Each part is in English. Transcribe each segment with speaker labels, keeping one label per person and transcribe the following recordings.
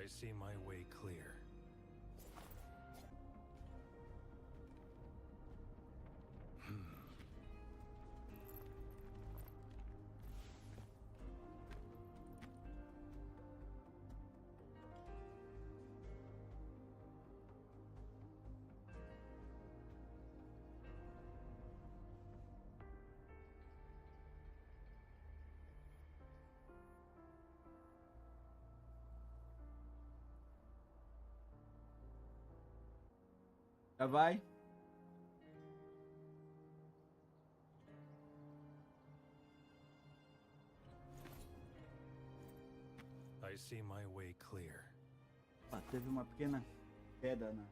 Speaker 1: I see my way clear.
Speaker 2: Já vai?
Speaker 1: I see my way clear.
Speaker 2: Teve uma pequena queda na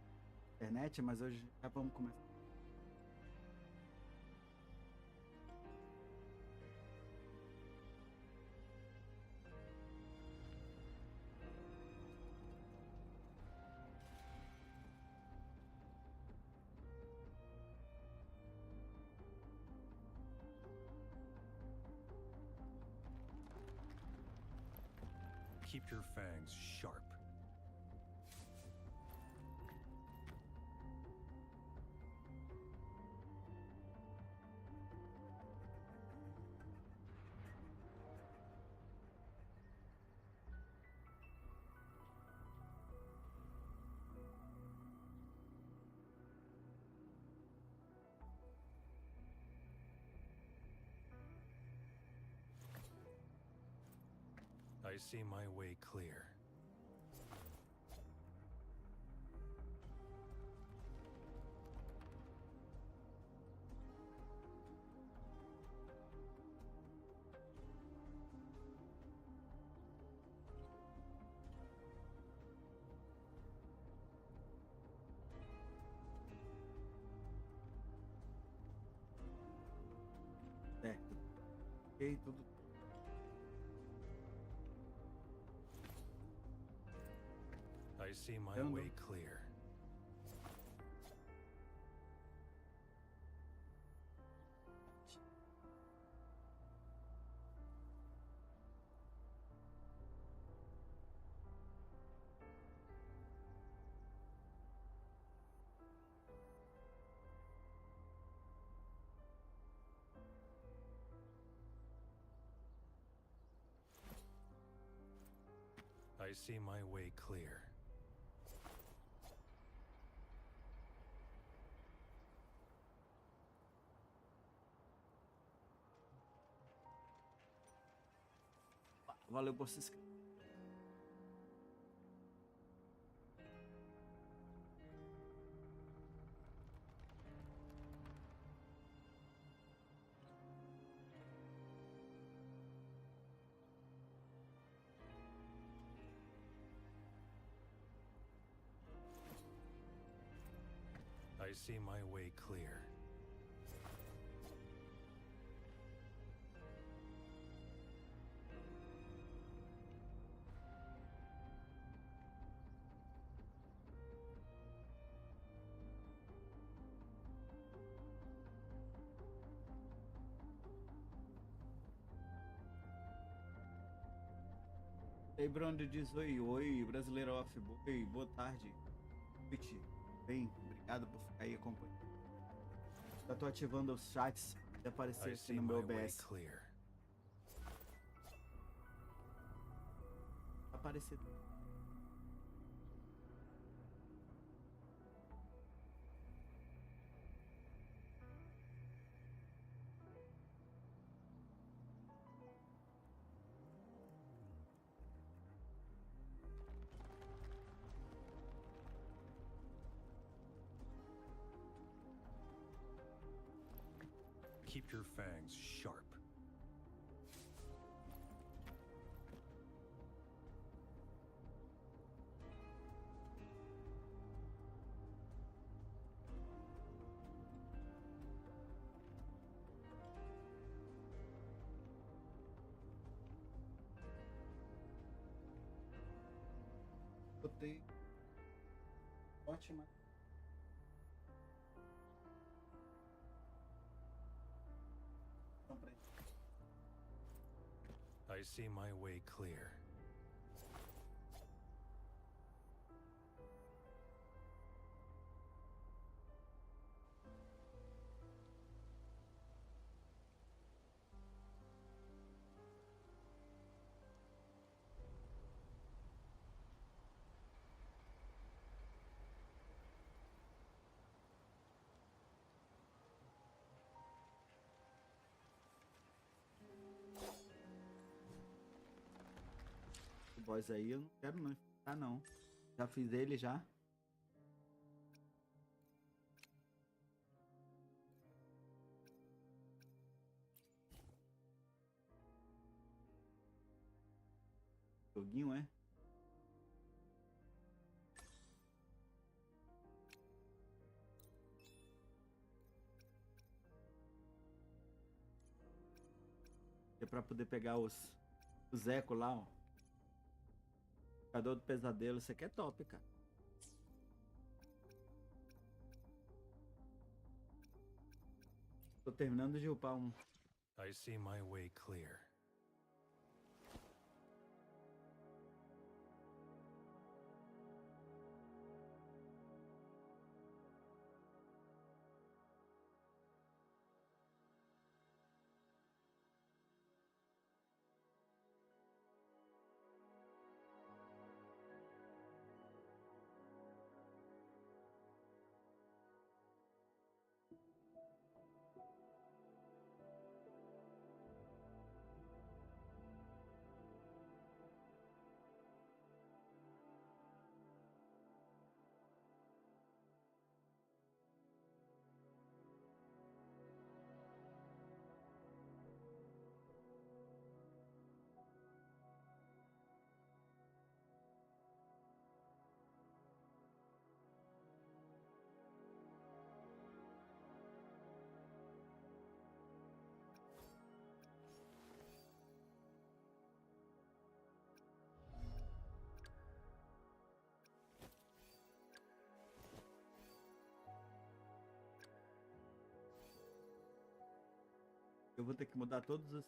Speaker 2: internet, mas hoje já vamos começar.
Speaker 1: Keep your fangs sharp. I see my way clear.
Speaker 2: Certo. Ok, tudo.
Speaker 1: I see my way clear. I see my way clear.
Speaker 2: Valeu por se inscrever.
Speaker 1: I see my way clear.
Speaker 2: E aí, Bruno diz oi, oi, brasileiro off, oi, boa tarde. Twitch, bem, obrigado por ficar aí acompanhando. Já tô ativando os chats e aparecer
Speaker 1: I
Speaker 2: aqui
Speaker 1: see
Speaker 2: no meu
Speaker 1: my way
Speaker 2: OBS.
Speaker 1: clear.
Speaker 2: Aparecer.
Speaker 1: Keep your fangs sharp.
Speaker 2: Botei. Ótima. Então, peraí.
Speaker 1: I see my way clear.
Speaker 2: boss aí, eu não quero não enfrentar não. Já fiz ele já. Joguinho, é? É pra poder pegar os eco lá, ó. Jogador do pesadelo, isso aqui é top, cara. Tô terminando de upar um.
Speaker 1: I see my way clear.
Speaker 2: Eu vou ter que mudar todos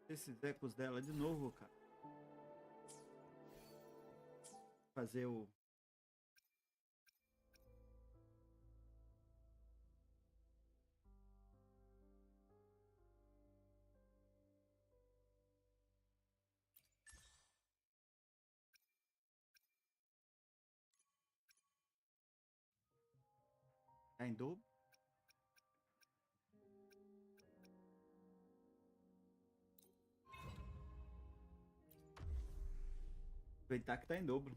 Speaker 2: esses ecos dela de novo, cara. Fazer o... Tá em dobro? Aproveitar que tá em dobro.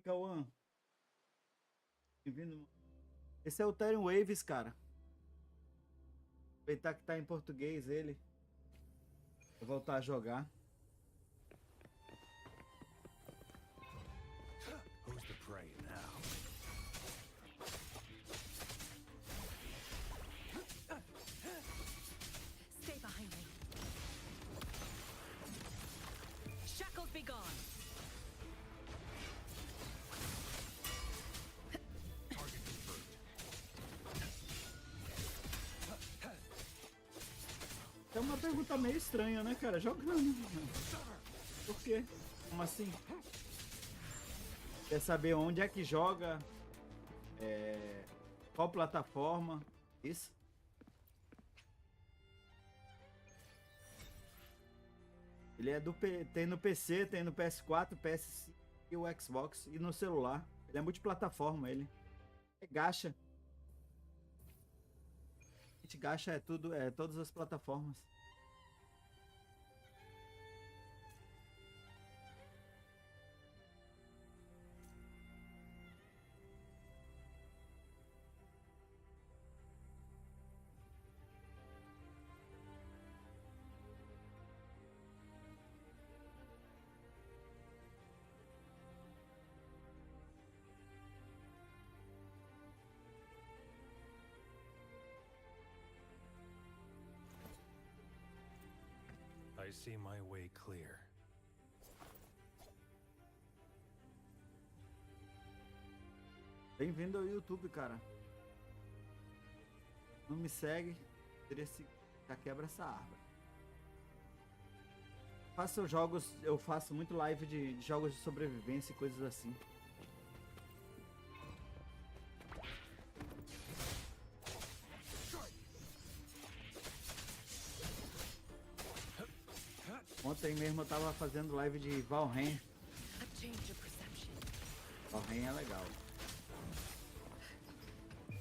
Speaker 2: Cauã. Bem-vindo. Esse é o Wuthering Waves, cara. Aproveitar que tá em português ele. Vou voltar a jogar.
Speaker 1: Who's the prey now?
Speaker 3: Stay behind me. Shackles be gone.
Speaker 1: Target confirmed.
Speaker 2: É uma pergunta meio estranha, né, cara? Jogando. Por quê? Como assim? Quer saber onde é que joga? Qual plataforma? Isso? Ele é tem no PC, tem no PS4, PS5 e o Xbox e no celular. Ele é multiplataforma, ele. É gacha. A gente gacha tudo, todas as plataformas.
Speaker 1: I see my way clear.
Speaker 2: Bem-vindo ao YouTube, cara. Não me segue, já quebra essa árvore. Faço jogos, eu faço muito live de jogos de sobrevivência e coisas assim. Ontem mesmo eu tava fazendo live de Wuthering.
Speaker 3: A change of perception.
Speaker 2: Wuthering é legal.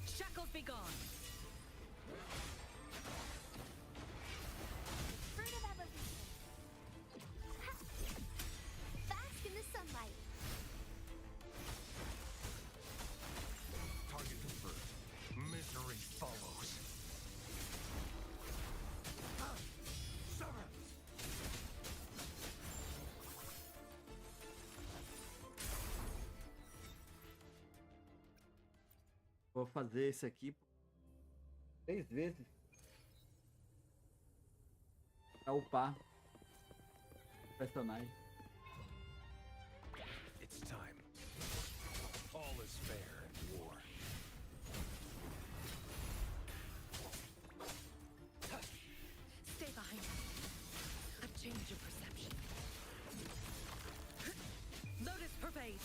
Speaker 3: Shackles be gone.
Speaker 4: Fruit of evolution.
Speaker 2: Vou fazer esse aqui 3 vezes pra upar o personagem.
Speaker 1: It's time. All is fair in war.
Speaker 3: Stay behind me. A change of perception. Lotus pervade.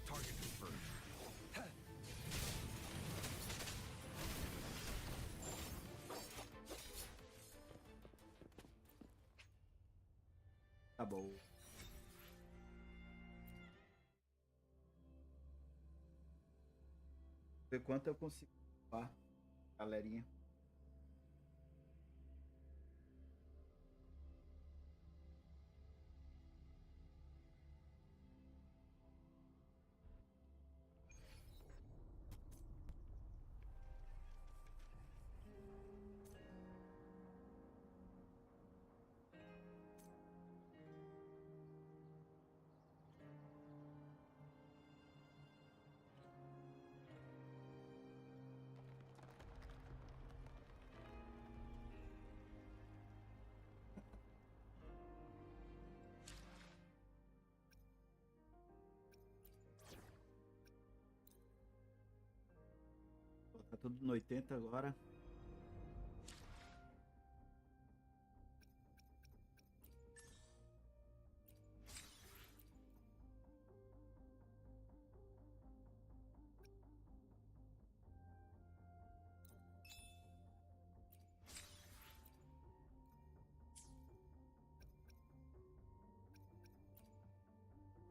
Speaker 1: Target confirmed.
Speaker 2: Tá bom. Ver quanto eu consigo upar, galerinha. Tá tudo no 80 agora.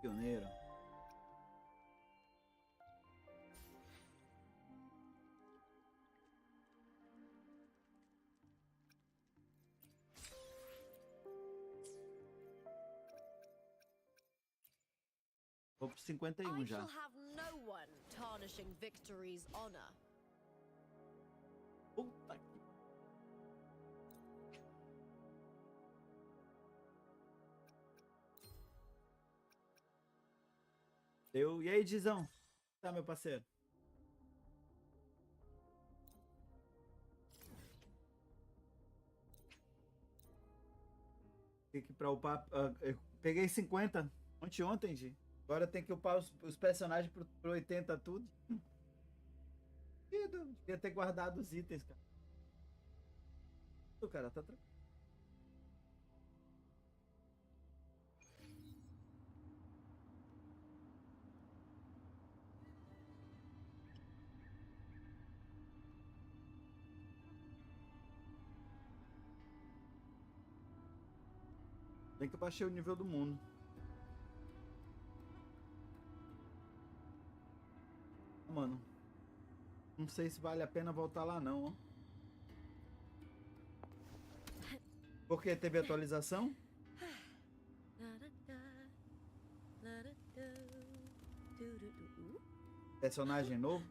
Speaker 2: Pioneiro. Vou pro 51
Speaker 4: I
Speaker 2: já.
Speaker 4: shall have no one tarnishing victory's honor.
Speaker 2: Puta que... Deu. E aí, Dizão? Tá, meu parceiro? Tem que pra upar. Eu peguei 50 ontem, Gi. Agora tem que upar os personagens pro 80 tudo. Devia ter guardado os itens, cara. O cara tá tranquilo. Bem que eu baixei o nível do mundo. Mano, não sei se vale a pena voltar lá não, ó. Porque teve atualização? Personagem novo?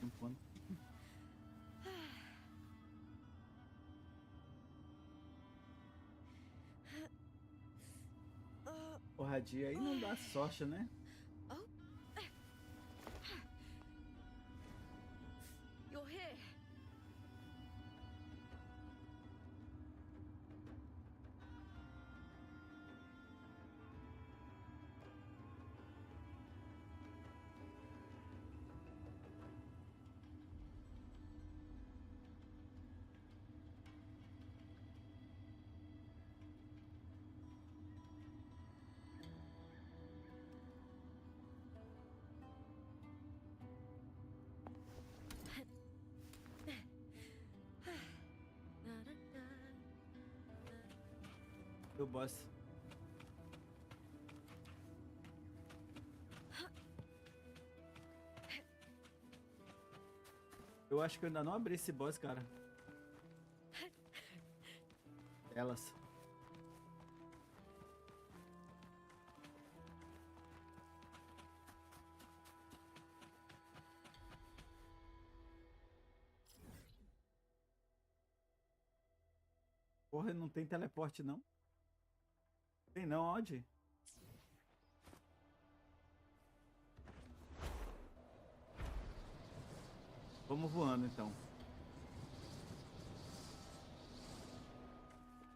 Speaker 2: Enquanto. Porradinha aí não dá sorte, né?
Speaker 4: You're here.
Speaker 2: O boss. Eu acho que eu ainda não abri esse boss, cara. Elas. Porra, não tem teleporte, não? Tem não, onde? Vamos voando, então.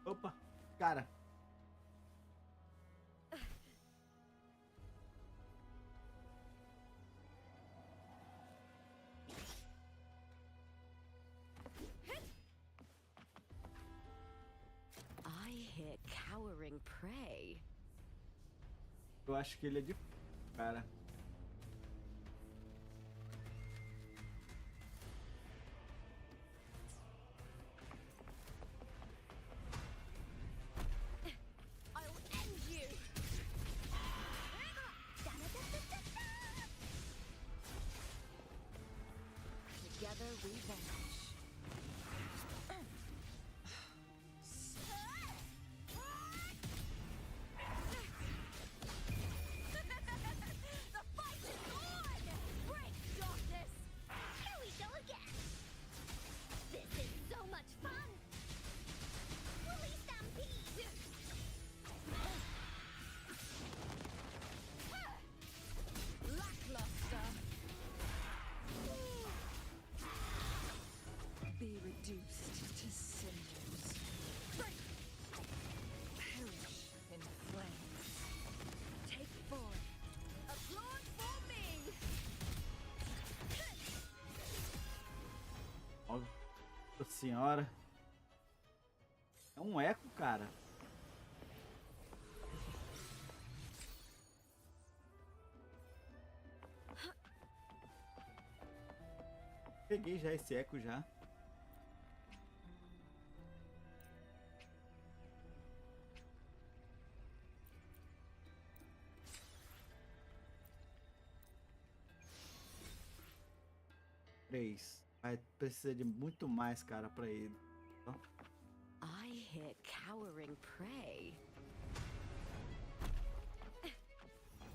Speaker 2: Opa, cara.
Speaker 4: I hear cowering prey.
Speaker 2: Eu acho que ele é de... Cara.
Speaker 4: I'll end you. Together we vanish. The fight is on! Break, darkness! Here we go again! This is so much fun! Woolly stampede! Lackluster! Be reduced to cinders. Perish in flames. Take forth. Applaud for me!
Speaker 2: Nossa senhora. É um eco, cara. Peguei já esse eco já. Três. Vai precisar de muito mais, cara, pra ele. Ó.
Speaker 4: I hear cowering prey.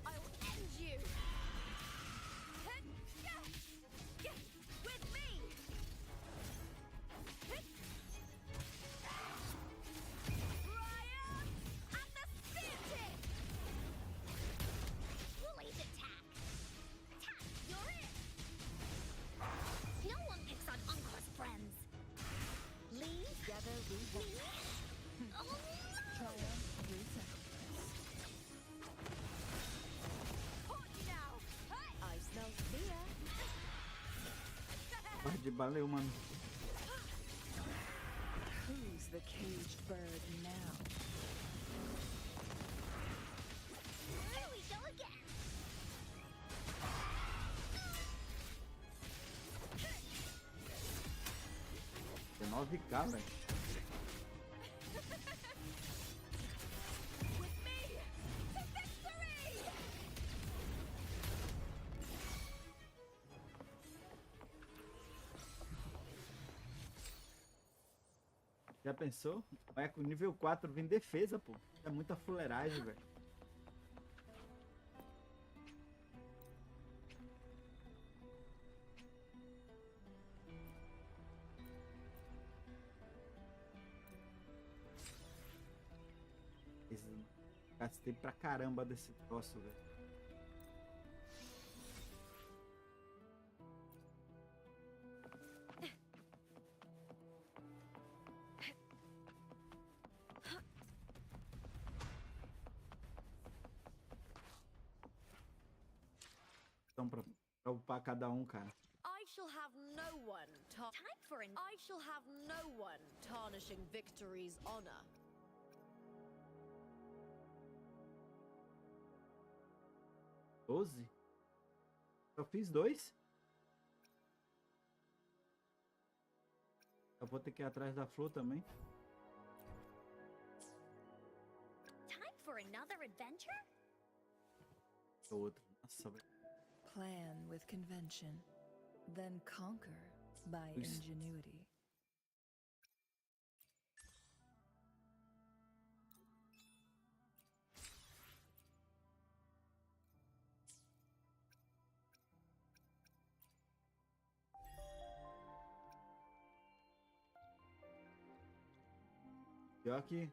Speaker 4: I'll end you! With me! Brian and the spear tip! Woolly's attack! Attack! You're it! No one picks on Uncle's friends! Leave! Together we vanish. Oh no! Triumph through sacrifice. Caught you now! Hey! I smell fear!
Speaker 2: Porra de valeu, mano.
Speaker 4: Who's the caged bird now? Here we go again!
Speaker 2: 19k, velho.
Speaker 4: With me to victory!
Speaker 2: Já pensou? Vai com nível 4 vir defesa, pô. É muita fuleiragem, velho. Gastei pra caramba desse troço, velho. Então, pra upar cada um, cara.
Speaker 4: I shall have no one time for an I shall have no one tarnishing victory's honor.
Speaker 2: Doze? Só fiz 2? Eu vou ter que ir atrás da flor também.
Speaker 4: for another adventure?
Speaker 2: Outro. Nossa, velho.
Speaker 3: Plan with convention, then conquer by
Speaker 2: Isso.
Speaker 3: ingenuity.
Speaker 2: Pior que...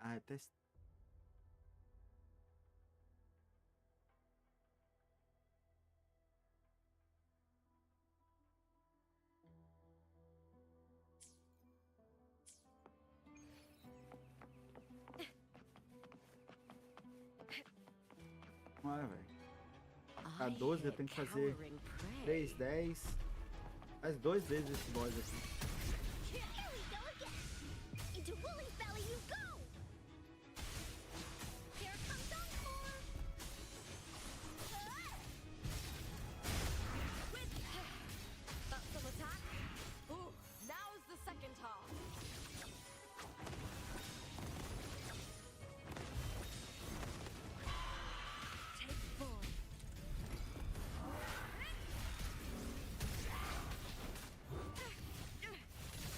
Speaker 2: Ah, é teste. Não é, velho. A 12 eu tenho que fazer 3, 10. Faz 2 vezes esse boss aqui.
Speaker 4: Here we go again. Into Woolly's belly you go. Here comes Encore.
Speaker 3: With that's some attack. Ooh, now's the second half. Take 4.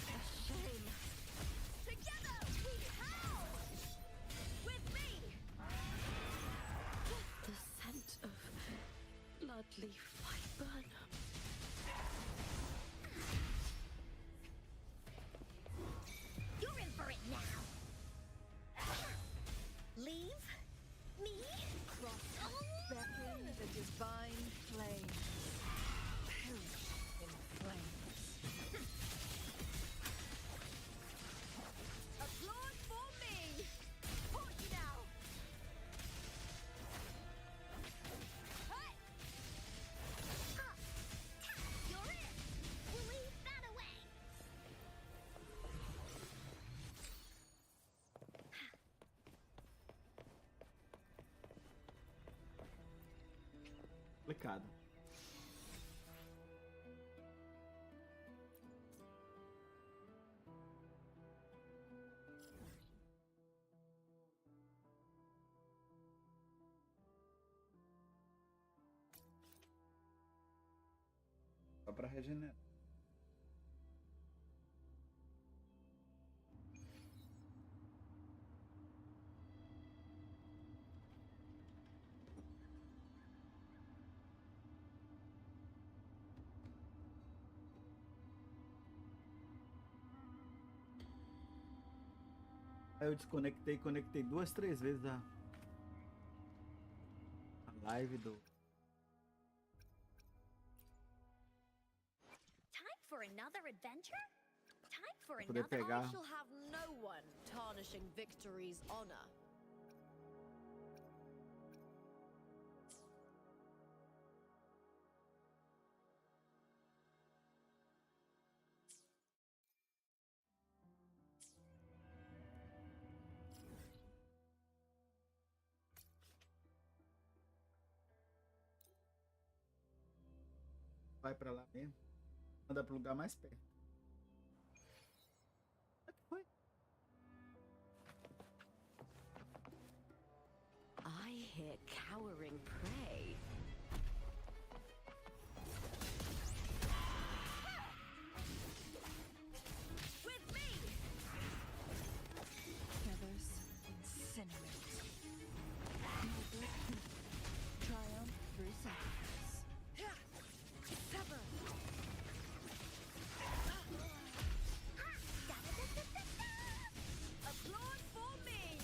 Speaker 3: A shame.
Speaker 4: Together we howl.
Speaker 3: With me. The scent of blood-leaf burn.
Speaker 4: You're in for it now. Leave me.
Speaker 3: Beckon the divine flame. Perish in flames. Applaud for me! Hold you now!
Speaker 4: Hey! You're it. We'll leave that away.
Speaker 2: Complicado. Só pra regenerar. Aí eu desconectei, conectei 2, 3 vezes a live do...
Speaker 4: Time for another adventure? Time for
Speaker 2: Pra poder
Speaker 4: another
Speaker 2: pegar.
Speaker 3: I shall have no one tarnishing victory's honor.
Speaker 2: Vai pra lá mesmo. Manda pro lugar mais perto. O que foi?
Speaker 3: I hear cowering prey. With me! Feathers incinerate. Triumph through sacrifice. Sever! Applaud for me!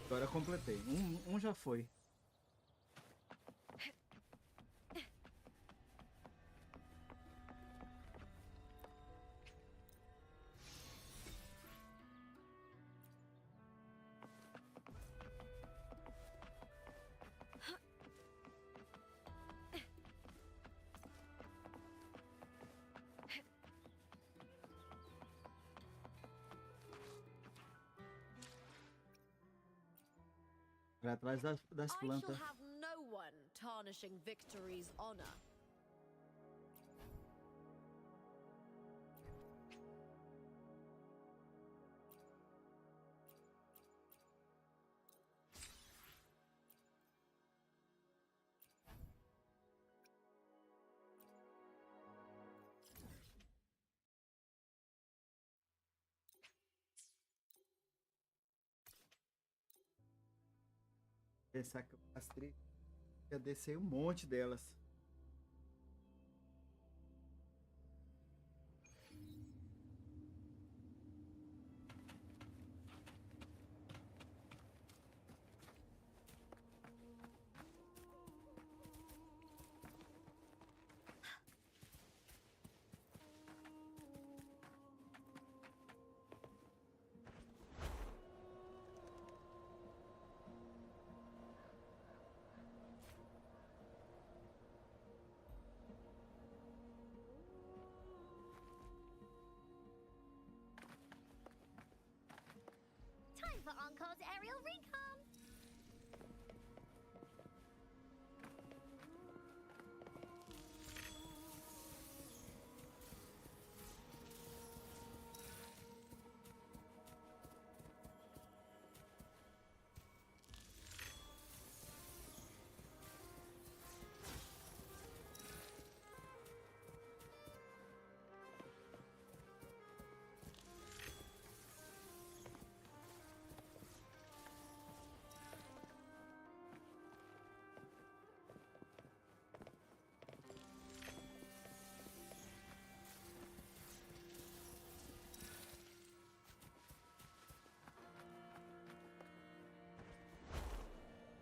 Speaker 2: Agora eu completei. Um já foi. Vai atrás das
Speaker 3: I shall
Speaker 2: plantas.
Speaker 3: have no one tarnishing victory's honor.
Speaker 2: Pensar que eu castrei. Já descei um monte delas.
Speaker 4: Time for Encore's aerial recon.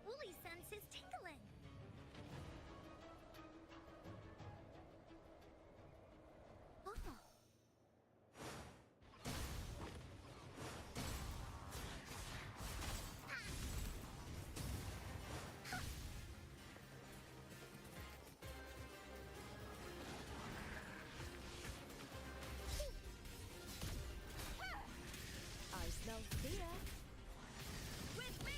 Speaker 4: Woolly senses tingling. Oh.
Speaker 3: I smell fear.
Speaker 4: With me!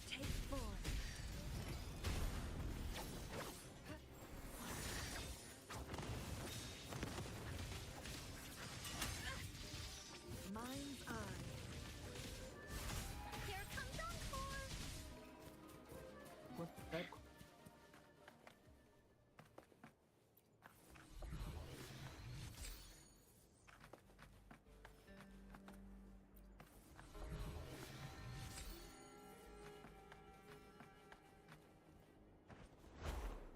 Speaker 3: Take form. Mind's eye.
Speaker 4: Here comes Encore!
Speaker 2: Quanto teco?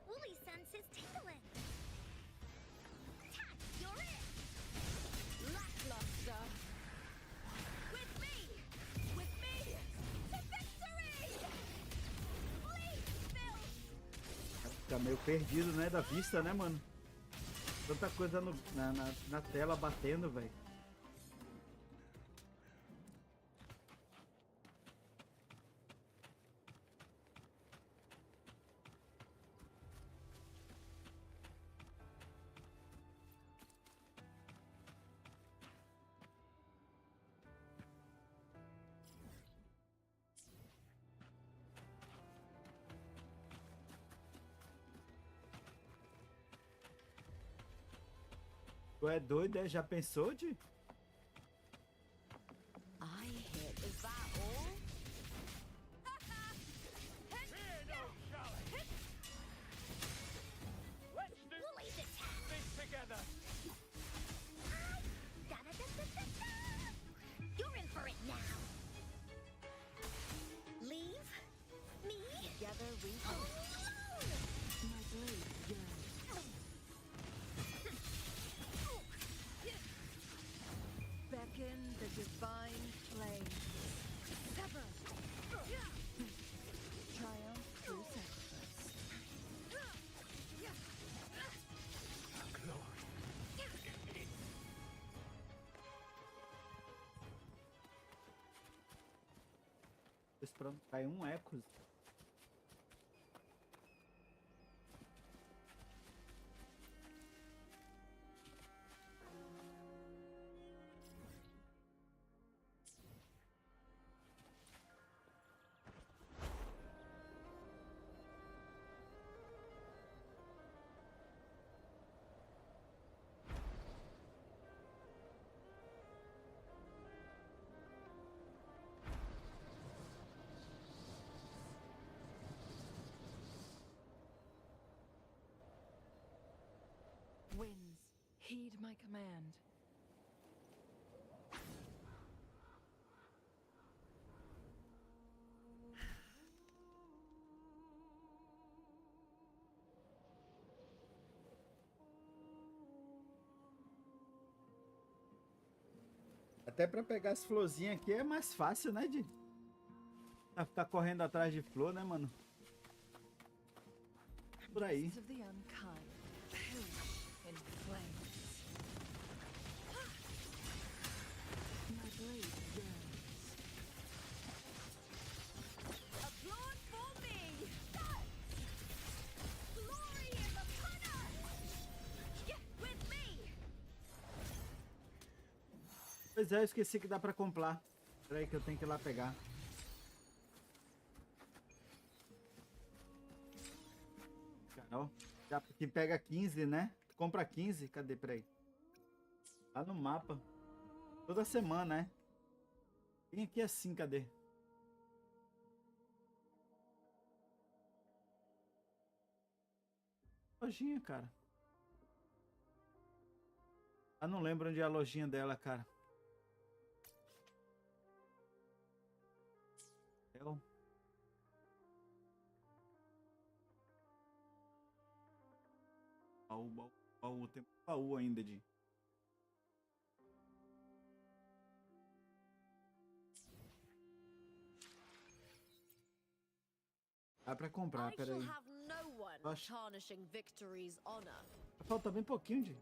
Speaker 4: Woolly senses tingling. Tack, you're it!
Speaker 3: Lackluster.
Speaker 4: With me! With me! To victory! Please, Bill!
Speaker 2: Fica meio perdido, né? Da vista, né, mano? Tanta coisa na tela batendo, velho. Tu é doido, é? Já pensou, de?
Speaker 3: I hit. Is that all?
Speaker 1: Let's do
Speaker 4: Woolly's attack!
Speaker 1: this together.
Speaker 4: Da-da-da-da-da-da! You're in for it now!
Speaker 3: Divine flame. Sever.
Speaker 4: Triumph through sacrifice.
Speaker 2: Pronto, cai um eco.
Speaker 3: Winds, heed my command.
Speaker 2: Até pra pegar as florzinhas aqui é mais fácil, né, de ficar correndo atrás de flor, né, mano? Por aí.
Speaker 3: Beasts of the unkind, perish in flames. My blade burns.
Speaker 4: Applaud for me! Glory in the punter! Get with me!
Speaker 2: Pois é, eu esqueci que dá pra comprar. Espera aí que eu tenho que ir lá pegar. Ó, já que pega 15, né? Tu compra 15, cadê? Peraí. Lá no mapa. Toda semana, né? Tem aqui assim, cadê? Lojinha, cara. Eu não lembro onde é a lojinha dela, cara. Baú, tem baú ainda de. Dá pra comprar,
Speaker 5: I shall
Speaker 2: peraí.
Speaker 5: have no one
Speaker 2: Oxe.
Speaker 5: tarnishing victory's honor.
Speaker 2: Falta bem pouquinho de.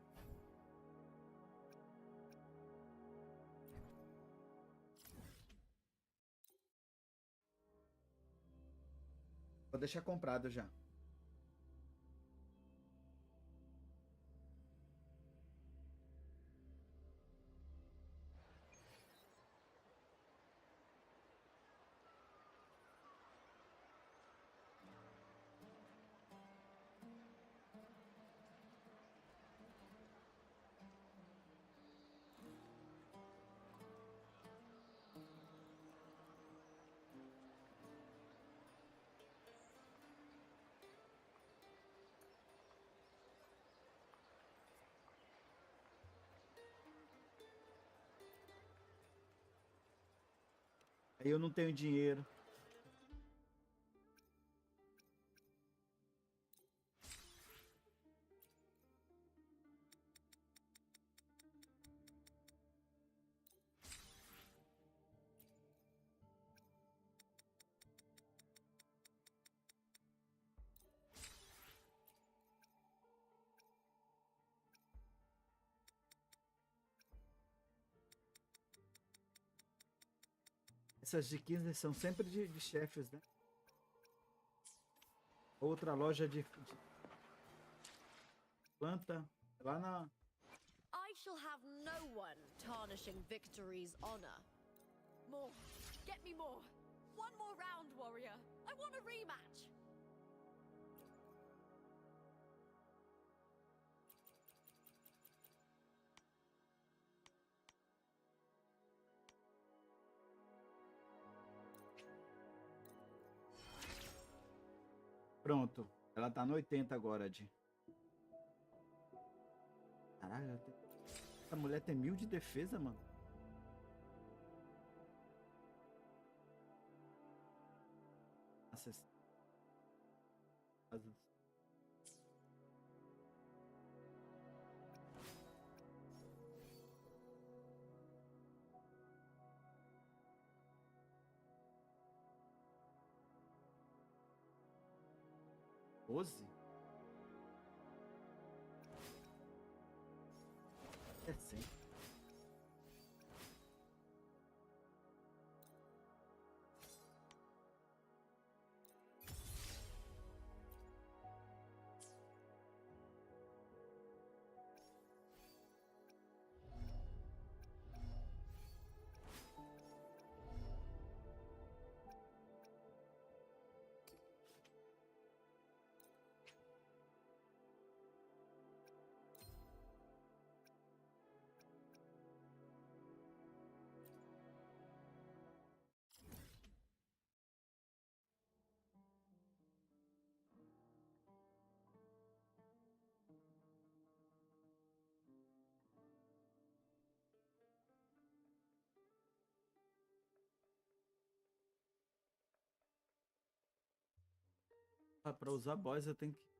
Speaker 2: Vou deixar comprado já. Aí eu não tenho dinheiro. Essas de 15 são sempre de chefes, né? Outra loja de planta lá na.
Speaker 5: I shall have no one tarnishing victory's honor.
Speaker 4: More. Get me more. One more round, warrior. I want a rematch.
Speaker 2: Pronto. Ela tá no 80 agora, de. Caralho, essa mulher tem 1000 de defesa, mano. Nossa. 12? É sim. Ah, pra usar boss eu tenho que...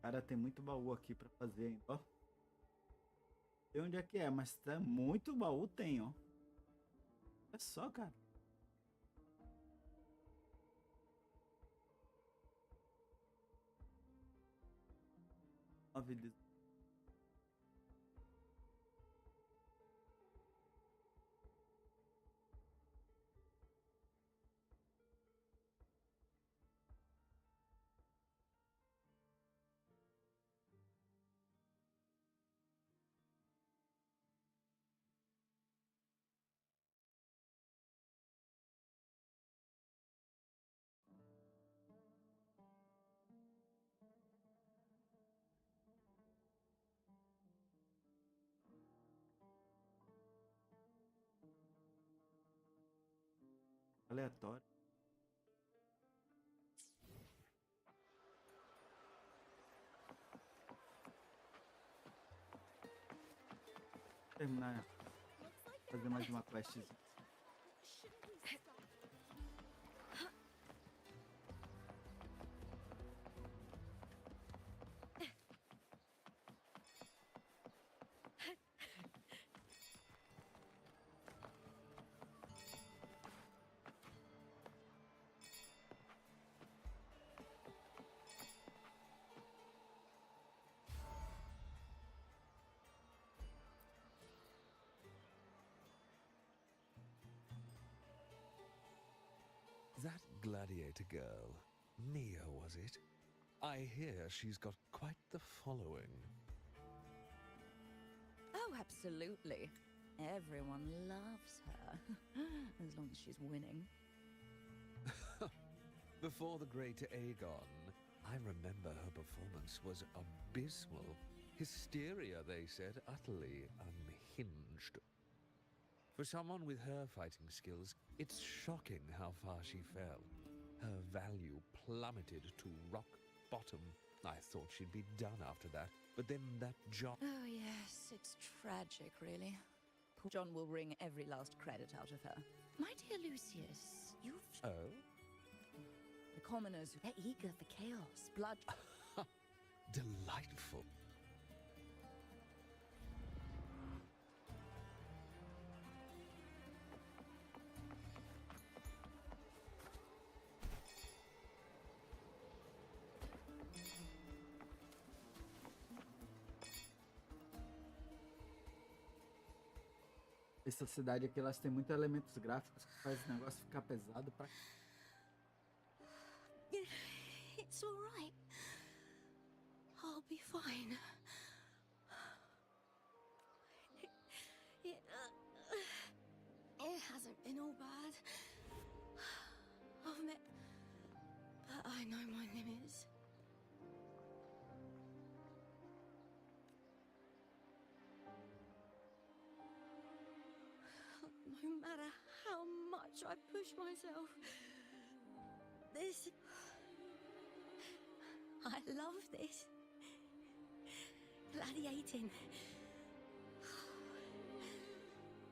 Speaker 2: Cara, tem muito baú aqui pra fazer ainda, ó. Sei onde é que é, mas tá muito baú tem, ó. É só, cara. Nove. Aleatório. Terminar, fazer mais uma questzinha.
Speaker 6: That gladiator girl, Mia, was it? I hear she's got quite the following.
Speaker 4: Oh, absolutely. Everyone loves her, as long as she's winning.
Speaker 6: Before the great Aegon, I remember her performance was abysmal. Hysteria, they said, utterly unhinged. For someone with her fighting skills, it's shocking how far she fell. Her value plummeted to rock bottom. I thought she'd be done after that, but then that job...
Speaker 4: Oh, yes, it's tragic, really. Poor John will wring every last credit out of her. My dear Lucius, you've...
Speaker 6: Oh?
Speaker 3: The commoners, they're eager for chaos, blood.
Speaker 6: Delightful.
Speaker 2: Essa cidade aqui, elas têm muitos elementos gráficos que faz o negócio ficar pesado pra...
Speaker 4: It's all right. I'll be fine. It hasn't been all bad. I've met, but I know my limits. No matter how much I push myself, this... I love this. Gladiating.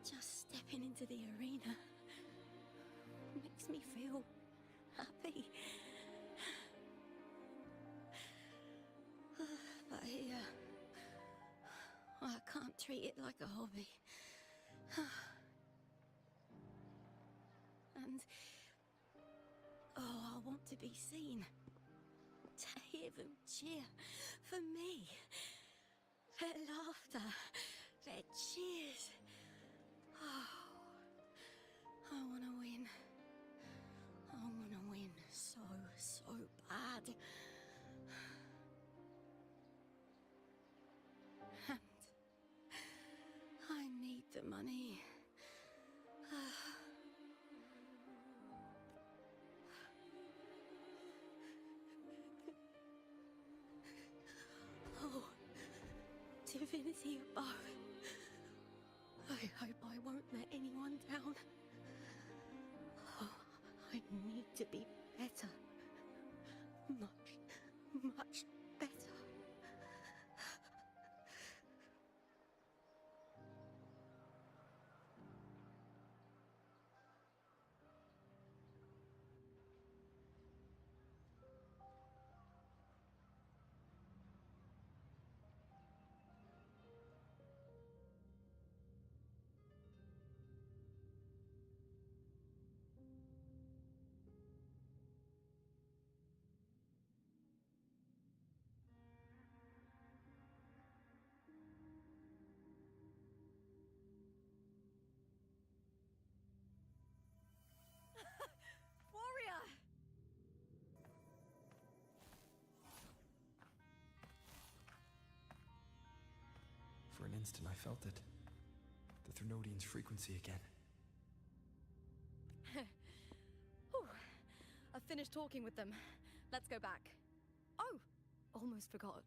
Speaker 4: Just stepping into the arena makes me feel happy. But here, I can't treat it like a hobby. And oh, I want to be seen, to hear them cheer for me. Their laughter, their cheers. Oh, I want to win. I want to win so bad. And I need the money. Oh, divinity above. I hope I won't let anyone down. Oh, I need to be better. Much better.
Speaker 5: Warrior!
Speaker 7: For an instant, I felt it. The Thrunodian's frequency again.
Speaker 5: Whew. I've finished talking with them. Let's go back. Oh, almost forgot.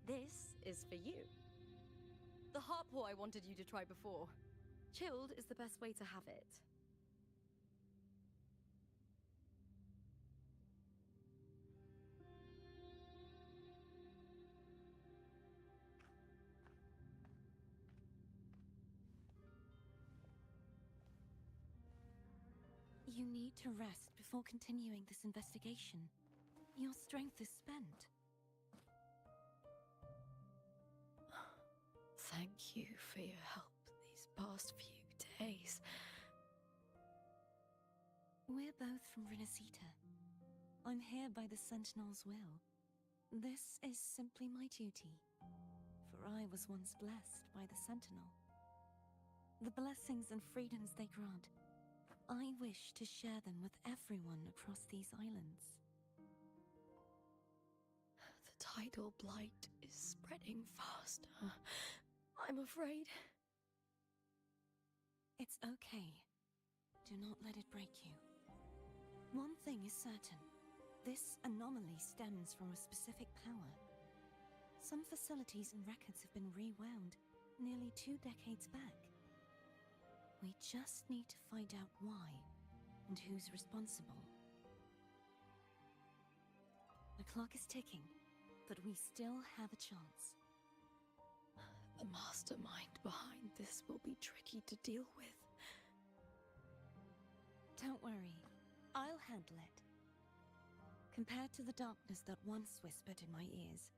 Speaker 5: This is for you. The harp whore I wanted you to try before. Chilled is the best way to have it.
Speaker 4: You need to rest before continuing this investigation. Your strength is spent.
Speaker 5: Thank you for your help these past few days.
Speaker 4: We're both from Renacita. I'm here by the Sentinel's will. This is simply my duty, for I was once blessed by the Sentinel. The blessings and freedoms they grant, I wish to share them with everyone across these islands.
Speaker 5: The tidal blight is spreading fast. I'm afraid.
Speaker 4: It's okay. Do not let it break you. One thing is certain. This anomaly stems from a specific power. Some facilities and records have been rewound nearly 2 decades back. We just need to find out why and who's responsible. The clock is ticking, but we still have a chance.
Speaker 5: The mastermind behind this will be tricky to deal with.
Speaker 4: Don't worry, I'll handle it. Compared to the darkness that once whispered in my ears,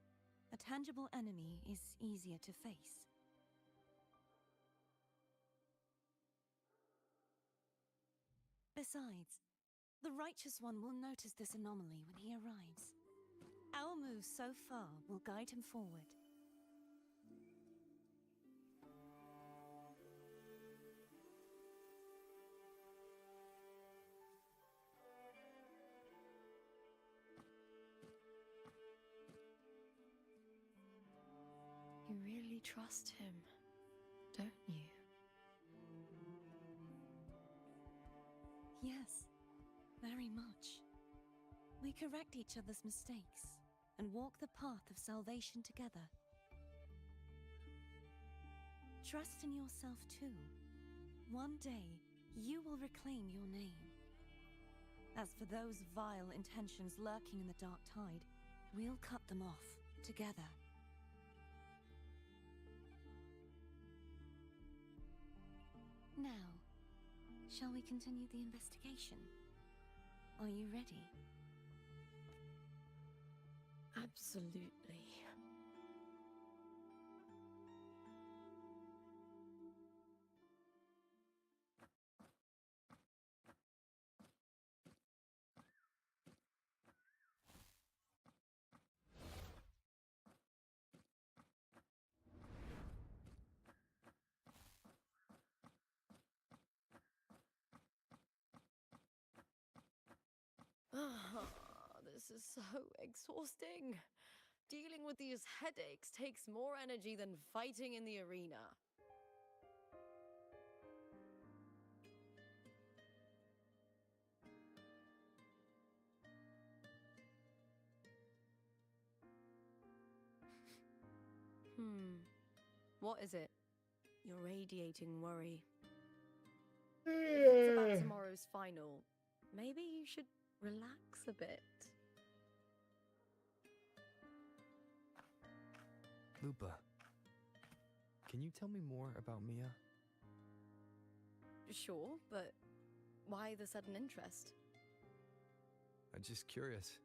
Speaker 4: a tangible enemy is easier to face. Besides, the Righteous One will notice this anomaly when he arrives. Our move so far will guide him forward.
Speaker 5: You really trust him, don't you?
Speaker 4: Yes, very much. We correct each other's mistakes and walk the path of salvation together. Trust in yourself too. One day, you will reclaim your name. As for those vile intentions lurking in the dark tide, we'll cut them off together. Now, shall we continue the investigation? Are you ready?
Speaker 5: Absolutely. This is so exhausting. Dealing with these headaches takes more energy than fighting in the arena. What is it? You're radiating worry. If it's about tomorrow's final, maybe you should relax a bit.
Speaker 7: Lupa, can you tell me more about Mia?
Speaker 5: Sure, but why the sudden interest?
Speaker 7: I'm just curious.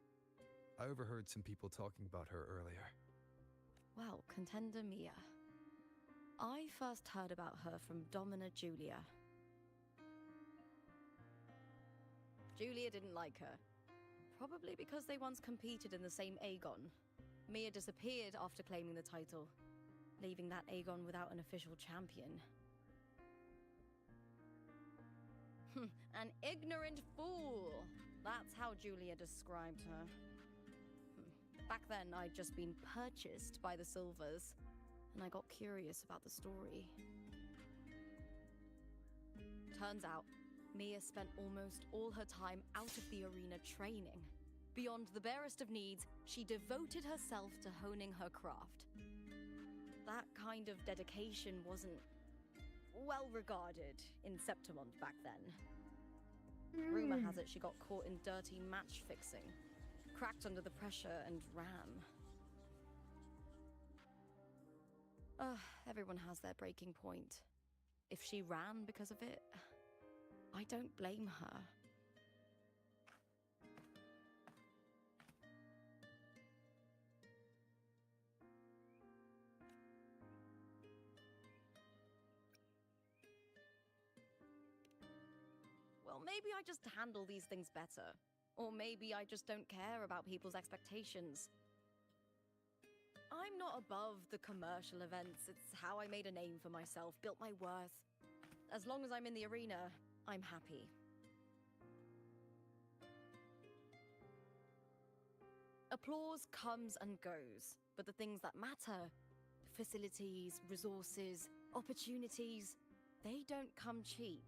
Speaker 7: I overheard some people talking about her earlier.
Speaker 5: Well, contender Mia. I first heard about her from Domina Julia. Julia didn't like her. Probably because they once competed in the same Aegon. Mia disappeared after claiming the title, leaving that Aegon without an official champion. An ignorant fool! That's how Julia described her. Back then, I'd just been purchased by the Silvers, and I got curious about the story. Turns out, Mia spent almost all her time out of the arena training. Beyond the barest of needs, she devoted herself to honing her craft. That kind of dedication wasn't well regarded in Septimont back then. Rumor has it she got caught in dirty match fixing, cracked under the pressure and ran. Everyone has their breaking point. If she ran because of it, I don't blame her. Well, maybe I just handle these things better. Or maybe I just don't care about people's expectations. I'm not above the commercial events. It's how I made a name for myself, built my worth. As long as I'm in the arena, I'm happy. Applause comes and goes, but the things that matter, facilities, resources, opportunities, they don't come cheap.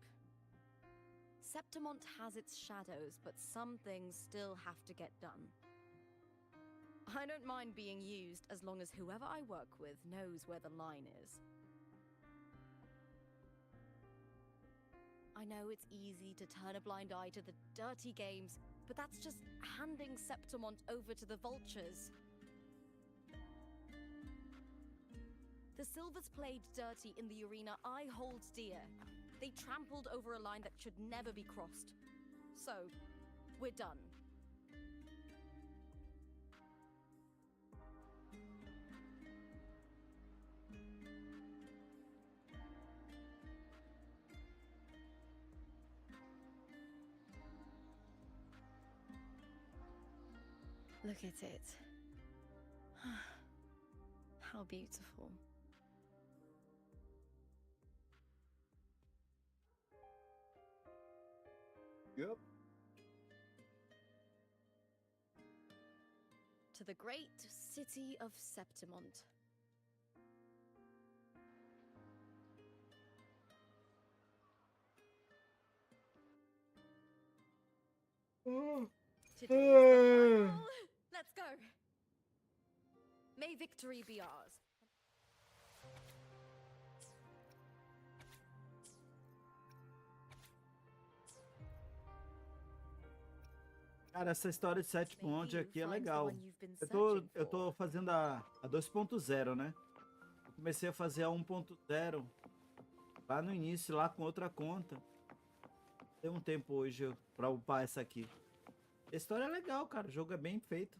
Speaker 5: Septimont has its shadows, but some things still have to get done. I don't mind being used as long as whoever I work with knows where the line is. I know it's easy to turn a blind eye to the dirty games, but that's just handing Septimont over to the vultures. The Silvers played dirty in the arena I hold dear. They trampled over a line that should never be crossed. So, we're done. Look at it. How beautiful.
Speaker 2: Yep.
Speaker 5: To the great city of Septimont. Today's the final. Let's go. May victory be ours.
Speaker 2: Cara, essa história de 7 pontos aqui é
Speaker 5: Maybe
Speaker 2: legal.
Speaker 5: find the one you've been
Speaker 2: Eu tô
Speaker 5: searching for.
Speaker 2: fazendo a 2.0, né? Eu comecei a fazer a 1.0 lá no início, lá com outra conta. Tem um tempo hoje pra upar essa aqui. A história é legal, cara. O jogo é bem feito.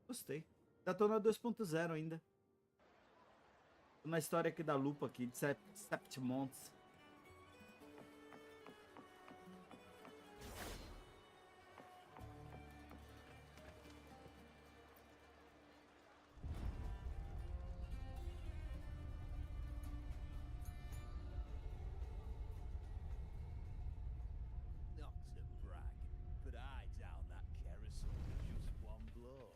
Speaker 2: Gostei. Já tô na 2.0 ainda. Tô na história aqui da lupa aqui, de Septimontes.
Speaker 8: Not to brag, but I down that carousel with just one blow.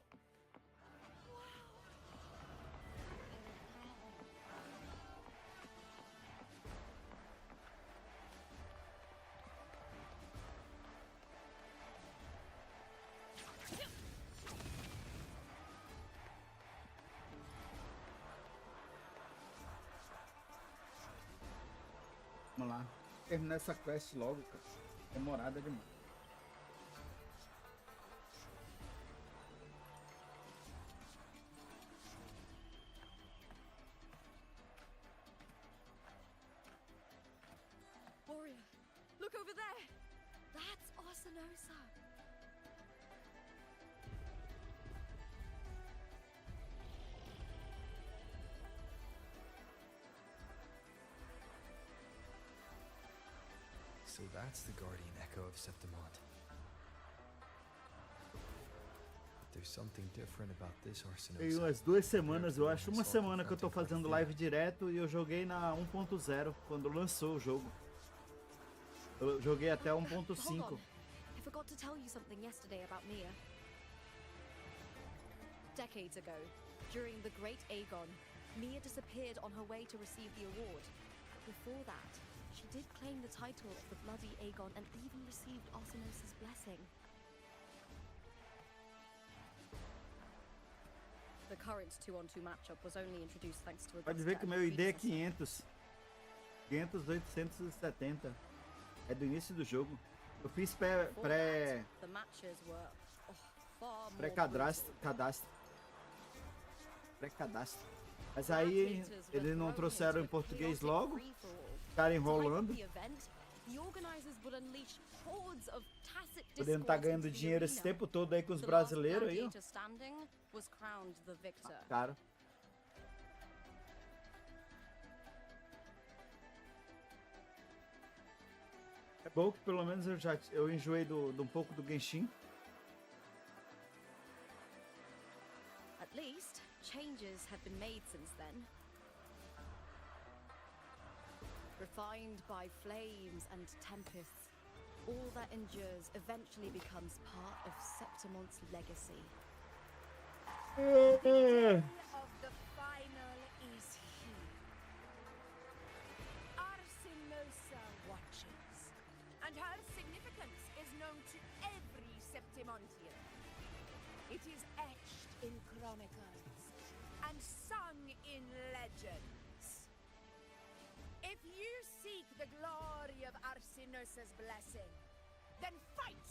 Speaker 2: Vamos lá. Terminar essa quest logo, cara. Demorada demais.
Speaker 5: Warrior, look over there. That's Arsinosa.
Speaker 7: So that's the guardian echo of Septimont. There's something different about this
Speaker 2: Tem
Speaker 7: Arsinosa.
Speaker 2: umas 2 semanas, eu acho. Uma semana que eu tô fazendo live direto e eu joguei na 1.0 quando lançou o jogo. Eu joguei até
Speaker 5: Hold
Speaker 2: 1.5.
Speaker 5: on. I forgot to tell you something yesterday about Mia. Decades ago, during the Great Aegon, Mia disappeared on her way to receive the award. Before that, she did claim the title of the Bloody Aegon and even received Arsinosa's blessing. The current 2-on-2 matchup was only introduced thanks to a
Speaker 2: Pode
Speaker 5: guest
Speaker 2: ver que
Speaker 5: at
Speaker 2: meu ID é
Speaker 5: predecessor.
Speaker 2: 500. 870. É do início do jogo. Eu fiz
Speaker 5: Before that, the matches were far more
Speaker 2: pré-cadastro.
Speaker 5: brutal.
Speaker 2: Pré-cadastro. Mas aí eles não trouxeram em português logo. Ficaram enrolando. Podendo estar ganhando dinheiro esse tempo todo aí com os brasileiros aí, ó. Cara. É bom que pelo menos eu enjoei de um pouco do Genshin.
Speaker 5: At least, changes have been made since then. Refined by flames and tempests, all that endures eventually becomes part of Septimont's legacy.
Speaker 9: Of the final is here. Arsinosa watches, and her significance is known to every Septimontian. It is etched in chronicles and sung in legends. If you seek the glory of Arsinosa's blessing, then fight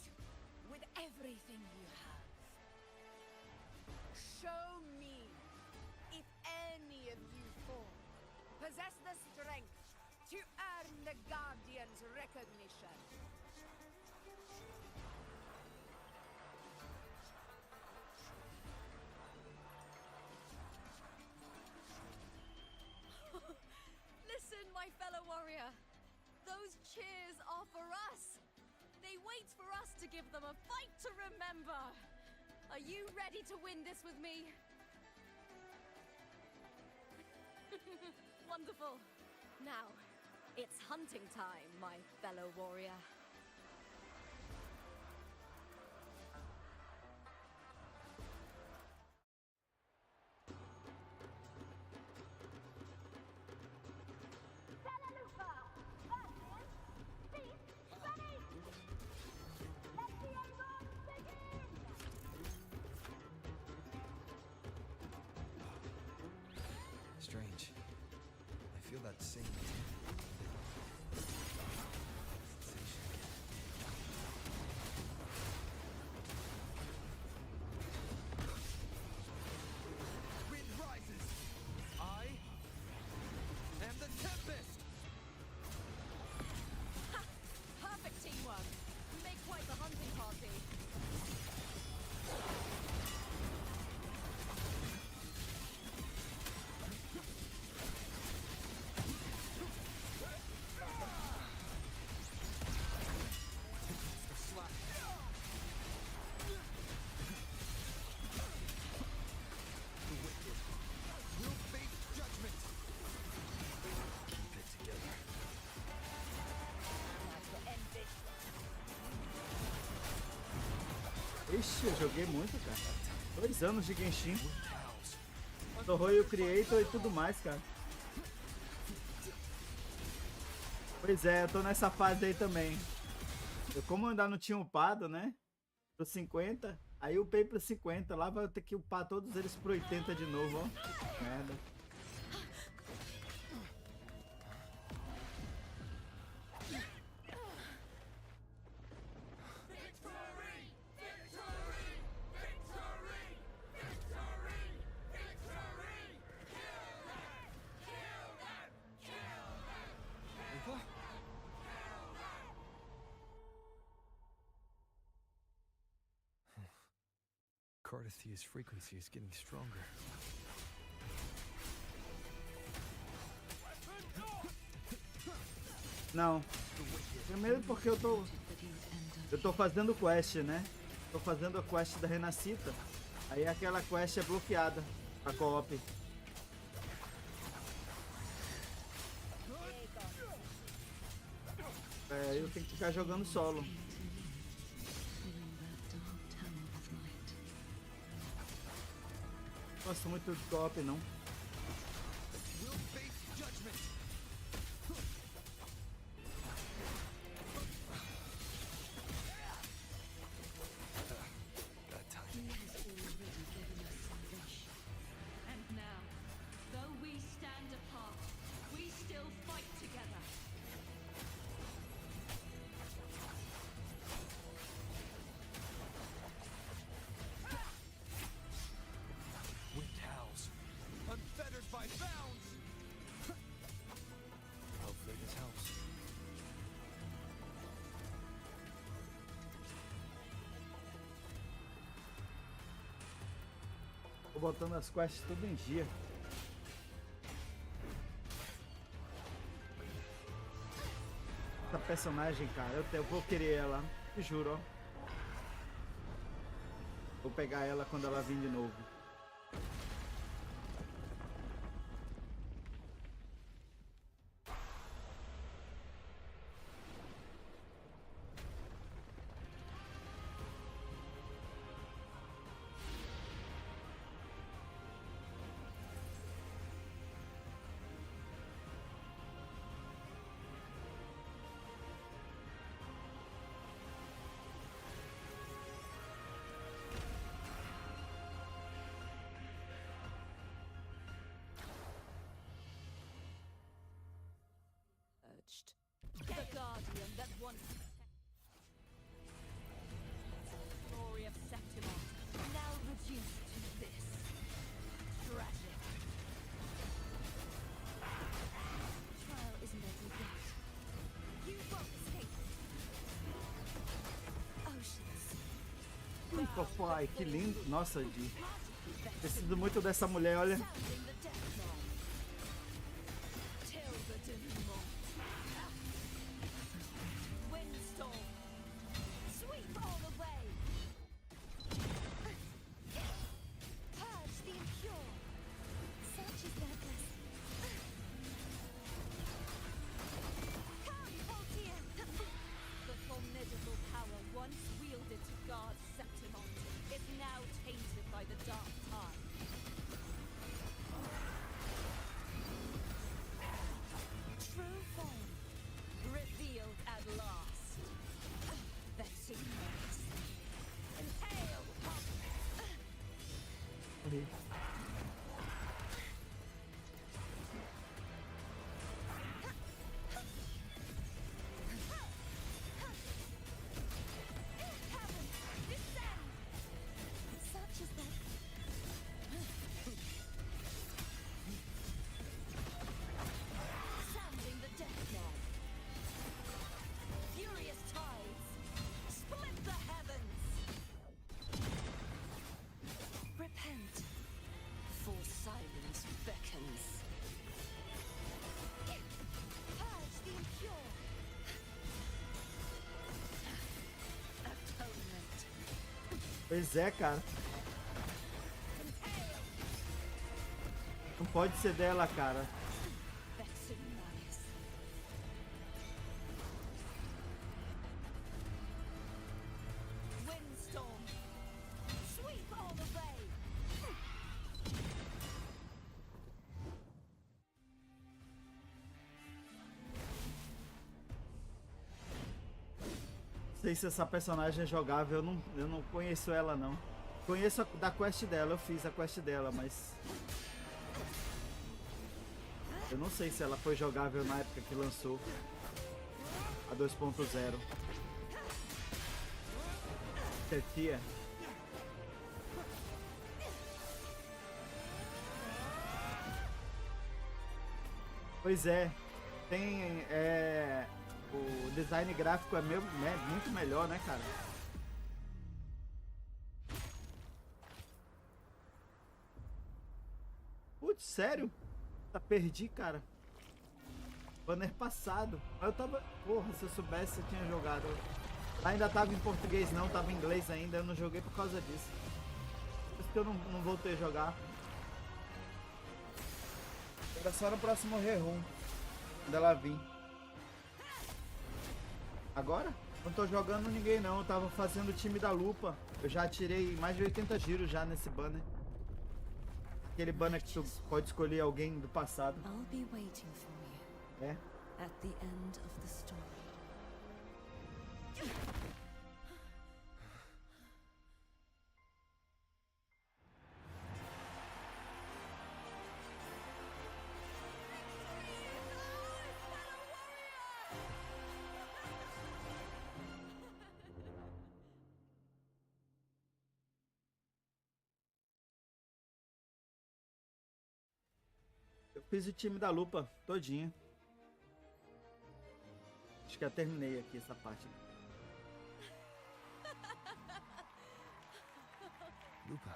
Speaker 9: with everything you have. Show me if any of you four possess the strength to earn the Guardian's recognition.
Speaker 5: Listen, my fellow warrior. Those cheers are for us. They wait for us to give them a fight to remember. Are you ready to win this with me? Wonderful. Now, it's hunting time, my fellow warrior.
Speaker 7: Strange. I feel that same sensation. Wind rises. I am the tempest.
Speaker 5: Ha! Perfect teamwork. We make quite the hunting party.
Speaker 2: Ixi, eu joguei muito, cara. 2 anos de Genshin. Torrei o Creator e tudo mais, cara. Pois é, eu tô nessa fase aí também. Como eu ainda não tinha upado, né? Pro 50, aí eu upei pro 50. Lá vai eu ter que upar todos eles pro 80 de novo, ó. Merda.
Speaker 7: Cardithia's frequency is getting stronger.
Speaker 2: Não. Primeiro porque eu tô fazendo quest, né? Tô fazendo a quest da Renascita. Aí aquela quest é bloqueada pra co-op. É, eu tenho que ficar jogando solo. Não gosto muito de co-op, não. Tô botando as quests tudo em dia. Essa personagem, cara, eu vou querer ela, te juro, ó. Vou pegar ela quando ela vir de novo.
Speaker 5: The guardian that once glory of Septima, now reduced to this. Tragic. Trial isn't over yet. You won't escape. Oceans.
Speaker 2: Ui, papai, que lindo. Nossa, Di. Preciso muito dessa mulher, olha.
Speaker 5: Sounding the death knell. Till the denouement. Windstorm. Sweep all the way.
Speaker 2: Pois é, cara. Não pode ser dela, cara.
Speaker 9: Windstorm. Sweep all the way.
Speaker 2: Não sei se essa personagem é jogável, eu não conheço ela não. Conheço da quest dela, eu fiz a quest dela, mas eu não sei se ela foi jogável na época que lançou a 2.0. Tia. Pois é, tem o design gráfico é muito melhor, né, cara? Putz, sério? Tá, perdi, cara. Banner passado. Eu tava... Porra, se eu soubesse eu tinha jogado. Ainda tava em português não, tava em inglês ainda. Eu não joguei por causa disso. Por isso que eu não voltei a jogar. Era só no próximo rerun. Quando ela vir. Agora? Não tô jogando ninguém não. Eu tava fazendo o time da lupa. Eu já tirei mais de 80 giros já nesse banner. Aquele banner que tu pode escolher alguém do passado.
Speaker 4: I'll be waiting for you.
Speaker 2: É?
Speaker 4: At the end of the story.
Speaker 2: Eu fiz o time da lupa todinho. Acho que já terminei aqui essa parte.
Speaker 7: Lupa,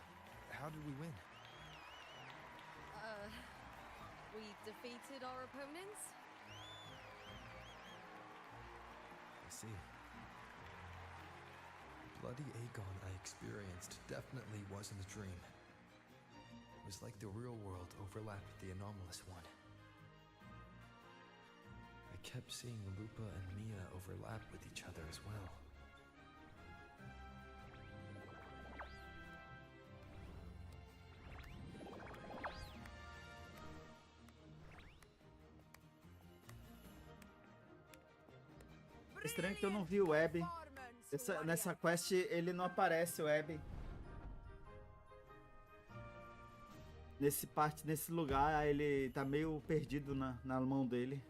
Speaker 7: how did we win?
Speaker 5: We defeated our opponents?
Speaker 7: I see. Bloody Aegon I experienced definitely wasn't a dream. It was like the real world overlapped with the anomalous one. I kept seeing Lupa and Mia overlap with each other as well.
Speaker 2: Estranho que eu não vi o Web. Nessa quest ele não aparece o Web. Nesse lugar ele tá meio perdido na mão dele.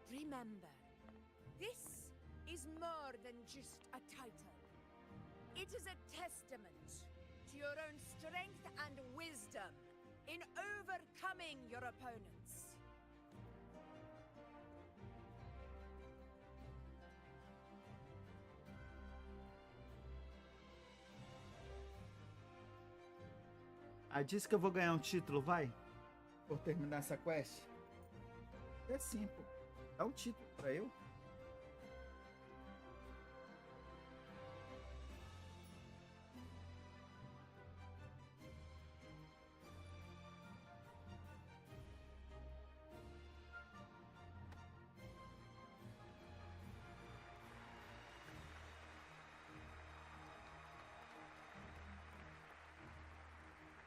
Speaker 9: Remember, this is more than just a title. It is a testament to your own strength and wisdom in overcoming your opponents.
Speaker 2: Ah, disse que eu vou ganhar um título, vai? Por terminar essa quest. É sim, pô. Dá um título pra eu.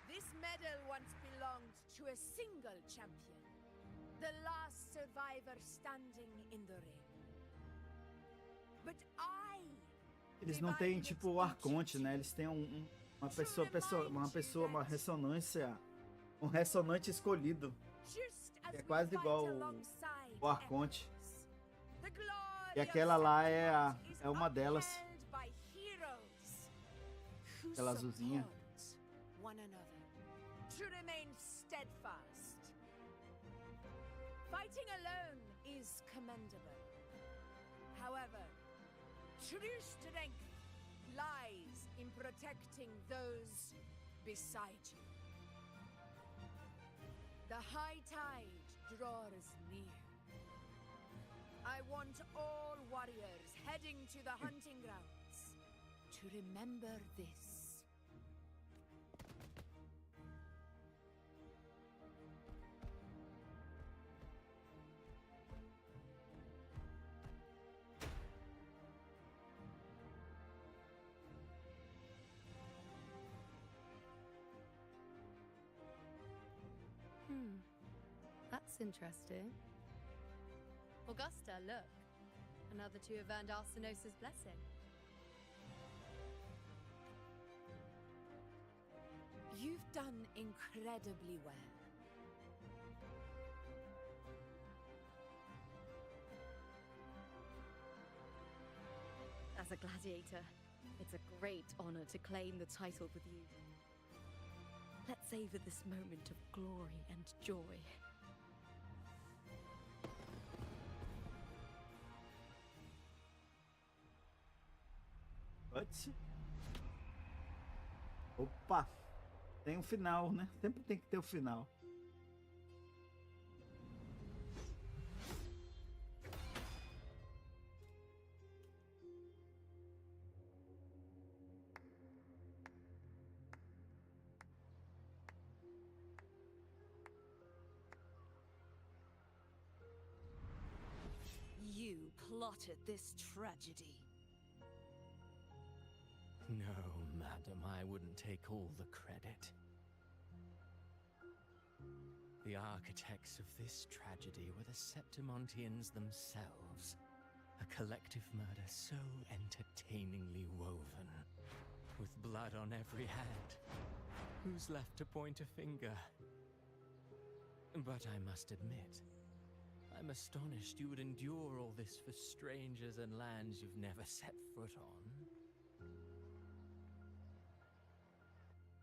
Speaker 9: This medal once belonged to a single champion, the last survivor standing in the ring. But
Speaker 2: Eles não têm tipo o Arconte, né? Eles têm uma ressonância, um ressonante escolhido. É quase igual o Arconte. E aquela lá é uma delas. Aquela azulzinha.
Speaker 9: To remain steadfast. Fighting alone is commendable. However, true strength lies in protecting those beside you. The high tide draws near. I want all warriors heading to the hunting grounds. to remember this.
Speaker 5: That's interesting. Augusta, look. Another two have earned Arsenosa's blessing.
Speaker 9: You've done incredibly well.
Speaker 5: As a gladiator, it's a great honor to claim the title with you. Let's savor this moment of glory and joy.
Speaker 2: Pode. Opa! Tem um final, né? Sempre tem que ter o final.
Speaker 4: You plotted this tragedy.
Speaker 10: No, madam, I wouldn't take all the credit. The architects of this tragedy were the Septimontians themselves. A collective murder so entertainingly woven, with blood on every hand. Who's left to point a finger? But I must admit, I'm astonished you would endure all this for strangers and lands you've never set foot on.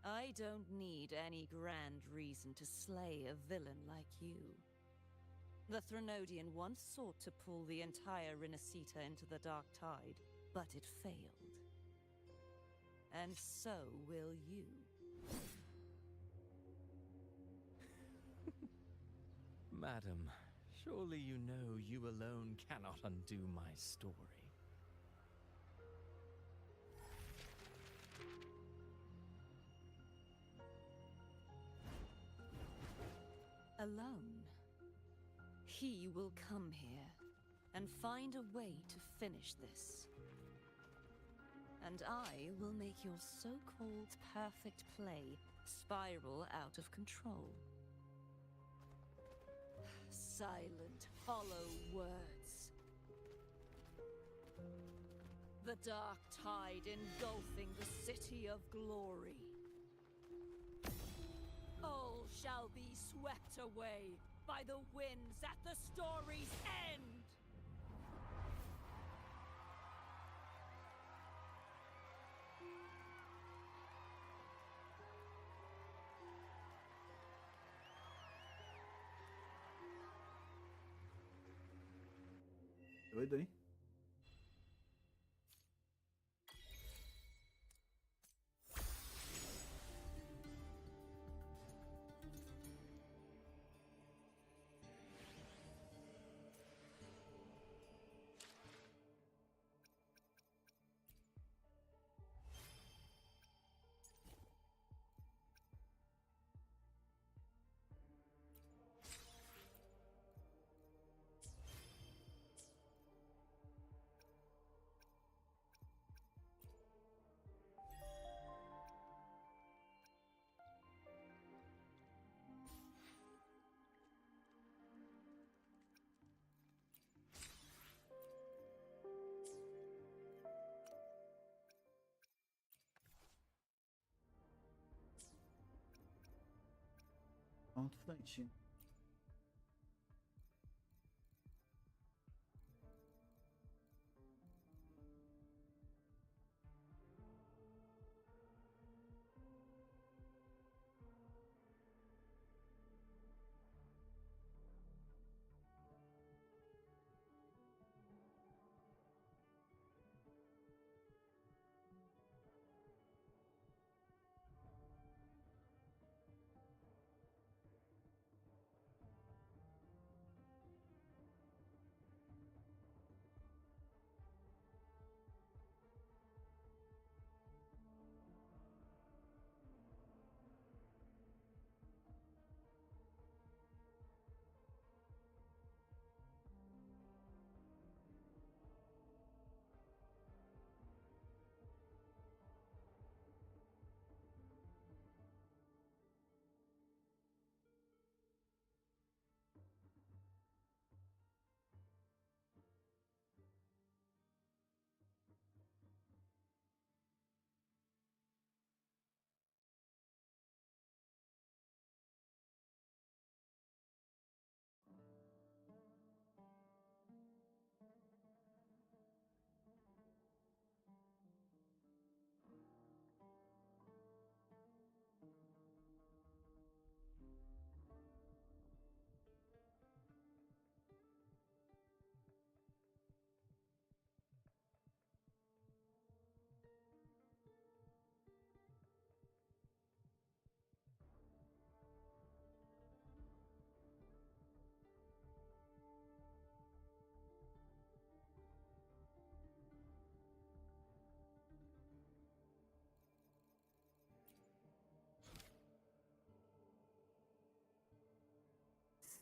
Speaker 4: I don't need any grand reason to slay a villain like you. The Threnodian once sought to pull the entire Rinascita into the Dark Tide, but it failed. And so will you.
Speaker 10: Madam, surely you know you alone cannot undo my story.
Speaker 4: Alone. He will come here and find a way to finish this. And I will make your so-called perfect play spiral out of control. Silent, hollow words. The dark tide engulfing the city of glory. All shall be swept away by the winds at the story's end!
Speaker 2: Doido, hein? Um instantinho.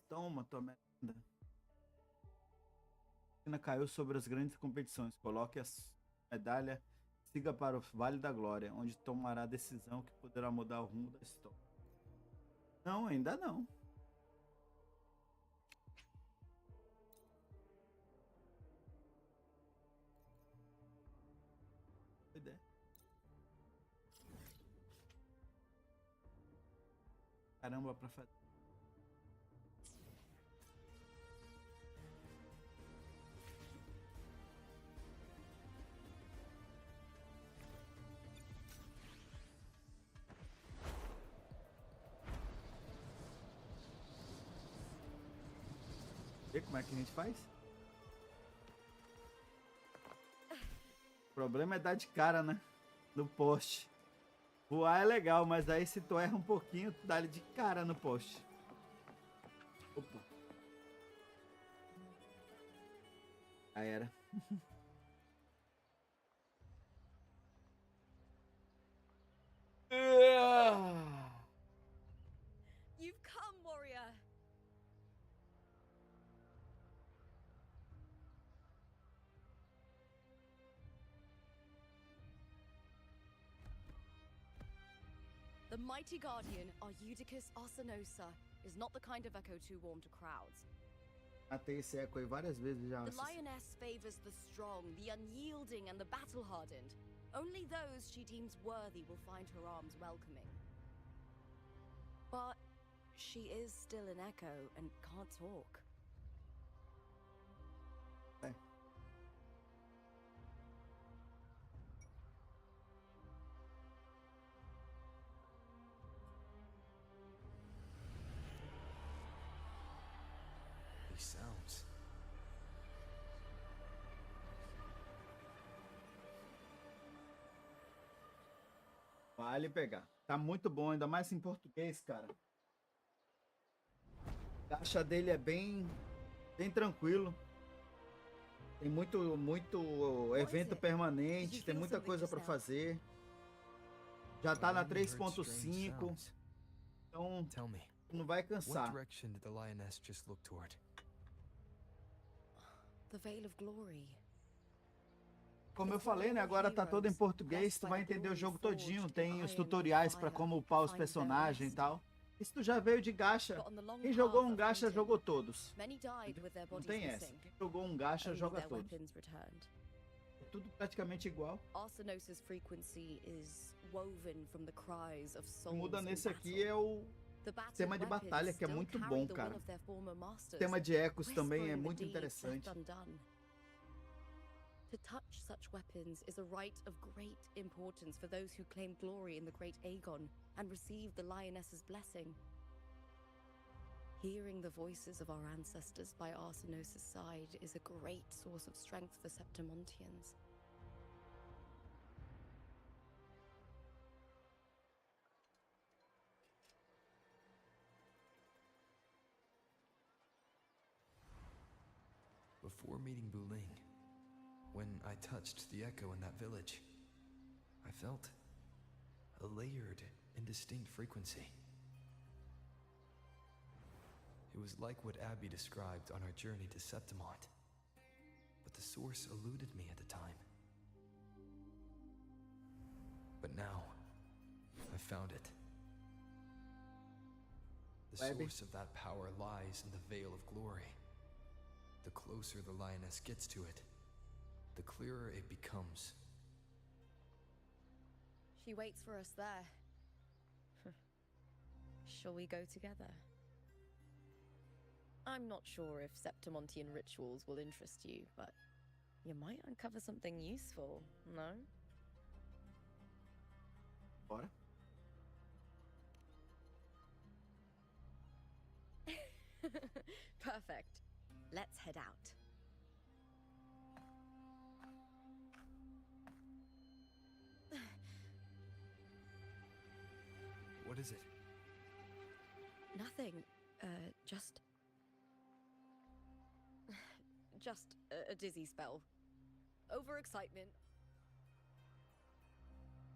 Speaker 2: Toma, tua merda. Caiu sobre as grandes competições. Coloque a medalha, siga para o Vale da Glória, onde tomará a decisão que poderá mudar o rumo da história. Não, ainda não. Boa ideia. Caramba, pra fazer. Vê como é que a gente faz? O problema é dar de cara, né? No poste. Voar é legal, mas aí se tu erra um pouquinho, tu dá de cara no poste. Opa. Aí era.
Speaker 5: You've come, warrior. The mighty guardian, Arudicus Arsenosa, is not the kind of echo too warm to crowds.
Speaker 2: Matei esse eco aí várias vezes já.
Speaker 5: The lioness favors the strong, the unyielding, and the battle-hardened. Only those she deems worthy will find her arms welcoming. But she is still an echo and can't talk.
Speaker 2: É.
Speaker 7: These sounds.
Speaker 2: Vale pegar. Tá muito bom, ainda mais em português, cara. A caixa dele é bem tranquilo. Tem muito evento permanente, tem muita coisa para fazer. Já tá na 3.5. Então
Speaker 7: Tell me,
Speaker 2: não vai
Speaker 7: what
Speaker 2: cansar.
Speaker 7: direction did the lioness just look toward?
Speaker 5: The Veil of Glory.
Speaker 2: Como eu falei, né? Agora tá todo em português, tu vai entender o jogo todinho. Tem os tutoriais para como upar os personagens e tal. Isso tu já veio de gacha. Quem jogou um gacha jogou todos. Não tem essa. Quem jogou um gacha joga todos. É tudo praticamente igual.
Speaker 5: Arsenosa's frequency is woven from the cries of
Speaker 2: O que
Speaker 5: souls
Speaker 2: muda
Speaker 5: in
Speaker 2: nesse
Speaker 5: battle.
Speaker 2: aqui é o
Speaker 5: The battle
Speaker 2: tema de
Speaker 5: weapons
Speaker 2: batalha, que é
Speaker 5: still
Speaker 2: muito
Speaker 5: carry
Speaker 2: bom,
Speaker 5: the
Speaker 2: cara.
Speaker 5: will of their former
Speaker 2: O
Speaker 5: masters,
Speaker 2: tema de ecos também é
Speaker 5: whispering the
Speaker 2: muito
Speaker 5: deeds
Speaker 2: interessante.
Speaker 5: left undone. To touch such weapons is a rite of great importance for those who claim glory in the great Aegon and receive the lioness's blessing. Hearing the voices of our ancestors by Arsenosa's side is a great source of strength for Septimontians.
Speaker 7: Before meeting Buling, when I touched the echo in that village, I felt a layered, indistinct frequency. It was like what Abby described on our journey to Septimont, but the source eluded me at the time. But now, I found it. The
Speaker 2: Abby?
Speaker 7: source of that power lies in the Veil of Glory. The closer the lioness gets to it, the clearer it becomes.
Speaker 5: She waits for us there. Shall we go together? I'm not sure if Septimontian rituals will interest you, but you might uncover something useful, no?
Speaker 2: Bora.
Speaker 5: Perfect. Let's head out.
Speaker 7: What is it?
Speaker 5: Nothing. Just a dizzy spell. Overexcitement.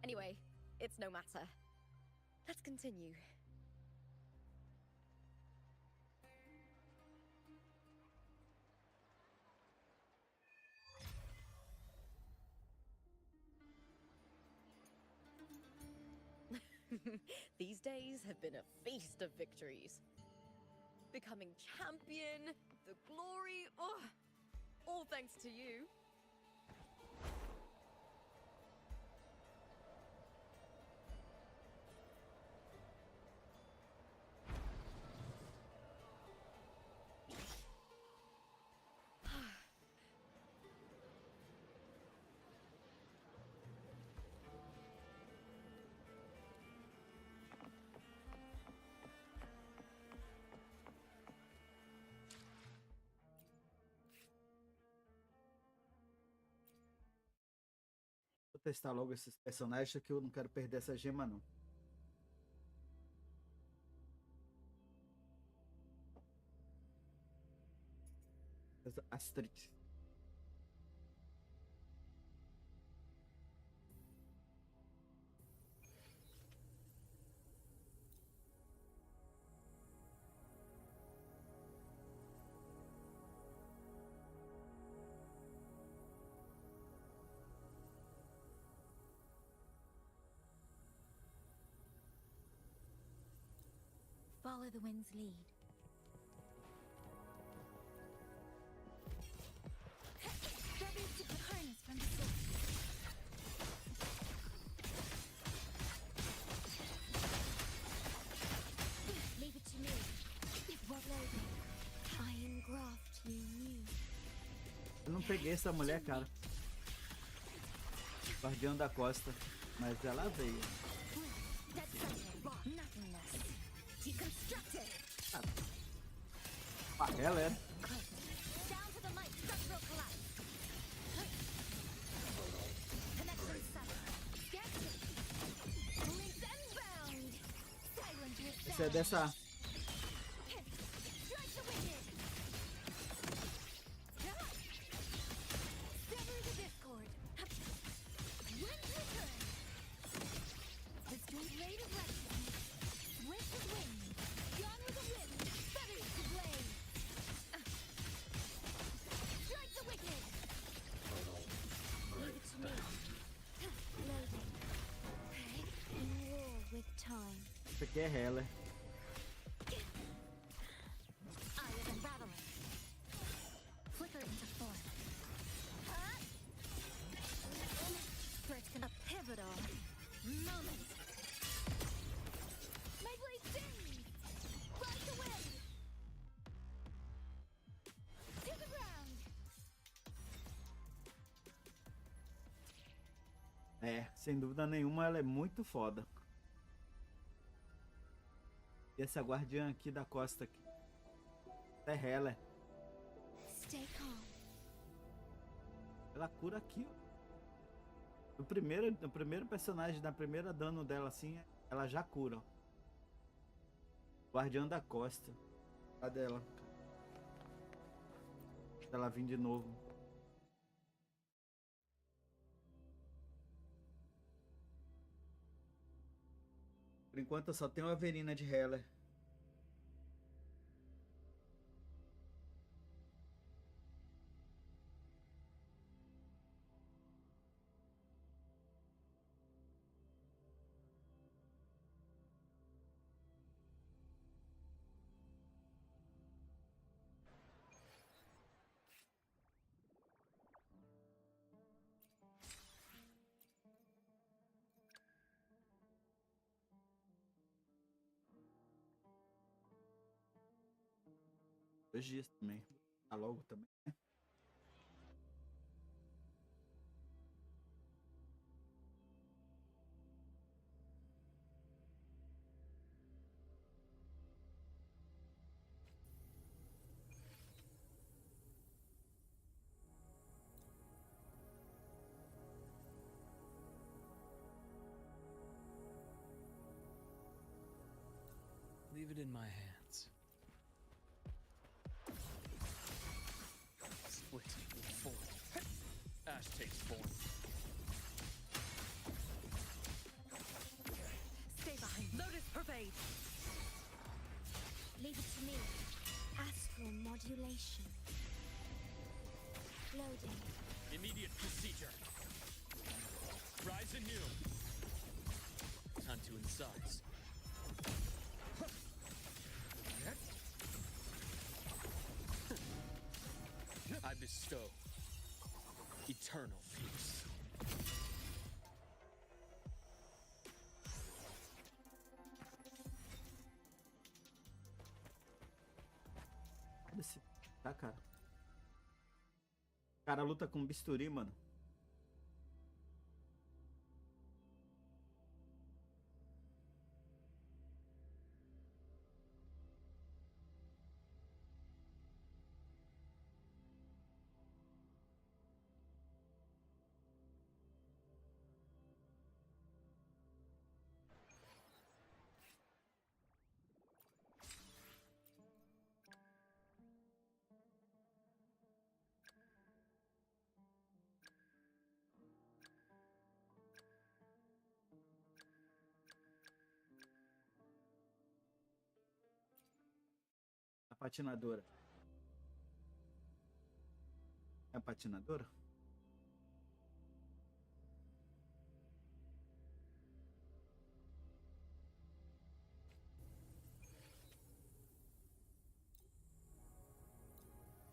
Speaker 5: Anyway, it's no matter. Let's continue. These days have been a feast of victories. Becoming champion, the glory, all thanks to you.
Speaker 2: Vou testar logo esses personagens que eu não quero perder essa gema não. Asterix.
Speaker 4: Follow the wind's lead. Grab your secret harness from the source. Leave it to me. What loading? I engraft you new.
Speaker 2: Eu não peguei essa mulher, cara. Guardião da Costa. Mas ela veio. Ah, ela era. Esse é dessa. Isso aqui é Heller. É, sem dúvida nenhuma ela é muito foda. E essa guardiã aqui da costa aqui. É Heller. Ela cura aqui, ó. No primeiro personagem, na primeira dano dela assim, ela já cura, ó. Guardiã da costa. Cadê ela? Ela vir de novo. Por enquanto eu só tenho a Verina de Heller. Dois dias também. Tá logo também, né?
Speaker 10: Leave it in my hands. Split will fall. Ash takes form.
Speaker 5: Stay behind. Lotus pervade.
Speaker 4: Leave it to me. Astral modulation. Loading.
Speaker 10: Immediate procedure. Rise anew. time to incise. I bestow eternal peace.
Speaker 2: Tá, cara. O cara luta com bisturi, mano. A patinadora. É a patinadora?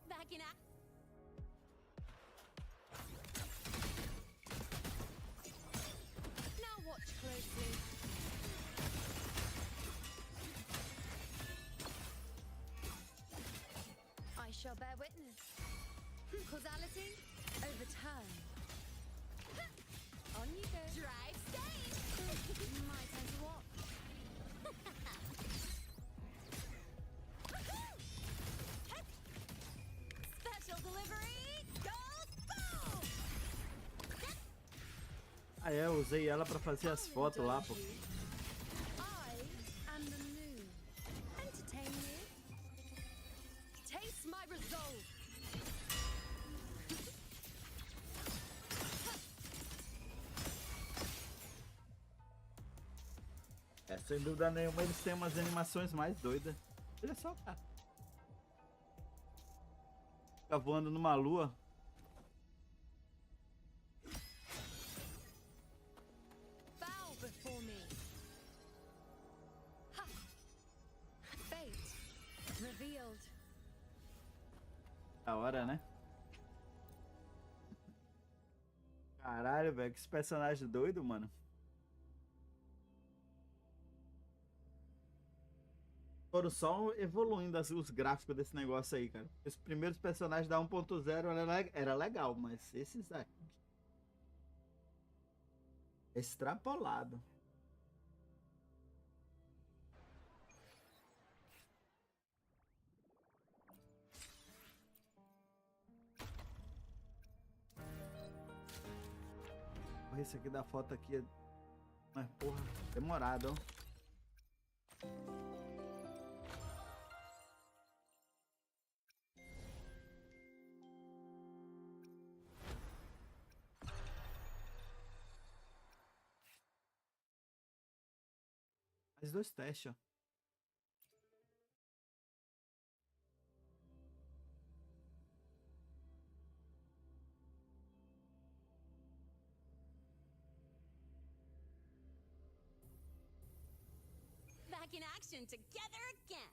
Speaker 5: Back in act. Now watch closely. I shall bear witness. Causality overturned. On you go. Drive stage. My time to walk. Special delivery. Goes boom.
Speaker 2: Ah, é, eu usei ela pra fazer as fotos lá, pô.
Speaker 5: I am the moon. Entertain you. Taste my resolve.
Speaker 2: É, sem dúvida nenhuma, eles têm umas animações mais doidas. Olha só, cara. Fica voando numa lua.
Speaker 5: Bow before me. Ha! Fate revealed.
Speaker 2: Da hora, né? Caralho, velho, que esse personagem doido, mano. Foram só evoluindo os gráficos desse negócio aí, cara. Os primeiros personagens da 1.0 era legal, mas esses aqui... extrapolado. Esse aqui da foto aqui é... mas porra, demorado, ó. Mais 2 testes, ó.
Speaker 5: Back in action together again.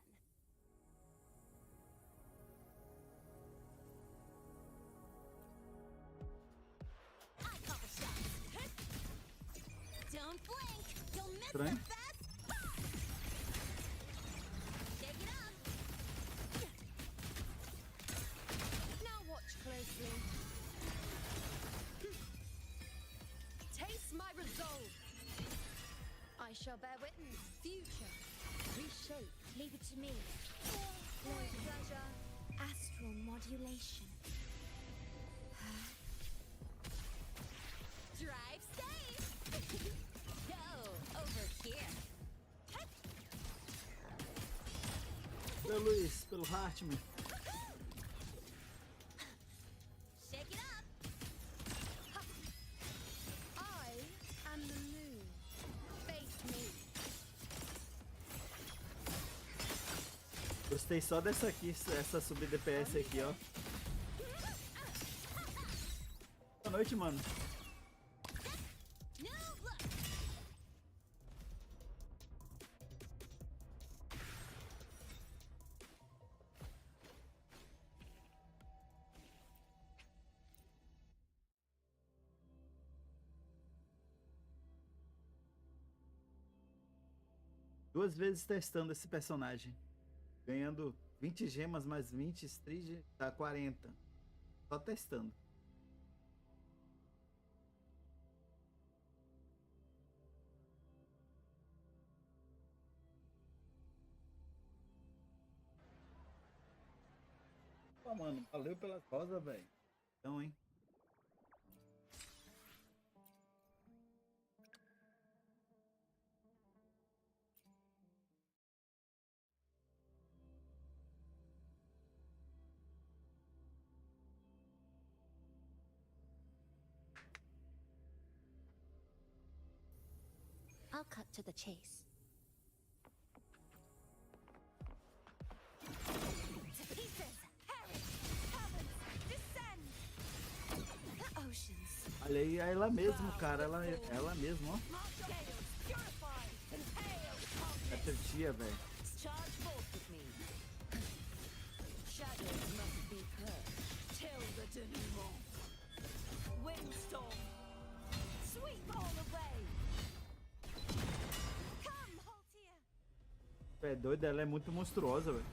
Speaker 5: I call the shots. Don't blink. You'll miss the
Speaker 2: Estranho.
Speaker 5: best spot. Shake it up. Now watch closely. Taste my resolve. I shall bear witness. Future. Reshape. Leave it to me. Great pleasure. Astral modulation. Drive safe. Go over here.
Speaker 2: Pelo Luiz, pelo Hartman.
Speaker 5: Shake it up. I am the moon. Face me.
Speaker 2: Gostei só dessa aqui, essa sub DPS aqui, ó. Boa noite, mano.
Speaker 5: New look.
Speaker 2: 2 vezes testando esse personagem. Ganhando 20 gemas mais 20, Stridge dá 40. Só testando. Pô, mano, valeu pelas rosas, velho. Então, hein?
Speaker 4: I'll cut to the chase. To pieces! Perish! Heavens! Descend! The oceans!
Speaker 2: Olha aí, é ela mesmo, cara. Ela mesmo, ó.
Speaker 9: Scales purified and hail
Speaker 2: É tua tia, velho.
Speaker 9: Charge forth with me. Shadows must be purged till the denouement. Windstorm. Sweep all away.
Speaker 4: Come, Haltia!
Speaker 2: É doido, ela é muito monstruosa, velho.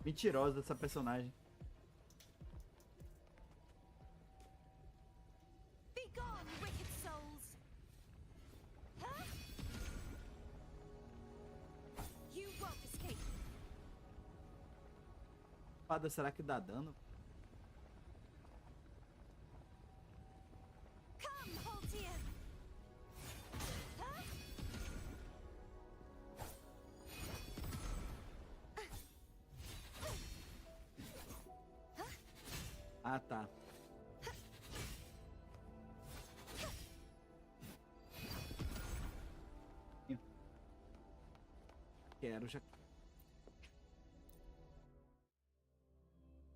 Speaker 2: Mentirosa essa personagem.
Speaker 4: Be gone, wicked souls! Huh? You won't escape.
Speaker 2: Espada, será que dá dano?
Speaker 4: Come, Haltia! Huh?
Speaker 2: Ah, tá. Quero já.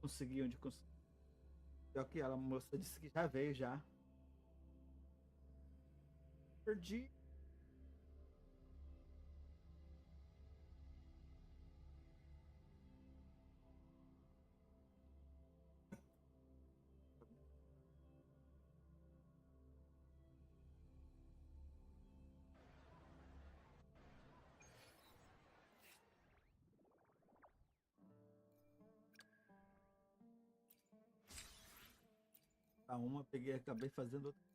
Speaker 2: Consegui onde consegui. Pior que ela, a moça disse que já veio já. Perdi. Tá uma, peguei, acabei fazendo outra.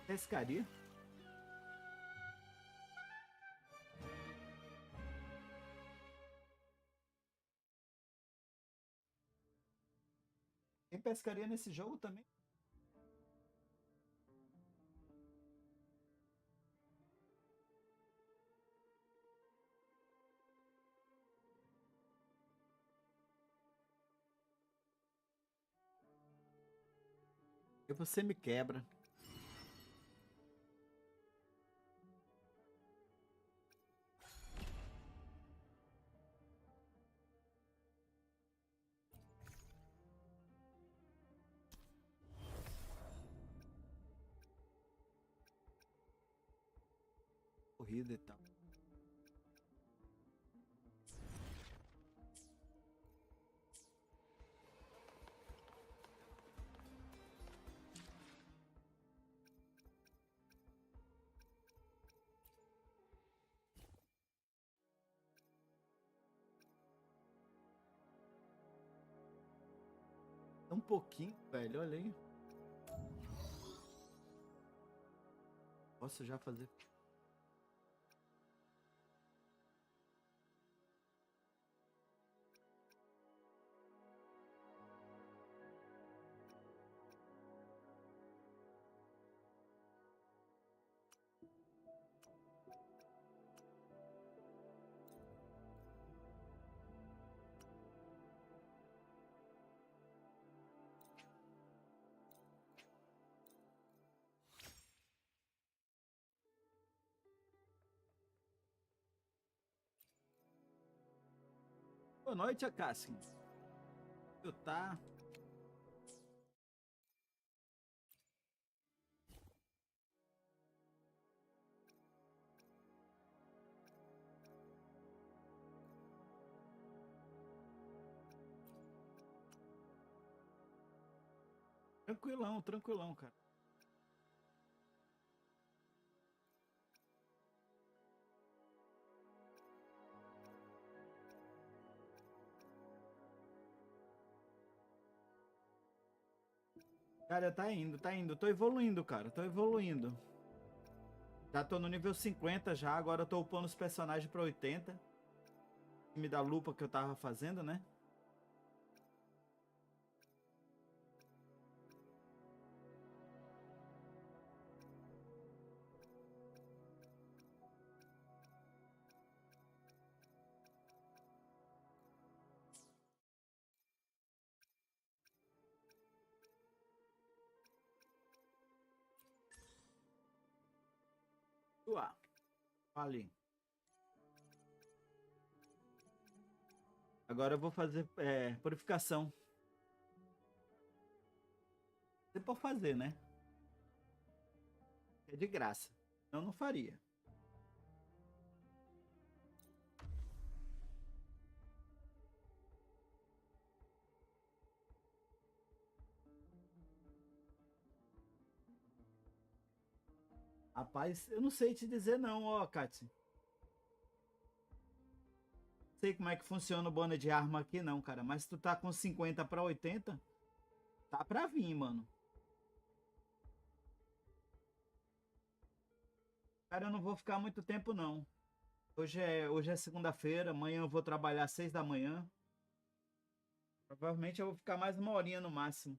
Speaker 2: Pescaria? Tem pescaria nesse jogo também? E você me quebra. Corrida e tal. Um pouquinho, velho, olha aí. Posso já fazer. Boa noite, Acácio. Eu tá. Tranquilão, tranquilão, cara. Cara, tá indo, tá indo. Tô evoluindo, cara. Tô evoluindo. Já tô no nível 50 já. Agora eu tô upando os personagens pra 80. Me da lupa que eu tava fazendo, né? Uá. Ali. Agora eu vou fazer purificação. Se por fazer, né? É de graça. Eu não faria. Rapaz, eu não sei te dizer não, ó, Kátia. Não sei como é que funciona o bônus de arma aqui não, cara. Mas se tu tá com 50 pra 80, tá pra vir, mano. Cara, eu não vou ficar muito tempo, não. Hoje é segunda-feira, amanhã eu vou trabalhar às 6 da manhã. Provavelmente eu vou ficar mais uma horinha no máximo.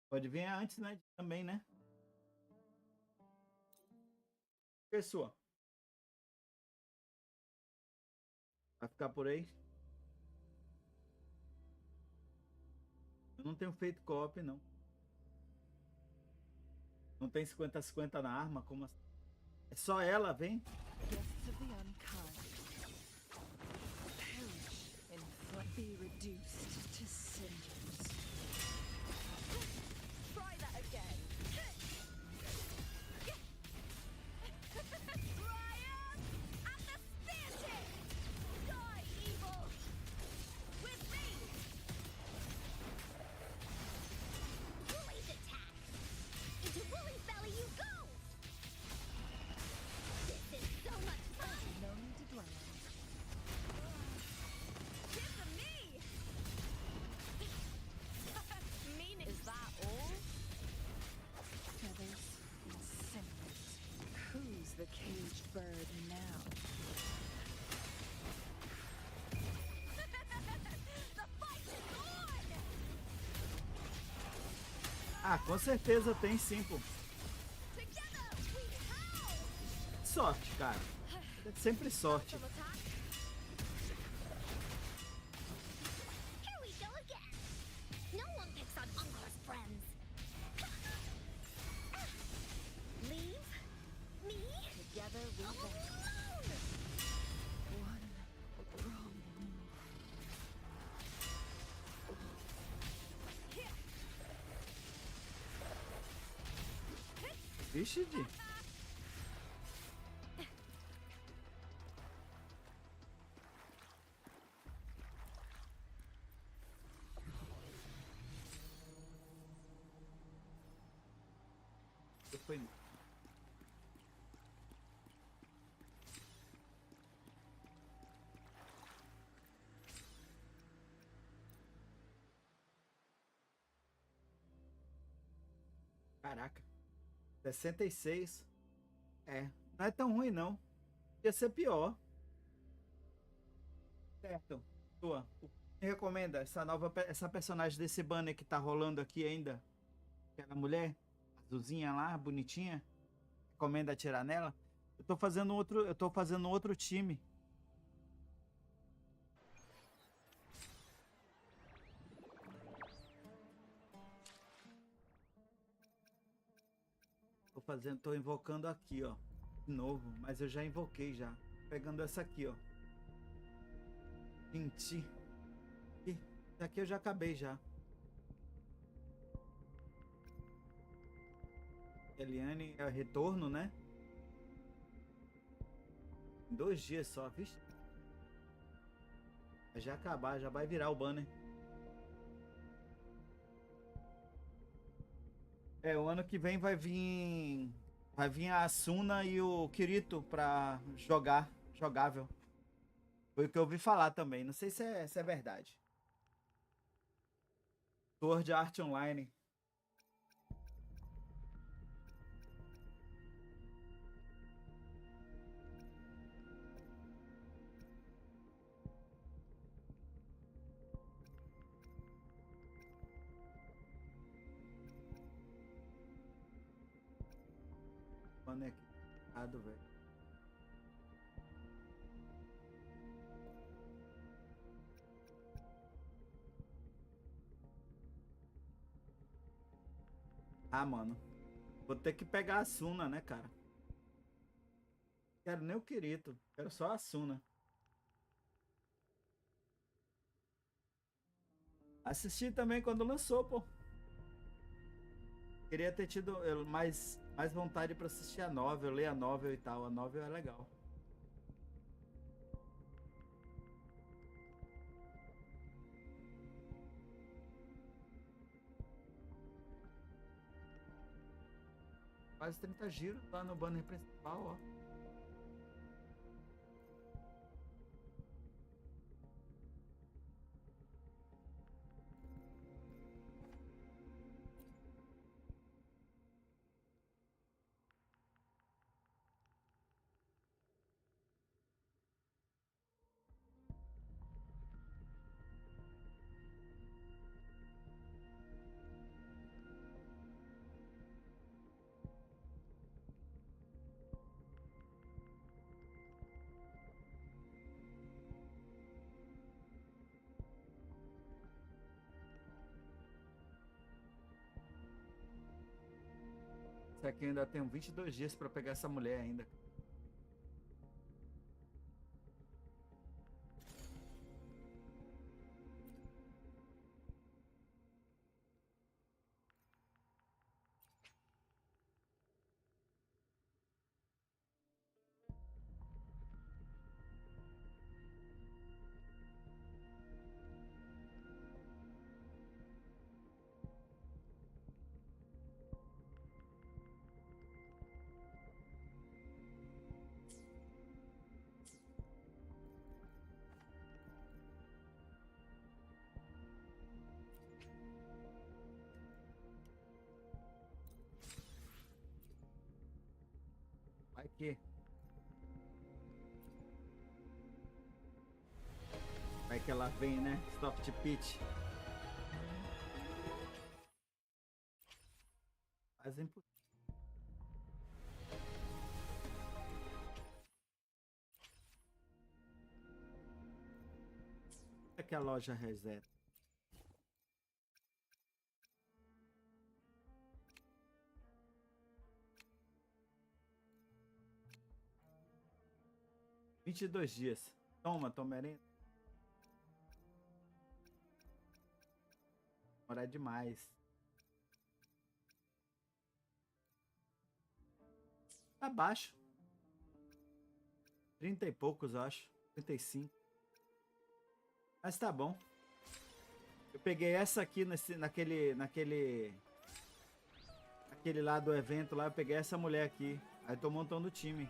Speaker 2: Pode vir antes, né? Também, né? Pessoa. Vai ficar por aí? Eu não tenho feito co-op, não. Não tem 50-50 na arma? Como assim? É só ela, vem?
Speaker 3: Guests of the unkind perish in flight, be reduced to cinders.
Speaker 5: Try that again. Triumph at the spear tip! Die, evil! With me! Woolly's attack! Into Woolly's belly you go! This is so much fun!
Speaker 3: No need to dwell on it.
Speaker 5: Give them me! Mean is that all?
Speaker 3: Feathers and cinders. Who's the caged bird now?
Speaker 5: The fight is on!
Speaker 2: Ah, com certeza tem sim, pô.
Speaker 5: Together we howl!
Speaker 2: Sorte, cara. É sempre sorte.
Speaker 5: Some attack. Here we go again. No one picks on Uncle's friends. Leave me
Speaker 3: Together we
Speaker 5: alone.
Speaker 3: One wrong move.
Speaker 2: Vixe, Di. Foi. Caraca. 66. É, não é tão ruim não. Ia ser pior. Certo. Tua. O que me recomenda essa personagem desse banner que tá rolando aqui ainda? Aquela mulher azulzinha lá, bonitinha. Recomenda atirar nela? Eu tô fazendo outro time. Tô invocando aqui, ó. De novo, mas eu já invoquei já. Pegando essa aqui, ó. 20. Essa aqui eu já acabei já. Eliane é o retorno, né? 2 dias só, vixe. Vai já acabar, já vai virar o banner. É, o ano que vem vai vir a Asuna e o Kirito pra jogável. Foi o que eu ouvi falar também, não sei se é verdade. Sword Art Online. Conectado, velho. Ah, mano. Vou ter que pegar a Asuna, né, cara? Quero nem o Kirito. Quero só a Asuna. Assisti também quando lançou, pô. Queria ter tido mais vontade pra assistir a novel, ler a novel e tal. A novel é legal. Quase 30 giros lá no banner principal, ó. Isso aqui eu ainda tenho 22 dias pra pegar essa mulher ainda. Vai que. Vai que ela vem, né? Stop de pitch. Quase impossível. É que a loja reseta. $22. Toma, merenda. Demorar demais. Tá baixo. 30 e poucos, eu acho. 35. Mas tá bom. Eu peguei essa aqui naquele lá do evento lá. Eu peguei essa mulher aqui. Aí tô montando o time.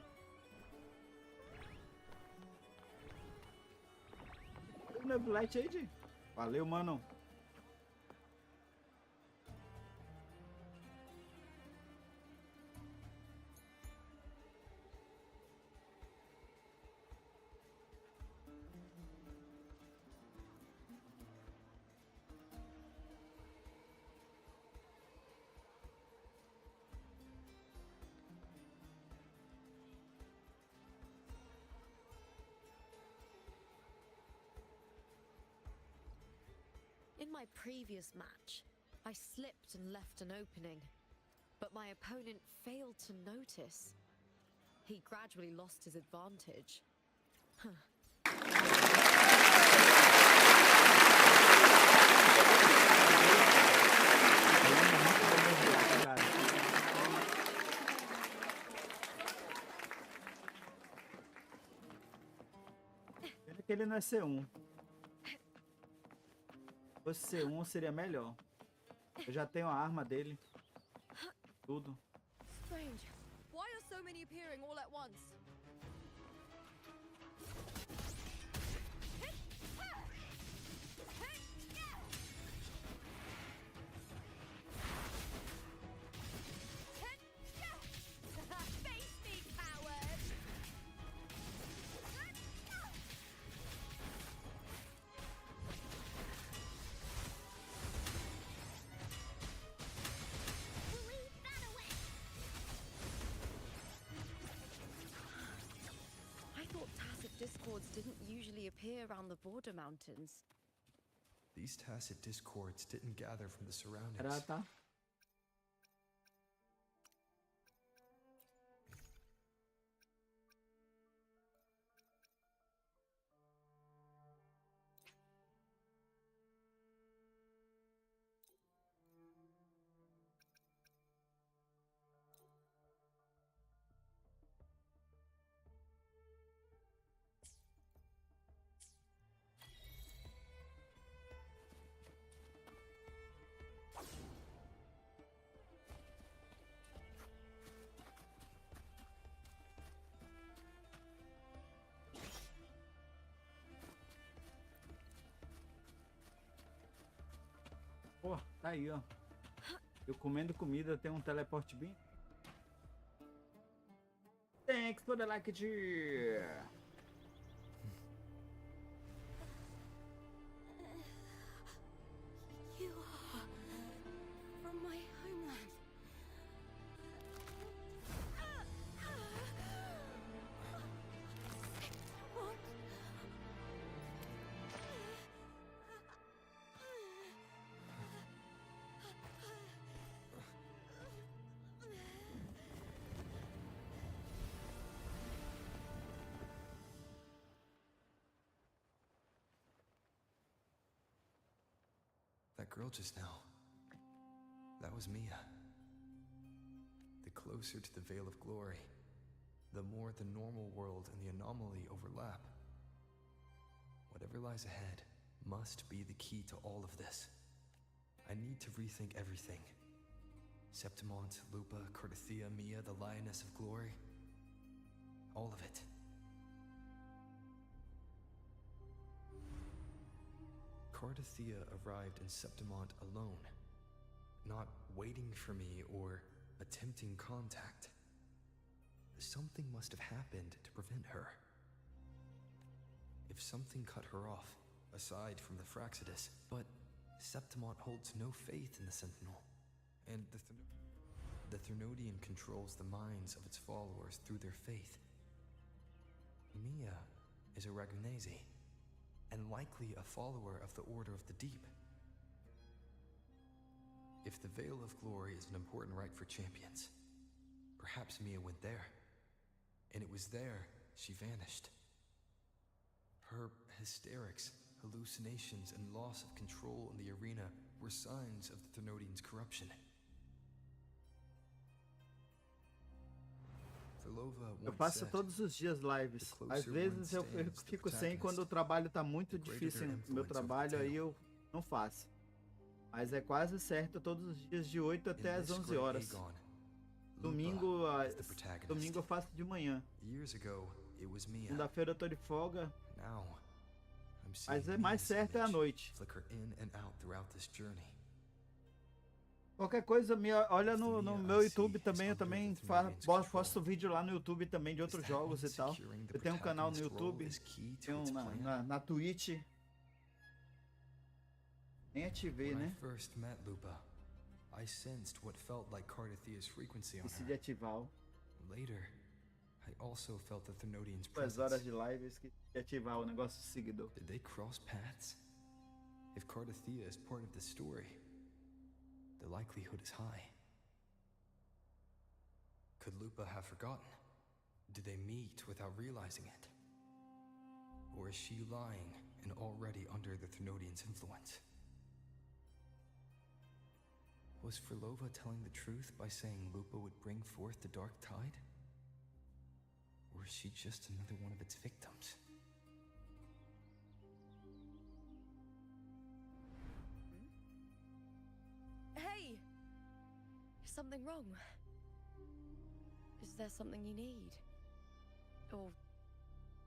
Speaker 2: Light aí, Di. Valeu, mano.
Speaker 5: In my previous match, I slipped and left an opening, but my opponent failed to notice. He gradually lost his advantage.
Speaker 2: Pena que ele não é C1. Se fosse C1 seria melhor. Eu já tenho a arma dele. Tudo.
Speaker 5: Strange. Why are so many appearing all at once? Face me, coward! I thought tacit discords didn't usually appear around the border mountains.
Speaker 7: These tacit discords didn't gather from the surroundings.
Speaker 2: Era, tá? Pô, tá aí, ó. Eu comendo comida, tem um teleporte bem. Thanks for the like, dear.
Speaker 4: You are from my homeland. What?
Speaker 7: That girl just now. That was Mia. The closer to the Veil of Glory, the more the normal world and the anomaly overlap. Whatever lies ahead must be the key to all of this. I need to rethink everything. Septimont, Lupa, Cardathia, Mia, the Lioness of Glory. All of it. Cardathia arrived in Septimont alone, not waiting for me or attempting contact. Something must have happened to prevent her. If something cut her off, aside from the Fraxidus, but Septimont holds no faith in the Sentinel, and the Thernodian controls the minds of its followers through their faith. Mia is a Ragunese, and likely a follower of the Order of the Deep. If the Veil of Glory is an important rite for champions, perhaps Mia went there, and it was there she vanished. Her hysterics, hallucinations, and loss of control in the arena were signs of the Thernodians' corruption.
Speaker 2: Eu faço todos os dias lives. Às vezes eu fico sem quando o trabalho tá muito difícil. Meu trabalho aí eu não faço. Mas é quase certo todos os dias de 8 até as 11 horas. Domingo eu faço de manhã. Segunda-feira eu tô de folga. Mas é mais certo é à noite. Qualquer coisa, olha no meu YouTube também, eu também posto vídeo lá no YouTube também de outros jogos e tal. Eu tenho um canal no YouTube, tenho na Twitch. Nem ativei, né? Esqueci de ativar. Duas horas de live, esqueci de ativar o negócio do seguidor.
Speaker 7: Did they cross paths? If Cardathia is part of the story, the likelihood is high. Could Lupa have forgotten? Did they meet without realizing it? Or is she lying and already under the Thrunodian's influence? Was Frolova telling the truth by saying Lupa would bring forth the Dark Tide? Or is she just another one of its victims?
Speaker 5: Hey! Is something wrong? Is there something you need? Or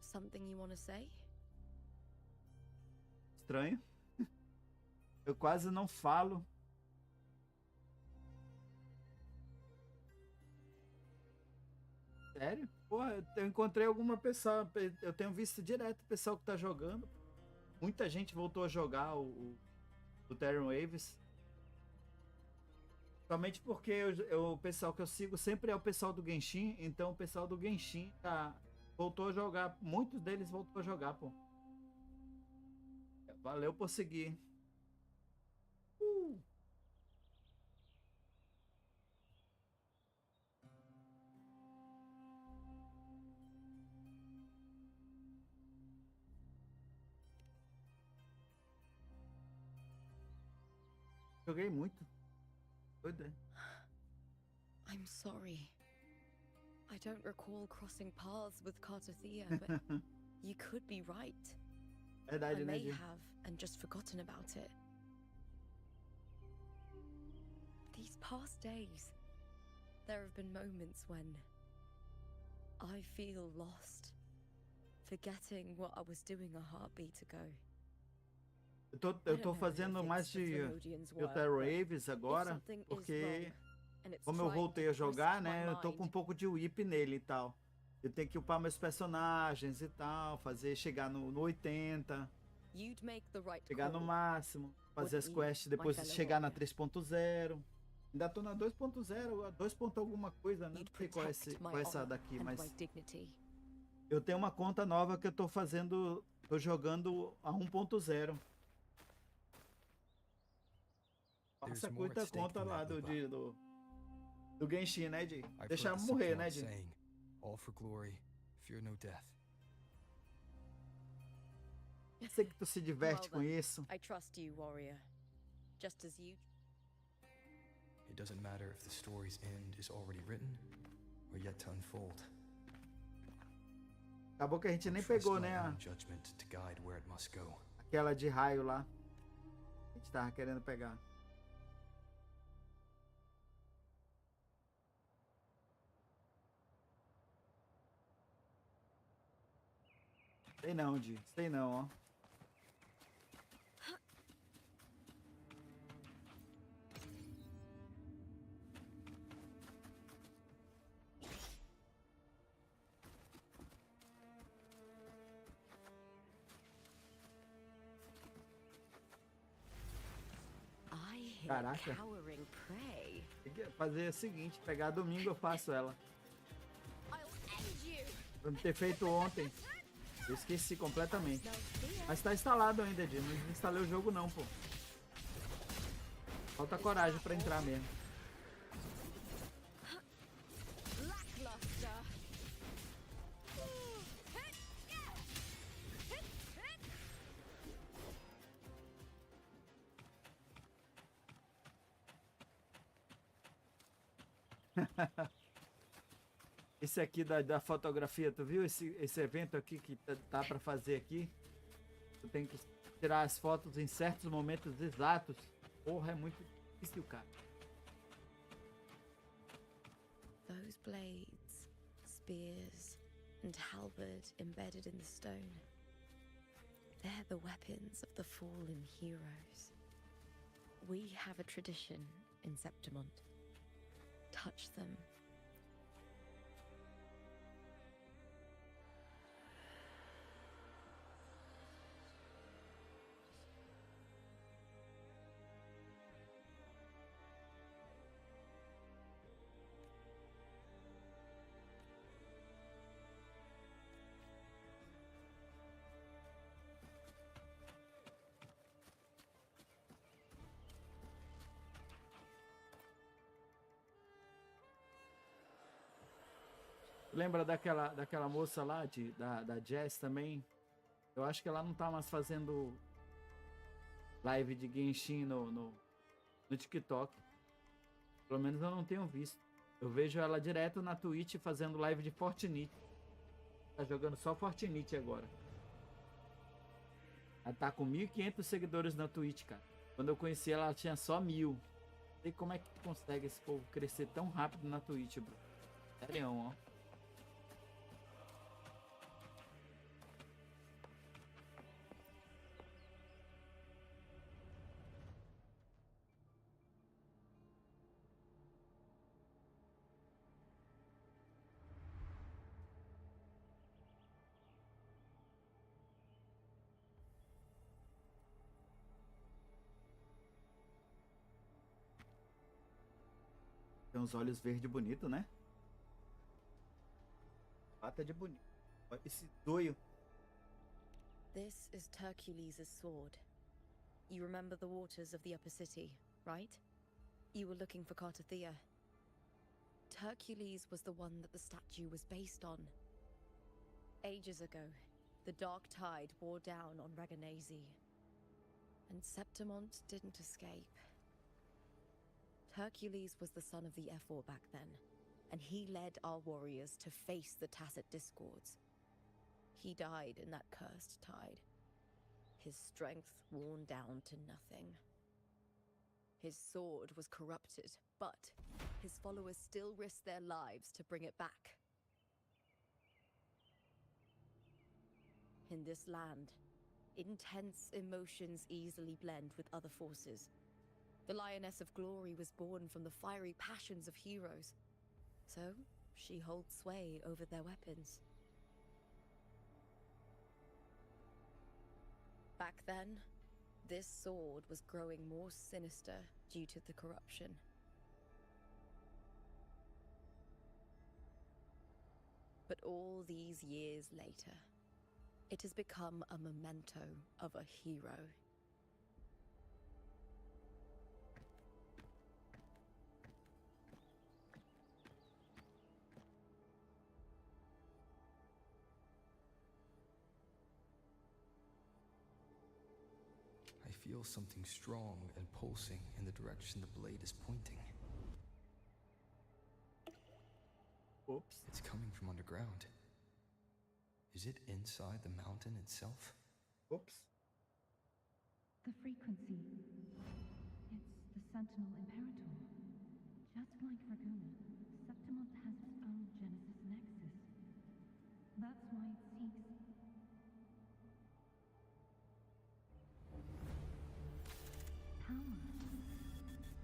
Speaker 5: something you want to say?
Speaker 2: Estranho. Eu quase não falo. Sério? Porra, eu encontrei alguma pessoa. Eu tenho visto direto o pessoal que tá jogando. Muita gente voltou a jogar o Terran Waves. Somente porque o pessoal que eu sigo sempre é o pessoal do Genshin. Então o pessoal do Genshin voltou a jogar. Muitos deles voltou a jogar, pô. Valeu por seguir. Joguei muito. Doido, é?
Speaker 5: I'm sorry. I don't recall crossing paths with Cardathia, but you could be right.
Speaker 2: Verdade,
Speaker 5: I
Speaker 2: né,
Speaker 5: may
Speaker 2: Di?
Speaker 5: have and just forgotten about it. These past days, there have been moments when I feel lost, forgetting what I was doing a heartbeat ago.
Speaker 2: Eu tô fazendo mais de Wuthering Waves agora, porque como eu voltei a jogar, né, eu tô com um pouco de whip nele e tal. Eu tenho que upar meus personagens e tal, chegar no 80, chegar no máximo, fazer as quests, depois chegar na 3.0. Ainda tô na 2.0, 2. Alguma coisa, né? Não sei qual é essa daqui, mas eu tenho uma conta nova que eu tô fazendo, tô jogando a 1.0. Passa muita conta lá do Genshin, né, Di? Deixar morrer, né, Di?
Speaker 7: All for glory, fear no death.
Speaker 2: Sei que tu se diverte com isso.
Speaker 5: I trust you, warrior. Just as you.
Speaker 7: It doesn't matter if the story's end is already written or yet to unfold.
Speaker 2: Acabou que a gente nem pegou, né?
Speaker 7: Judgment to guide where it must go.
Speaker 2: Aquela de raio lá. A gente tava querendo pegar. Sei não, Di. Sei não, ó. Caraca. Tem que fazer o seguinte, pegar domingo eu faço ela. Pra me ter feito ontem. Eu esqueci completamente. Mas tá instalado ainda, Di. Não instalei o jogo não, pô. Falta coragem pra entrar mesmo. Esse aqui da fotografia, tu viu esse evento aqui que tá pra fazer aqui? Tu tem que tirar as fotos em certos momentos exatos. Porra, é muito difícil, cara.
Speaker 5: Those blades, spears, and halberd embedded in the stone. They're the weapons of the fallen heroes. We have a tradition in Septimont. Touch them.
Speaker 2: Lembra daquela moça lá, da Jess também? Eu acho que ela não tá mais fazendo live de Genshin no TikTok. Pelo menos eu não tenho visto. Eu vejo ela direto na Twitch fazendo live de Fortnite. Tá jogando só Fortnite agora. Ela tá com 1.500 seguidores na Twitch, cara. Quando eu conheci ela, ela tinha só 1.000. Não sei como é que consegue esse povo crescer tão rápido na Twitch, bro. Sério, ó. Tem uns olhos verdes bonitos, né? Pata de bonito. Olha esse doio.
Speaker 5: This is Hercules' sword. You remember the waters of the upper city, right? You were looking for Cartathea. Hercules was the one that the statue was based on. Ages ago, the dark tide bore down on Reganese. And Septimont didn't escape. Hercules was the son of the Ephor back then, and he led our warriors to face the Tacit Discords. He died in that cursed tide, his strength worn down to nothing. His sword was corrupted, but his followers still risked their lives to bring it back. In this land, intense emotions easily blend with other forces. The Lioness of Glory was born from the fiery passions of heroes, so she holds sway over their weapons. Back then, this sword was growing more sinister due to the corruption. But all these years later, it has become a memento of a hero.
Speaker 7: I feel something strong and pulsing in the direction the blade is pointing.
Speaker 2: Oops.
Speaker 7: It's coming from underground. Is it inside the mountain itself?
Speaker 2: Oops.
Speaker 11: The frequency. It's the Sentinel Imperator. Just like Raguna, Septimont has its own Genesis Nexus. That's why it seeks... power. Needs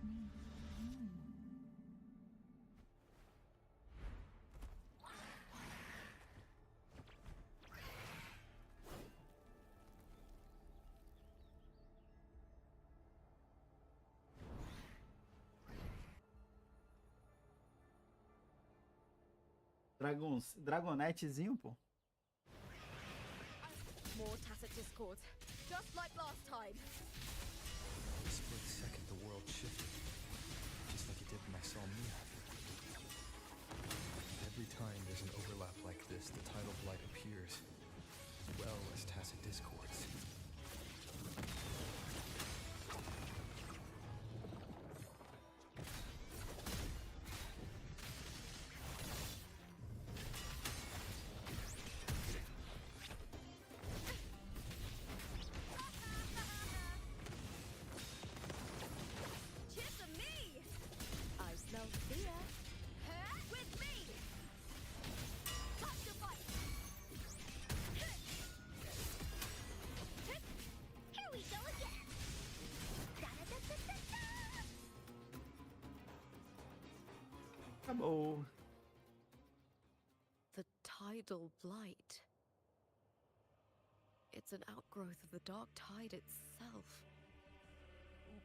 Speaker 11: healing.
Speaker 2: Dragonetezinho, pô.
Speaker 5: More Tacit Discords, just like last time.
Speaker 7: A split second, the world shifted. Just like it did when I saw Mia. Every time there's an overlap like this, the tidal blight appears, as well as Tacit Discords.
Speaker 5: Cheers to me! I smell fear. With me! Time to fight! Here we go again! Da-da-da-da-da-da!
Speaker 2: Acabou.
Speaker 5: The tidal blight. It's an outgrowth of the dark tide itself.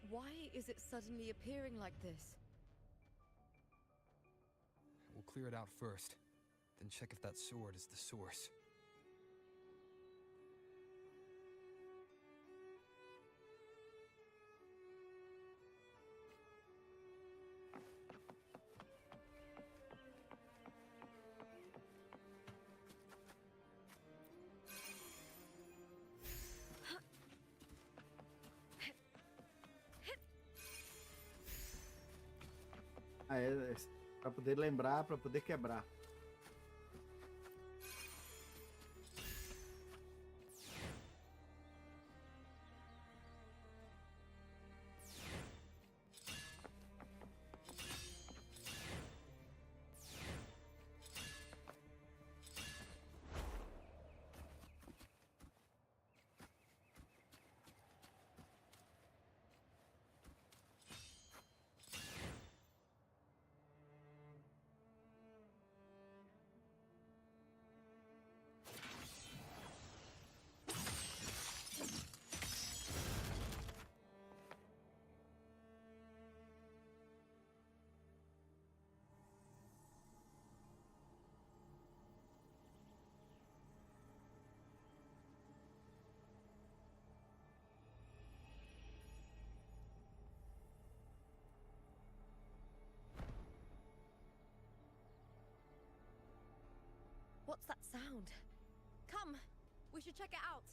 Speaker 5: Why is it suddenly appearing like this?
Speaker 7: We'll clear it out first, then check if that sword is the source.
Speaker 2: Ah, é pra poder lembrar, pra poder quebrar.
Speaker 5: What's that sound? Come, we should check it out.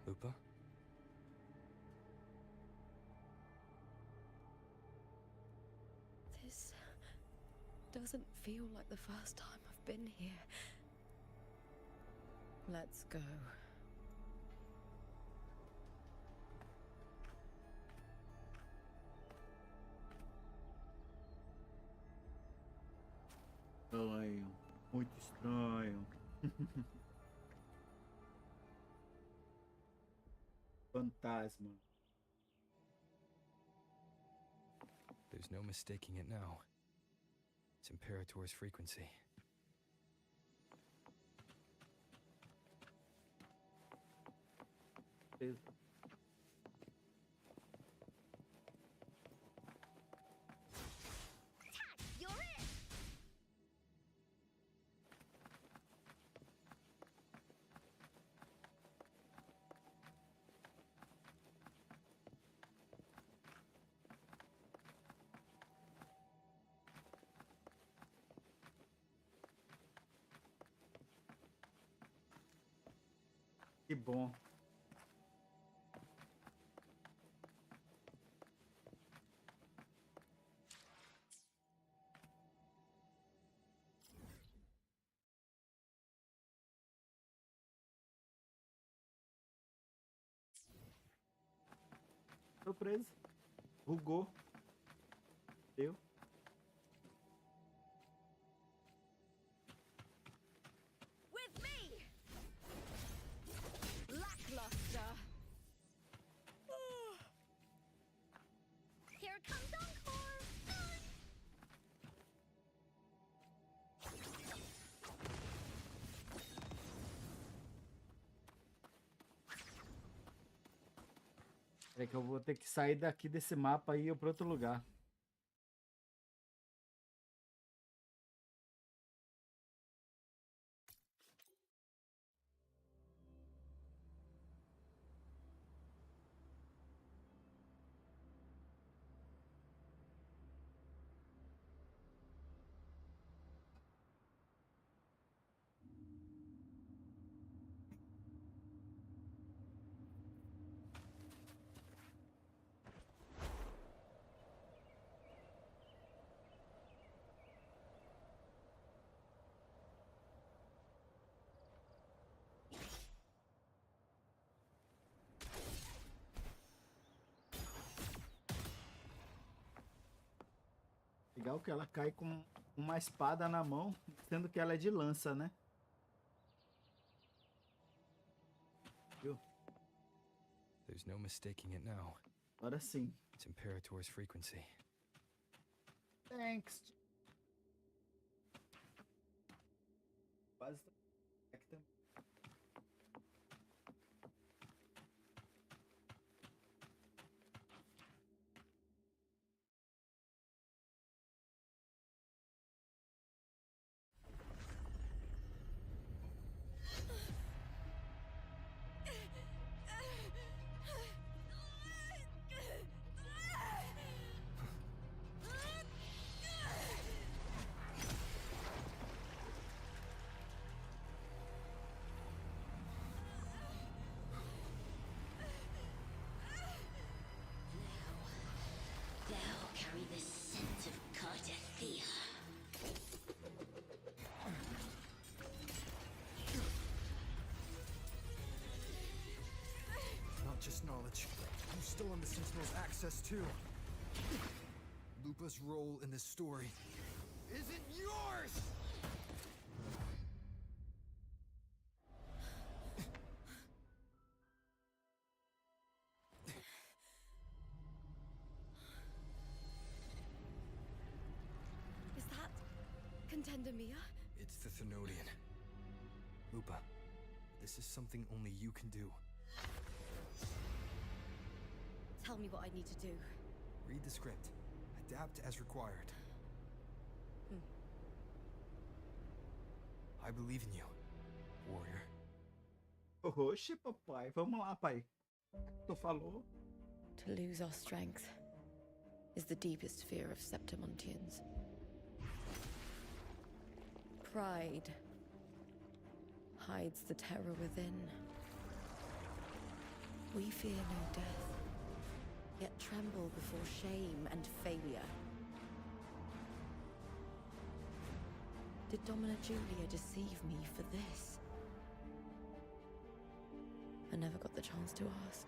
Speaker 7: Lupa?
Speaker 5: This doesn't feel like the first time I've been here. Let's go.
Speaker 2: Estranho. Muito estranho. Fantasma.
Speaker 7: There's no mistaking it now. It's Imperator's frequency.
Speaker 5: You're it!
Speaker 2: Que bom. Tô preso. Bugou. Deu.
Speaker 5: With me! Lackluster. Here comes Encore!
Speaker 2: É que eu vou ter que sair daqui desse mapa e ir para outro lugar. Legal que ela cai com uma espada na mão, sendo que ela é de lança, né? Viu?
Speaker 7: There's no mistaking it now.
Speaker 2: Agora sim.
Speaker 7: It's Imperator's frequency.
Speaker 2: Thanks. Quase tá aqui também.
Speaker 12: Thou carry the scent of Cardathea.
Speaker 13: Not just knowledge. You've stolen the Sentinel's access too. Lupa's role in this story isn't yours!
Speaker 5: Is that Contender Mia?
Speaker 7: It's the Thenodian. Lupa, this is something only you can do.
Speaker 5: Tell me what I need to do.
Speaker 7: Read the script. Adapt as required. I believe in you, warrior.
Speaker 2: Oxe, papai. Vamos lá, pai. Tu falou?
Speaker 14: To lose our strength is the deepest fear of Septimontians. Pride hides the terror within. We fear no death, yet tremble before shame and failure. Did Domina Julia deceive me for this? I never got the chance to ask.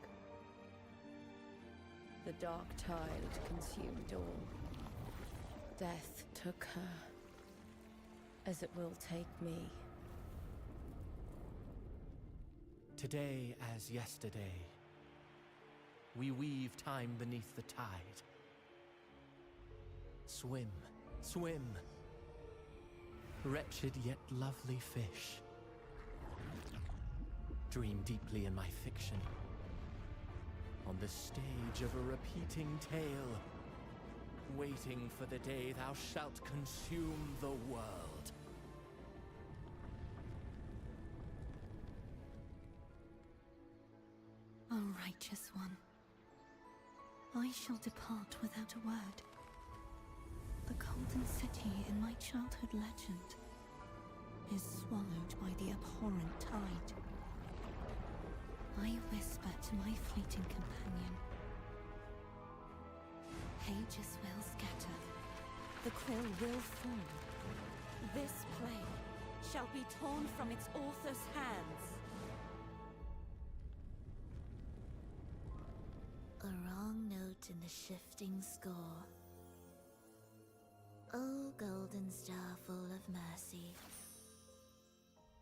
Speaker 14: The dark tide consumed all. Death took her, as it will take me.
Speaker 10: Today as yesterday, we weave time beneath the tide. Swim, swim, wretched yet lovely fish. Dream deeply in my fiction, on the stage of a repeating tale, waiting for the day thou shalt consume the world.
Speaker 4: O righteous one, I shall depart without a word. The golden city in my childhood legend is swallowed by the abhorrent tide. I whisper to my fleeting companion. Pages will scatter. The quill will fall. This play shall be torn from its author's hands.
Speaker 12: A wrong note in the shifting score. O golden star full of mercy,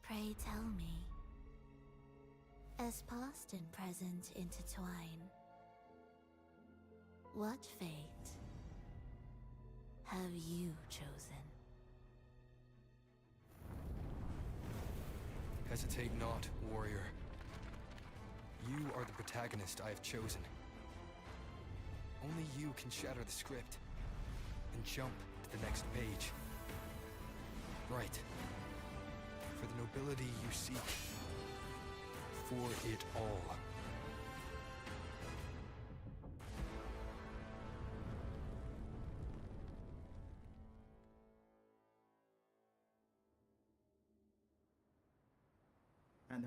Speaker 12: pray tell me, as past and present intertwine, what fate have you chosen?
Speaker 7: Hesitate not, warrior. You are the protagonist I have chosen. Only you can shatter the script and jump to the next page. Right. For the nobility you seek. For it all.
Speaker 2: And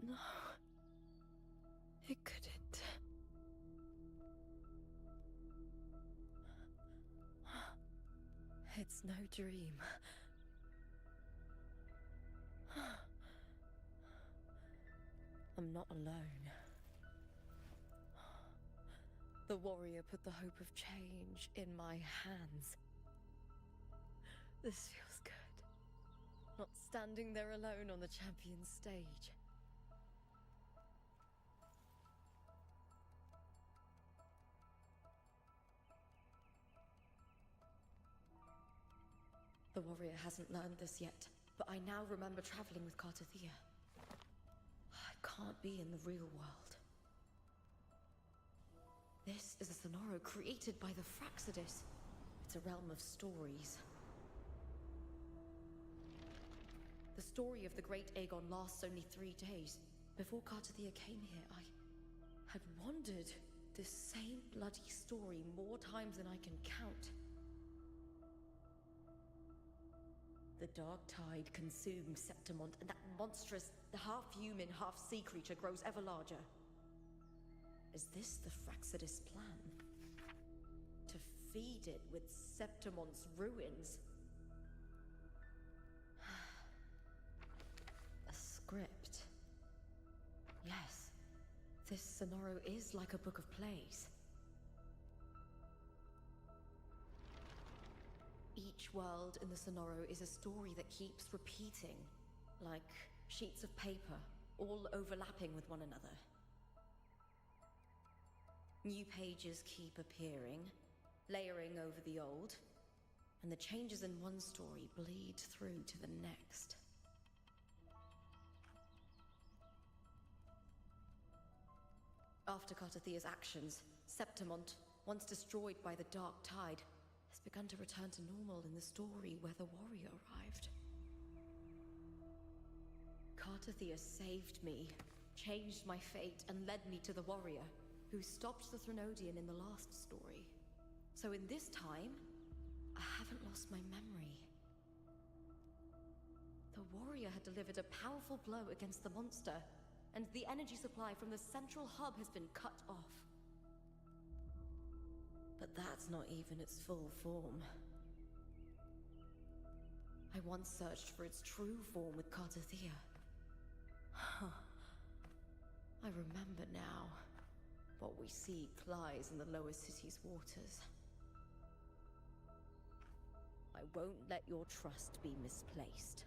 Speaker 14: No. It couldn't. It's no dream. I'm not alone. The warrior put the hope of change in my hands. This feels good. Not standing there alone on the champion's stage. The warrior hasn't learned this yet, but I now remember traveling with Cartathea. I can't be in the real world. This is a Sonoro created by the Fraxidus. It's a realm of stories. The story of the great Aegon lasts only 3 days. Before Cartathea came here, I had wandered this same bloody story more times than I can count. The dark tide consumes Septimont, and that monstrous, half-human, half-sea creature grows ever larger. Is this the Fraxidus' plan? To feed it with Septimont's ruins? A script. Yes, this Sonoro is like a book of plays. Each world in the Sonoro is a story that keeps repeating, like sheets of paper, all overlapping with one another. New pages keep appearing, layering over the old, and the changes in one story bleed through to the next. After Cartathea's actions, Septimont, once destroyed by the dark tide, has begun to return to normal in the story where the warrior arrived. Cartathea saved me, changed my fate, and led me to the warrior, who stopped the Threnodian in the last story. So in this time, I haven't lost my memory. The warrior had delivered a powerful blow against the monster, and the energy supply from the central hub has been cut off. But that's not even its full form. I once searched for its true form with Cartathea. I remember now. What we seek lies in the lower city's waters. I won't let your trust be misplaced.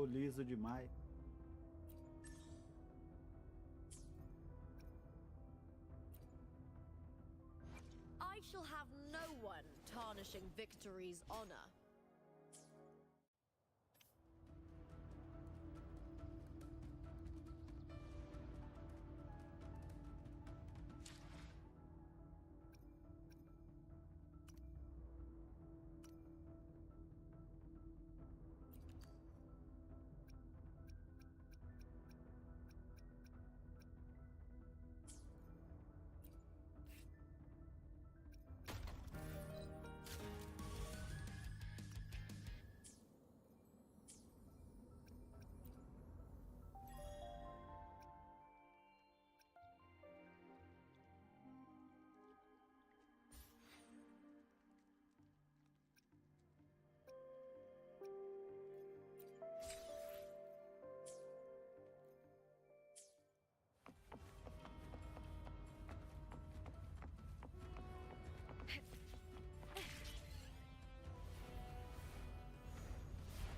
Speaker 2: Tô liso demais.
Speaker 5: I shall have no one tarnishing victory's honor.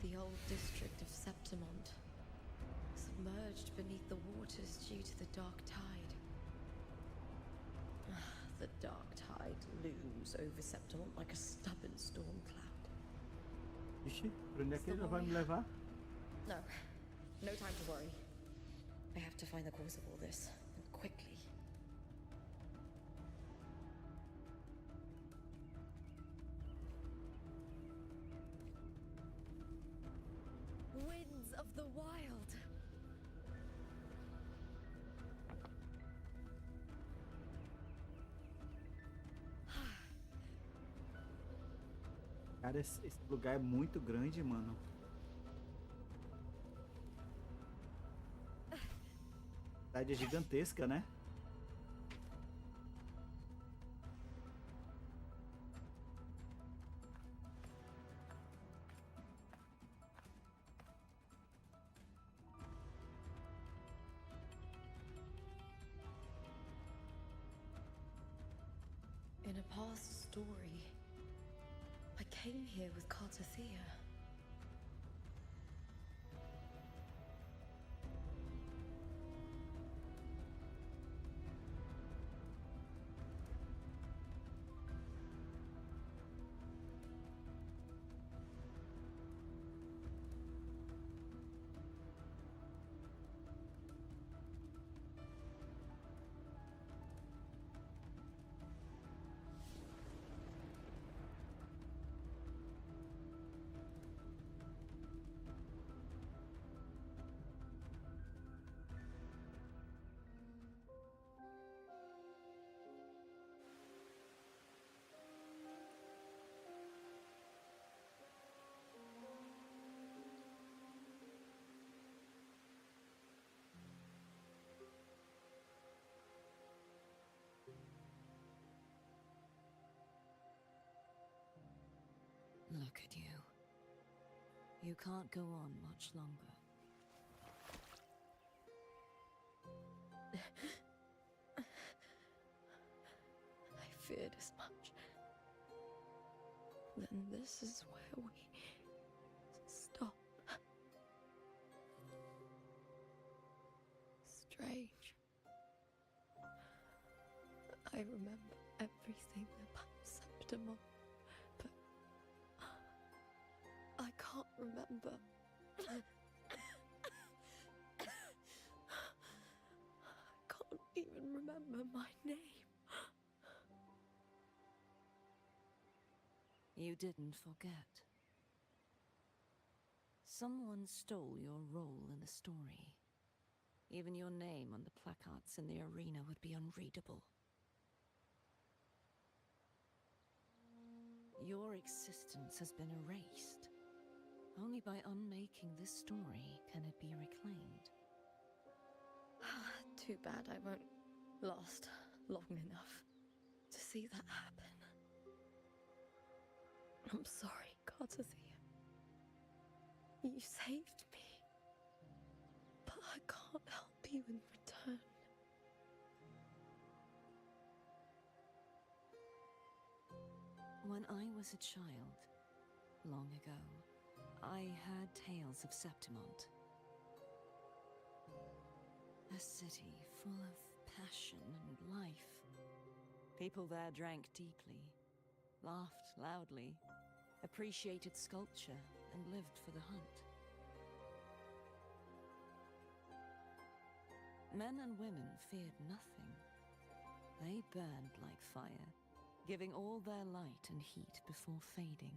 Speaker 14: The old district of Septimont, submerged beneath the waters due to the dark tide. The dark tide looms over Septimont like a stubborn storm cloud.
Speaker 2: Ixi, pra onde é que ele vai me levar?
Speaker 14: No, no time to worry. I have to find the cause of all this, and quickly.
Speaker 5: Winds of the wild.
Speaker 2: Cara, esse lugar é muito grande, mano. A cidade é gigantesca, né?
Speaker 14: In a past story, I came here with Cartothea.
Speaker 4: Look at you. You can't go on much longer.
Speaker 14: I feared as much. Then this is where we stop. Strange. I remember everything about Septimont, but I can't remember. I can't even remember my name.
Speaker 4: You didn't forget. Someone stole your role in the story. Even your name on the placards in the arena would be unreadable. Your existence has been erased. Only by unmaking this story can it be reclaimed.
Speaker 14: Too bad I won't last long enough to see that happen. I'm sorry, Cartothea. You saved me, but I can't help you in return.
Speaker 4: When I was a child, long ago, I heard tales of Septimont. A city full of passion and life. People there drank deeply, laughed loudly, appreciated sculpture, and lived for the hunt. Men and women feared nothing. They burned like fire, giving all their light and heat before fading.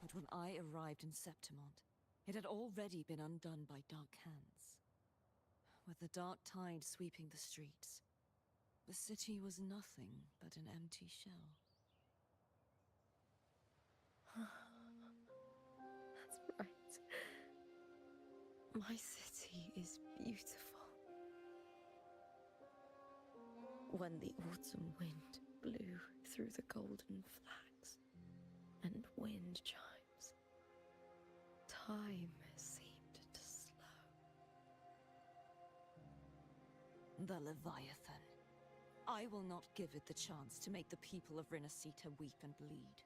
Speaker 4: But when I arrived in Septimont, it had already been undone by dark hands. With the dark tide sweeping the streets, the city was nothing but an empty shell.
Speaker 14: That's right. My city is beautiful. When the autumn wind blew through the golden flags and wind chimes, time seemed to slow.
Speaker 4: The Leviathan. I will not give it the chance to make the people of Rinasita weep and bleed.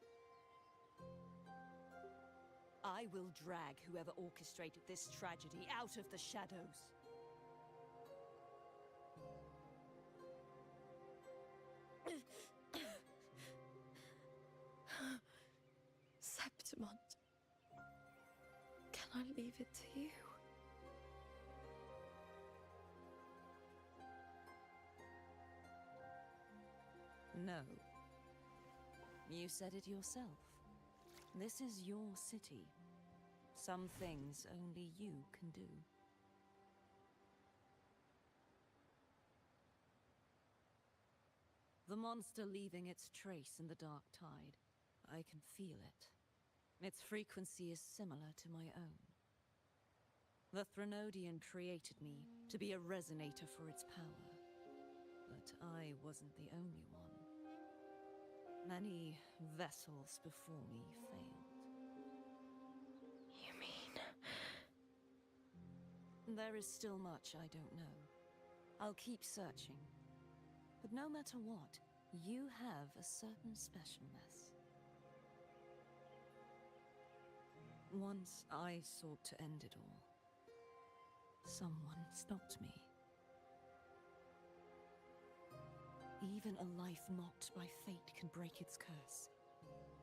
Speaker 4: I will drag whoever orchestrated this tragedy out of the shadows.
Speaker 14: Septimont, can I leave it to you?
Speaker 4: No. You said it yourself. This is your city. Some things only you can do. The monster leaving its trace in the dark tide. I can feel it. Its frequency is similar to my own. The Threnodian created me to be a resonator for its power. But I wasn't the only one. Many vessels before me failed.
Speaker 14: You mean?
Speaker 4: There is still much I don't know. I'll keep searching. But no matter what, you have a certain specialness. Once I sought to end it all. Someone stopped me. Even a life mocked by fate can break its curse.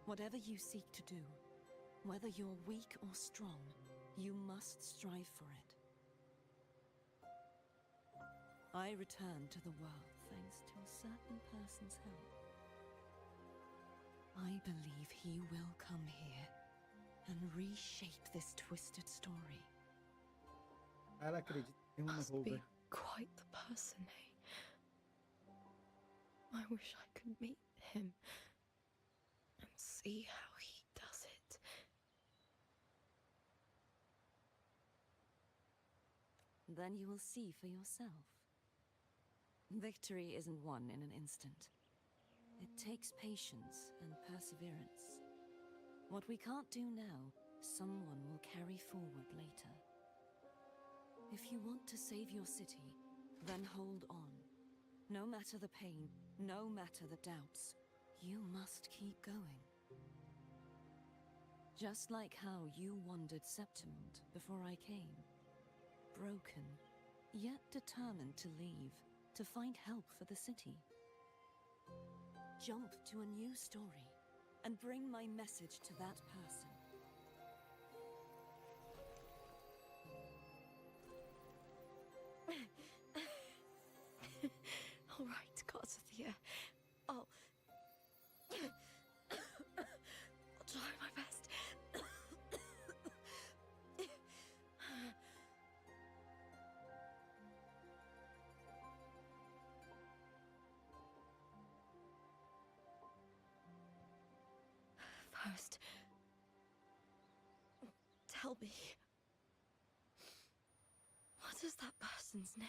Speaker 4: Whatever you seek to do, whether you're weak or strong, you must strive for it. I returned to the world thanks to a certain person's help. I believe he will come here and reshape this twisted story.
Speaker 2: Ela acredita que tem uma
Speaker 14: Must
Speaker 2: rover.
Speaker 14: be quite the person, eh? I wish I could meet him and see how he does it.
Speaker 4: Then you will see for yourself. Victory isn't won in an instant. It takes patience and perseverance. What we can't do now, someone will carry forward later. If you want to save your city, then hold on. No matter the pain, no matter the doubts, you must keep going. Just like how you wandered Septimont before I came. Broken, yet determined to leave, to find help for the city. Jump to a new story, and bring my message to that person.
Speaker 14: All right, gods of the air. I'll try my best. First, tell me, what is that person's name?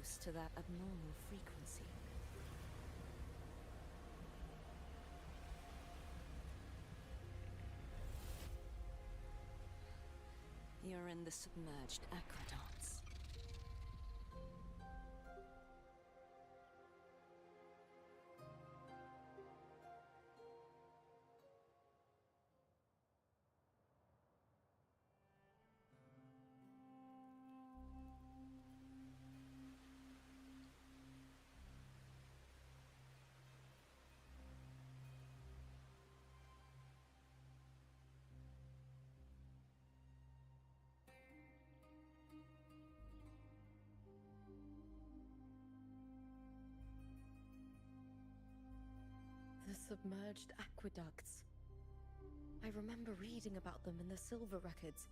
Speaker 4: close to that abnormal frequency. You're in the submerged aqueducts.
Speaker 14: The submerged aqueducts. I remember reading about them in the silver records.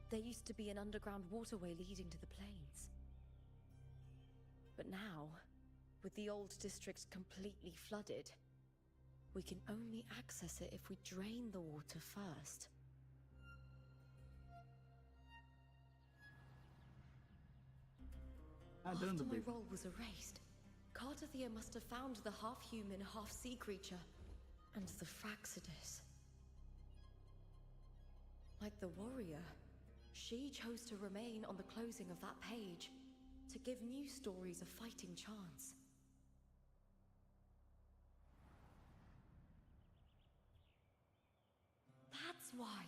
Speaker 14: There used to be an underground waterway leading to the plains. But now, with the old district completely flooded, we can only access it if we drain the water first. After my role was erased, Cartathea must have found the half-human, half-sea creature, and the Fraxidus. Like the warrior, she chose to remain on the closing of that page, to give new stories a fighting chance. That's why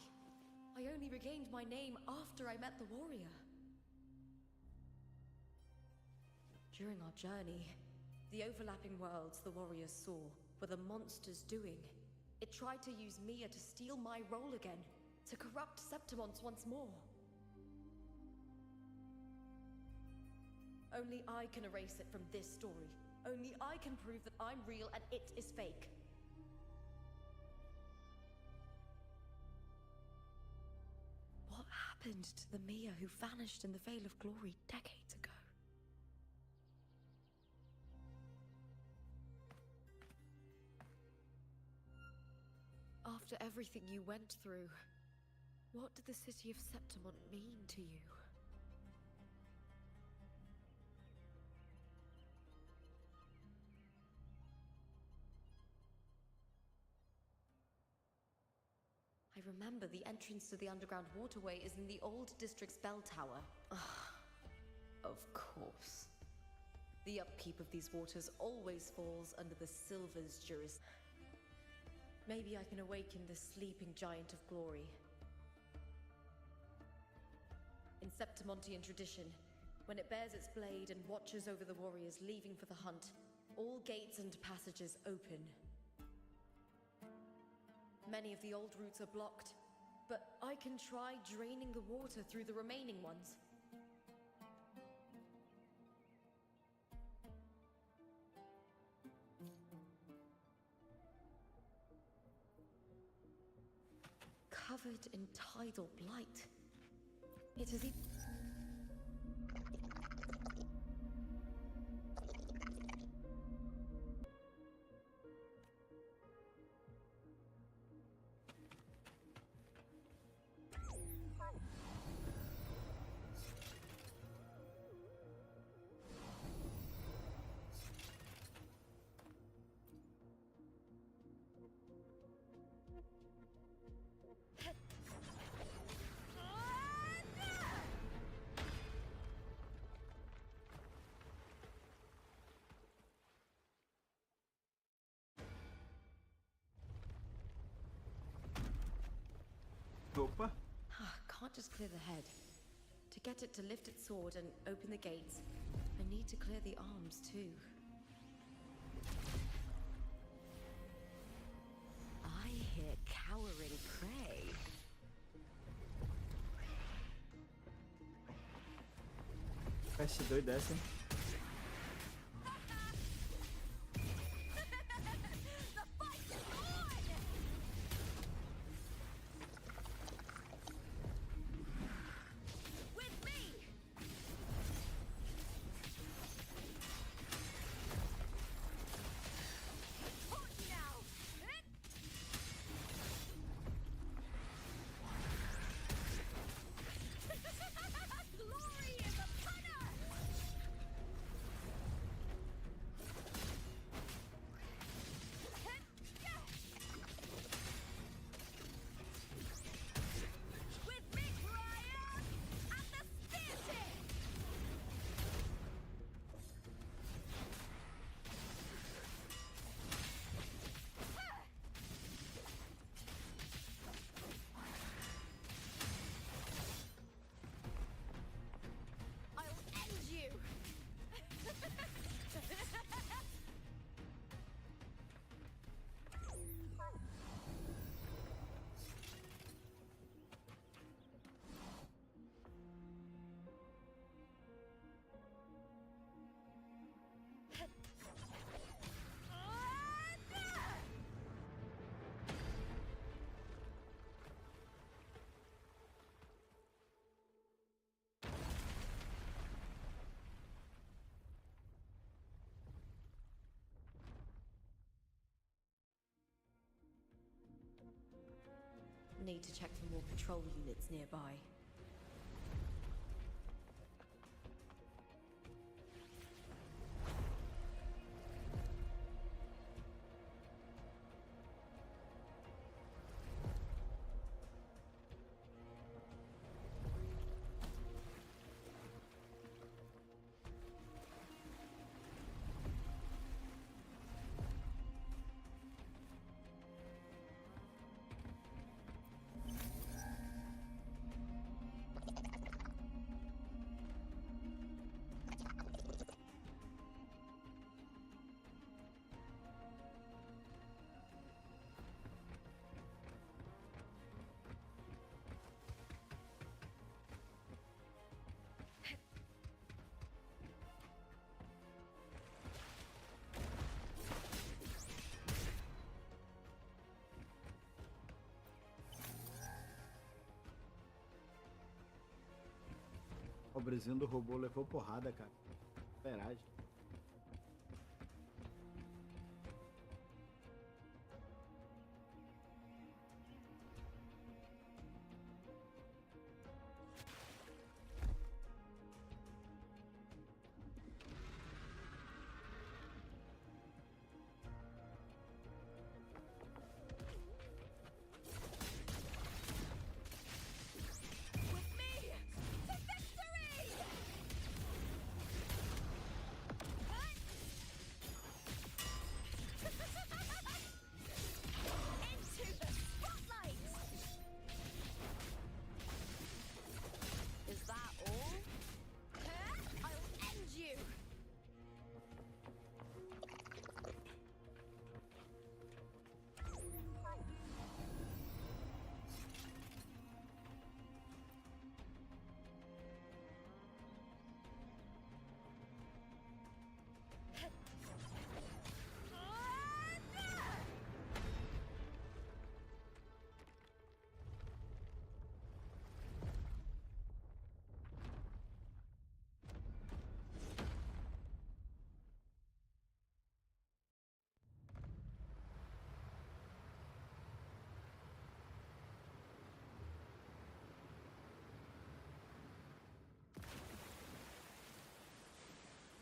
Speaker 14: I only regained my name after I met the warrior. During our journey, the overlapping worlds the warriors saw were the monsters doing. It tried to use Mia to steal my role again, to corrupt Septimonts once more. Only I can erase it from this story. Only I can prove that I'm real and it is fake. What happened to the Mia who vanished in the Veil of Glory decades ago? After everything you went through, what did the city of Septimont mean to you? I remember the entrance to the underground waterway is in the old district's bell tower. Of course. The upkeep of these waters always falls under the Silver's jurisdiction. Maybe I can awaken the sleeping giant of glory. In Septimontian tradition, when it bears its blade and watches over the warriors leaving for the hunt, all gates and passages open. Many of the old routes are blocked, but I can try draining the water through the remaining ones. Covered in tidal blight. It is
Speaker 2: Opa.
Speaker 14: Can't just clear the head. To get it to lift its sword and open the gates, I need to clear the arms too.
Speaker 4: I hear cowering prey.
Speaker 2: Peste doida essa, hein?
Speaker 14: need to check for more patrol units nearby.
Speaker 2: O pobrezinho do robô levou porrada, cara. Veragem.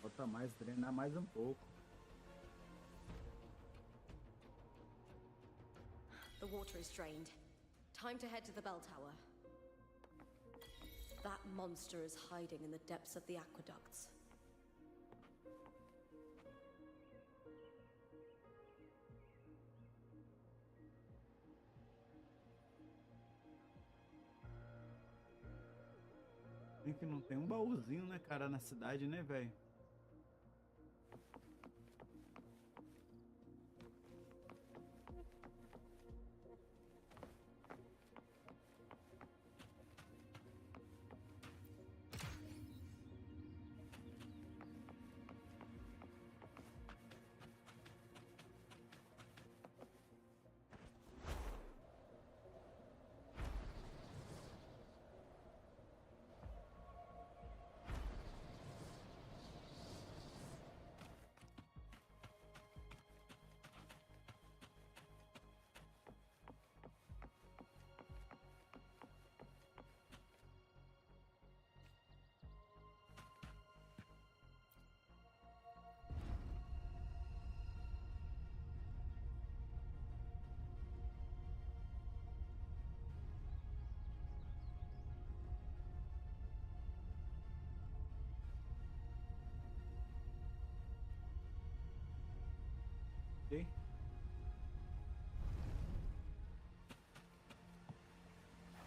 Speaker 2: Bota mais, drenar mais um pouco.
Speaker 14: The water is drained. Time to head to the bell tower. That monster is hiding in the depths of the aqueducts.
Speaker 2: Tem que não tem um baúzinho, né, cara, na cidade, né, velho? Ok.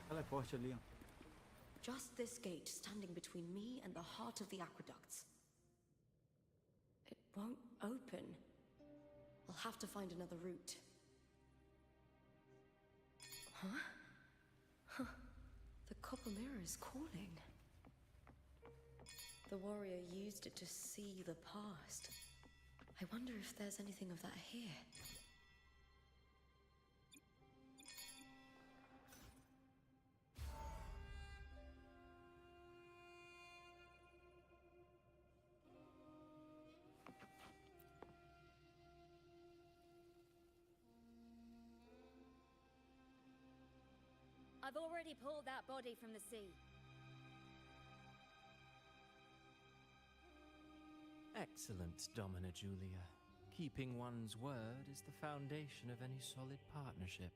Speaker 2: Teleporte ali, ó.
Speaker 14: Just this gate standing between me and the heart of the aqueducts. It won't open. I'll have to find another route. Huh? Huh. The copper mirror is calling. The warrior used it to see the past. I wonder if there's anything of that here.
Speaker 15: I've already pulled that body from the sea.
Speaker 10: Excellent, Domina Julia. Keeping one's word is the foundation of any solid partnership.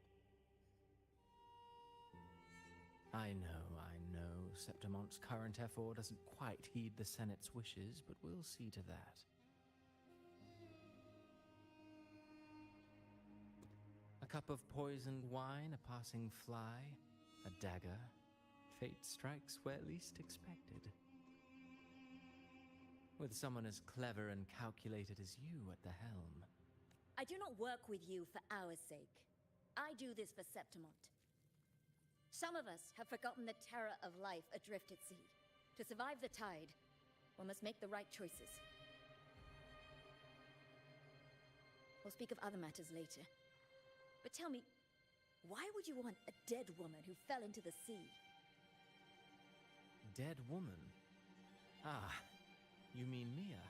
Speaker 10: I know, Septimonte's current effort doesn't quite heed the Senate's wishes, but we'll see to that. A cup of poisoned wine, a passing fly, a dagger. Fate strikes where least expected. With someone as clever and calculated as you at the helm.
Speaker 15: I do not work with you for our sake. I do this for Septimont. Some of us have forgotten the terror of life adrift at sea. To survive the tide, one must make the right choices. We'll speak of other matters later. But tell me, why would you want a dead woman who fell into the sea?
Speaker 10: Dead woman? Ah, you mean Mia?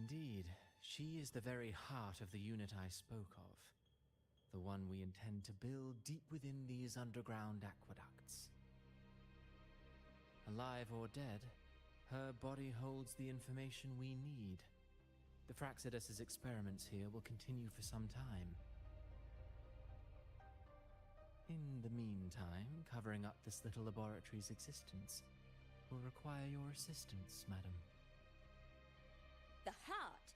Speaker 10: Indeed, she is the very heart of the unit I spoke of. The one we intend to build deep within these underground aqueducts. Alive or dead, her body holds the information we need. The Fraxidus's experiments here will continue for some time. In the meantime, covering up this little laboratory's existence will require your assistance, madam.
Speaker 15: The heart?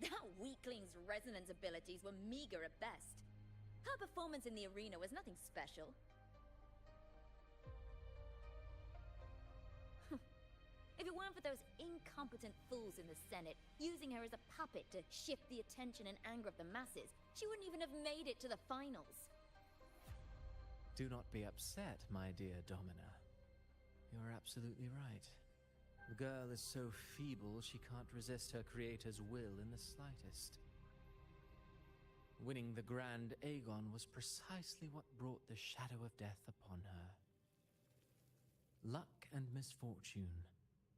Speaker 15: That weakling's resonance abilities were meager at best. Her performance in the arena was nothing special. If it weren't for those incompetent fools in the Senate, using her as a puppet to shift the attention and anger of the masses, she wouldn't even have made it to the finals.
Speaker 10: Do not be upset, my dear Domina. You're absolutely right. The girl is so feeble she can't resist her creator's will in the slightest. Winning the Grand Aegon was precisely what brought the shadow of death upon her. Luck and misfortune,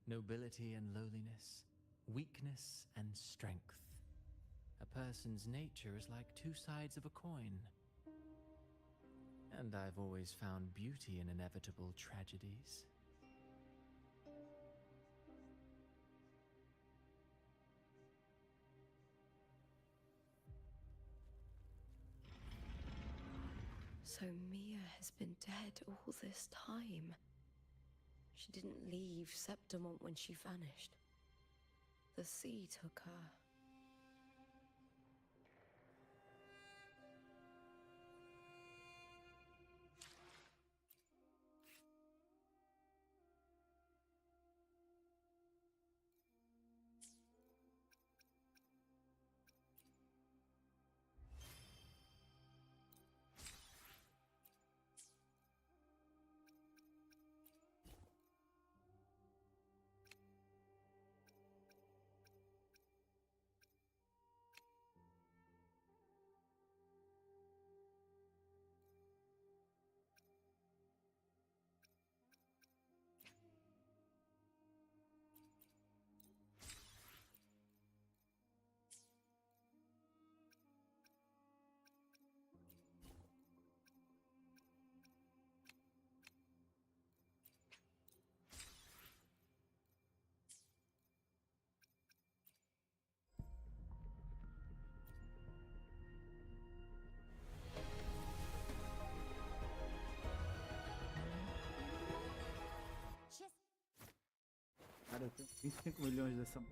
Speaker 10: nobility and lowliness, weakness and strength. A person's nature is like two sides of a coin. And I've always found beauty in inevitable tragedies.
Speaker 14: So Mia has been dead all this time. She didn't leave Septimont when she vanished. The sea took her.
Speaker 2: Cara, eu tenho 25 milhões dessa.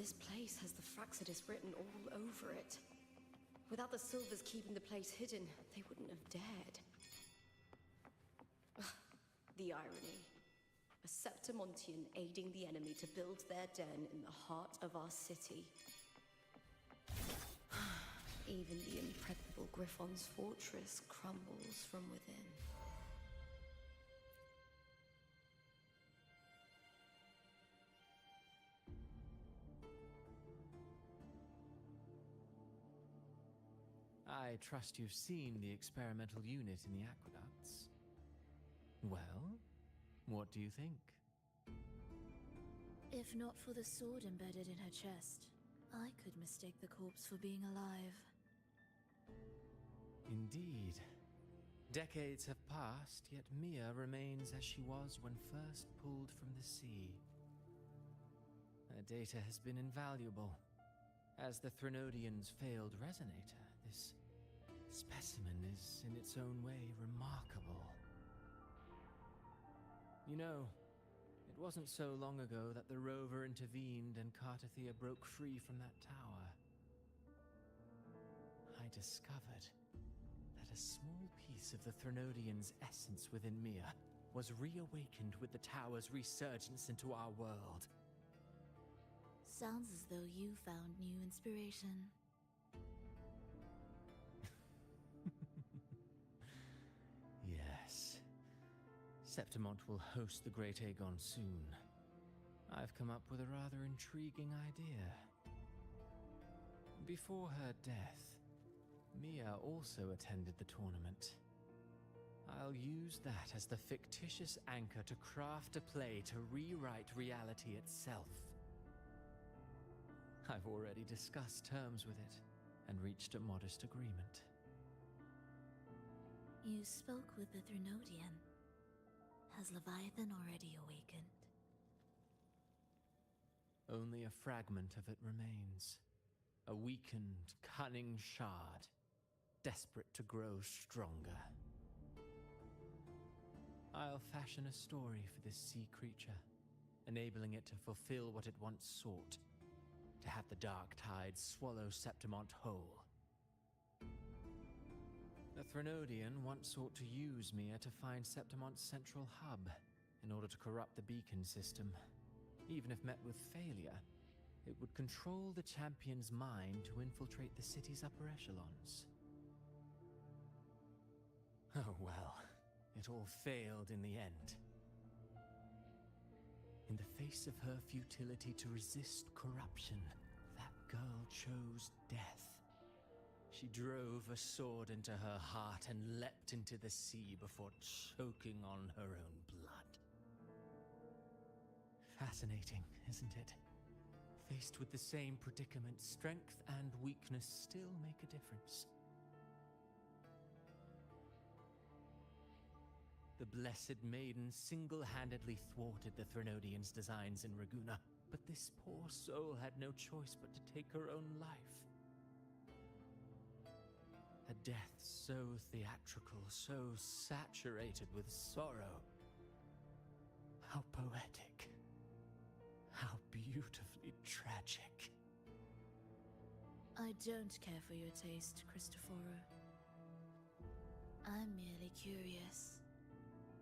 Speaker 14: This place has the Fraxidus written all over it. Without the Silvers keeping the place hidden, they wouldn't have dared. The irony. A Septimontian aiding the enemy to build their den in the heart of our city. Even the impregnable Griffon's fortress crumbles from within.
Speaker 10: I trust you've seen the experimental unit in the aqueducts. Well, what do you think?
Speaker 12: If not for the sword embedded in her chest, I could mistake the corpse for being alive.
Speaker 10: Indeed. Decades have passed, yet Mia remains as she was when first pulled from the sea. Her data has been invaluable. As the Threnodian's failed resonator, this specimen is, in its own way, remarkable. You know, it wasn't so long ago that the rover intervened and Cartathea broke free from that tower. I discovered that a small piece of the Threnodian's essence within Mia was reawakened with the tower's resurgence into our world.
Speaker 12: Sounds as though you found new inspiration.
Speaker 10: Yes. Septimont will host the Great Aegon soon. I've come up with a rather intriguing idea. Before her death, Mia also attended the tournament. I'll use that as the fictitious anchor to craft a play to rewrite reality itself. I've already discussed terms with it and reached a modest agreement.
Speaker 12: You spoke with the Threnodian. Has Leviathan already awakened?
Speaker 10: Only a fragment of it remains. A weakened, cunning shard, desperate to grow stronger. I'll fashion a story for this sea creature, enabling it to fulfill what it once sought, to have the dark tide swallow Septimont whole. The Threnodian once sought to use Mia to find Septimont's central hub in order to corrupt the beacon system. Even if met with failure, it would control the champion's mind to infiltrate the city's upper echelons. Oh well, it all failed in the end. In the face of her futility to resist corruption, that girl chose death. She drove a sword into her heart and leapt into the sea before choking on her own blood. Fascinating, isn't it? Faced with the same predicament, strength and weakness still make a difference. The Blessed Maiden single-handedly thwarted the Threnodian's designs in Raguna, but this poor soul had no choice but to take her own life. A death so theatrical, so saturated with sorrow. How poetic. How beautifully tragic.
Speaker 12: I don't care for your taste, Cristoforo. I'm merely curious.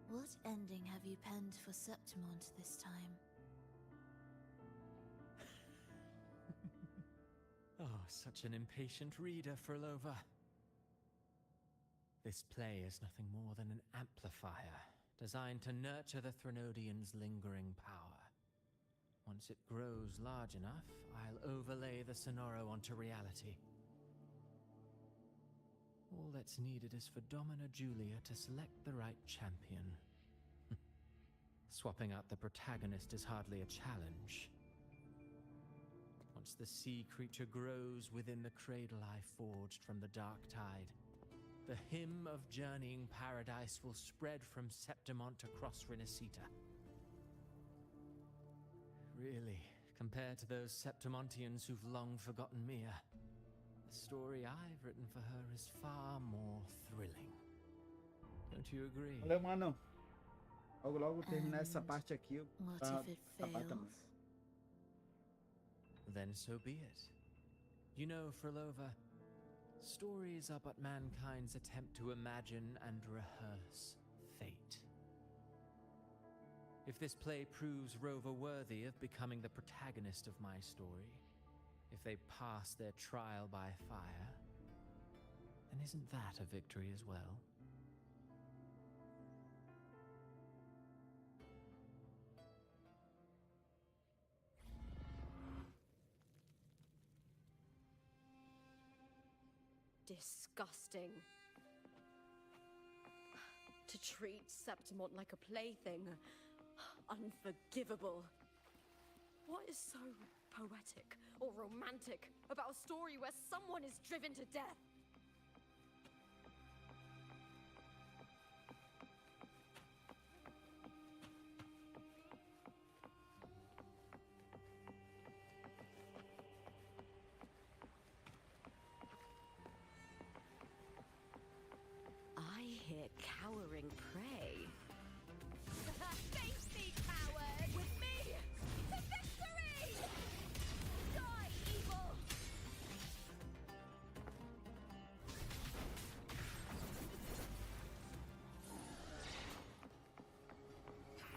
Speaker 12: What ending have you penned for Septimont this time?
Speaker 10: Oh, such an impatient reader, Frolova. This play is nothing more than an amplifier, designed to nurture the Threnodian's lingering power. Once it grows large enough, I'll overlay the Sonoro onto reality. All that's needed is for Domina Julia to select the right champion. Swapping out the protagonist is hardly a challenge. Once the sea creature grows within the cradle I forged from the dark tide, the hymn of journeying paradise will spread from Septimont across Renacita. Really, compared to those Septimontians who've long forgotten Mia, the story I've written for her is far more thrilling. Don't you agree?
Speaker 2: Valeu, mano. Logo terminar essa parte aqui.
Speaker 12: What
Speaker 2: Tá,
Speaker 12: if it
Speaker 2: tá bom
Speaker 12: fails?
Speaker 2: também.
Speaker 10: Then so be it. You know, Frolova, stories are but mankind's attempt to imagine and rehearse fate. If this play proves Rover worthy of becoming the protagonist of my story, if they pass their trial by fire, then isn't that a victory as well?
Speaker 5: Disgusting. To treat Septimont like a plaything. Unforgivable. What is so poetic or romantic about a story where someone is driven to death? I hear cowering prey. Face me, coward! With me! To victory! Die, evil!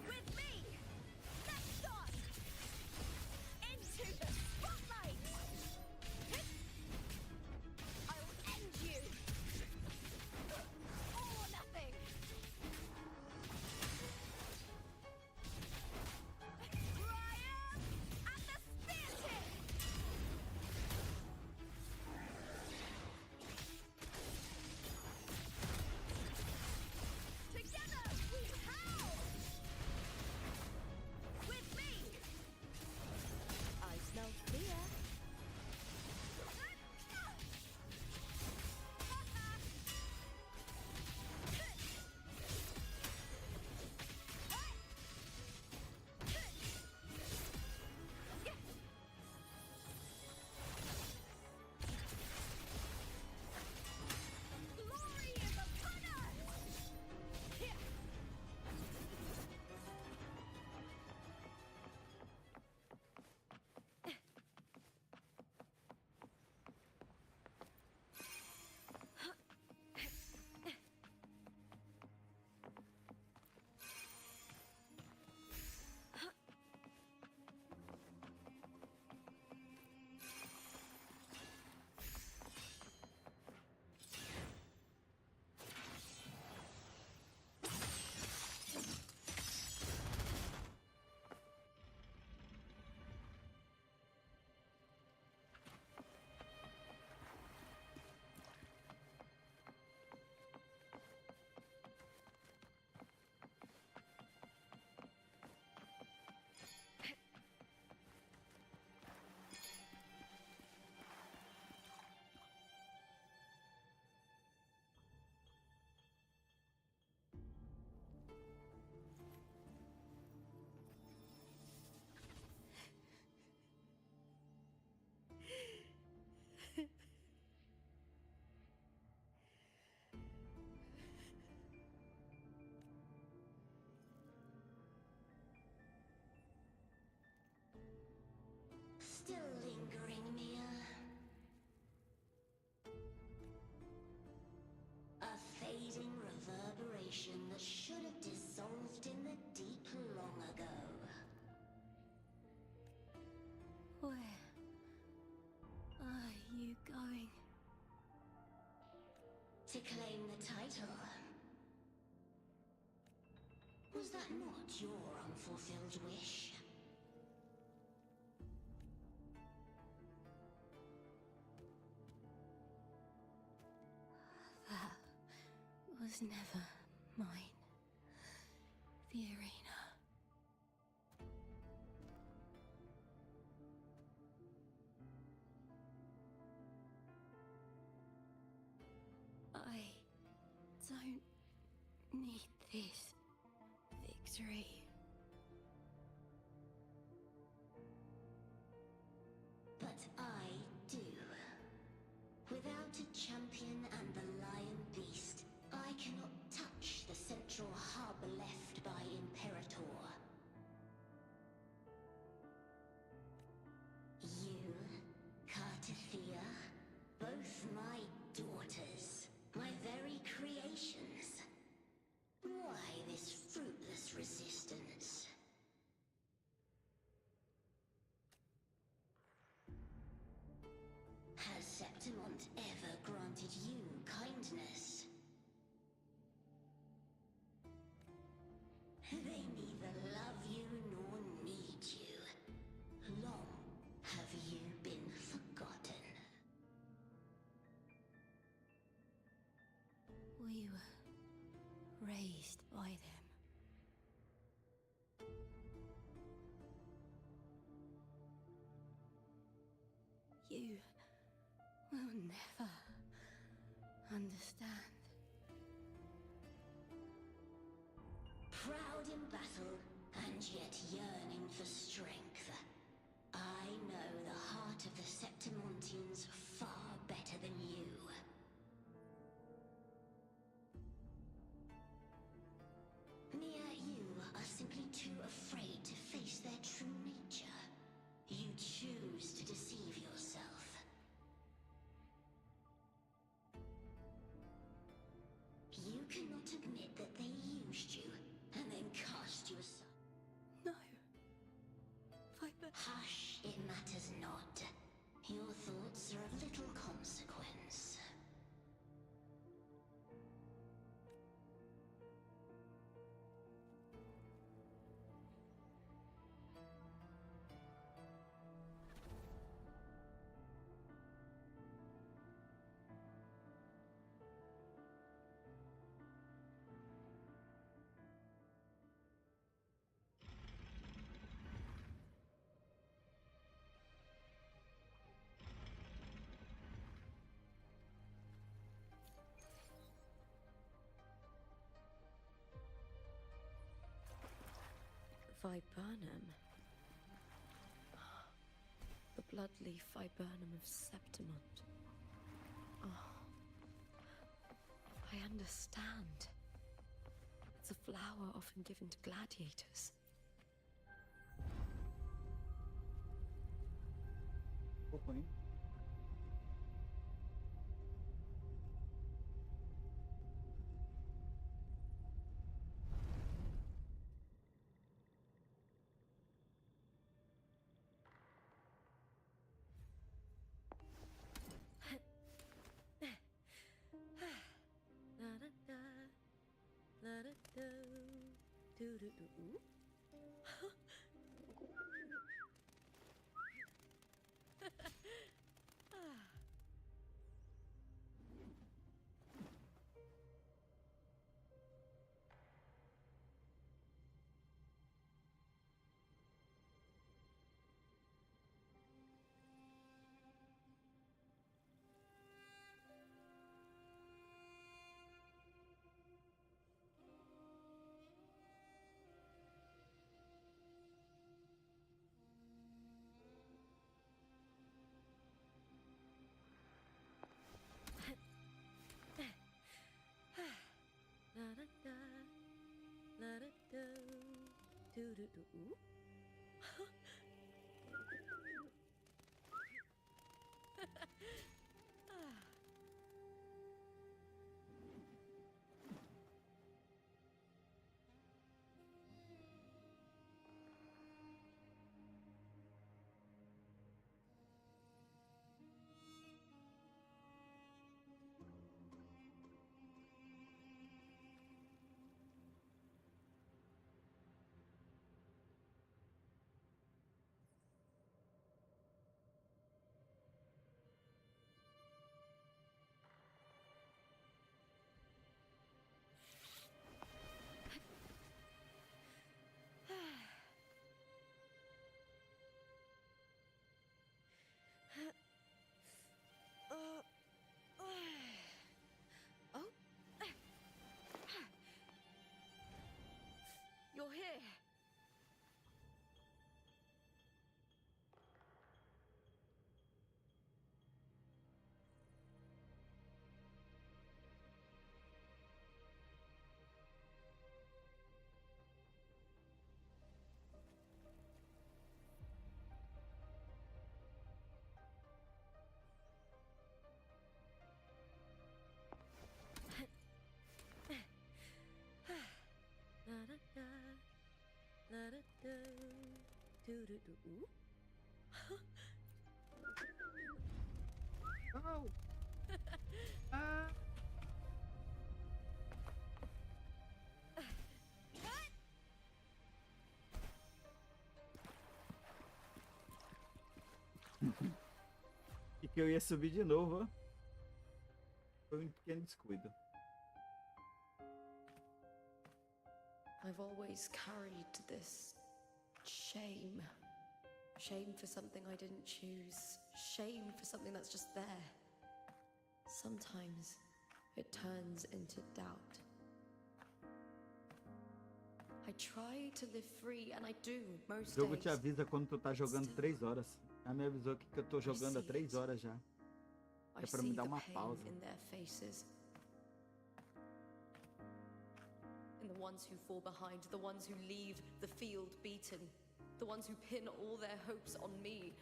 Speaker 5: With me! Let's go! Into the spotlight! I'll end you! All or nothing! Brian at the spear tip! Together we howl! With me! I smell fear. Glory is upon us! Here!
Speaker 12: Still lingering, Mia. A fading reverberation that should have dissolved in the deep long ago.
Speaker 4: Where are you going?
Speaker 12: To claim the title. Was that not your unfulfilled wish?
Speaker 4: That was never mine. The arena. I don't need this victory.
Speaker 12: But I do. Without a champion and the lion beast, I cannot touch the central hub left by Imperator. You haven't ever granted you kindness. They neither love you nor need you. Long have you been forgotten.
Speaker 4: We were raised by them. You will never understand.
Speaker 12: Proud in battle, and yet yearning for strength. I know the heart of the Septimontians far better than you. Mia, you are simply too afraid to face their true nature. You choose to deceive yourself. You cannot admit that they used you and then cast you aside.
Speaker 4: No. Viper.
Speaker 12: Hush, it matters not. Your thoughts are of little consequence.
Speaker 14: Viburnum. The bloodleaf viburnum of Septimont. Oh. I understand. It's a flower often given to gladiators.
Speaker 2: Pouco, hein?
Speaker 14: You're here.
Speaker 2: Oh! que eu ia subir de novo, ó. Foi um pequeno descuido.
Speaker 14: I've always carried this shame. Shame for something I didn't choose. Shame for something that's just there. Sometimes it turns into doubt. I try to live free, and I do most
Speaker 2: O jogo te
Speaker 14: days.
Speaker 2: avisa quando tu tá jogando 3 horas. Já me avisou aqui que eu tô jogando há 3 horas já.
Speaker 14: I
Speaker 2: É pra me
Speaker 14: see
Speaker 2: dar
Speaker 14: the
Speaker 2: uma
Speaker 14: pain
Speaker 2: pausa.
Speaker 14: in their faces. In the ones who fall behind, the ones who leave the field beaten, the ones who pin all their hopes on me.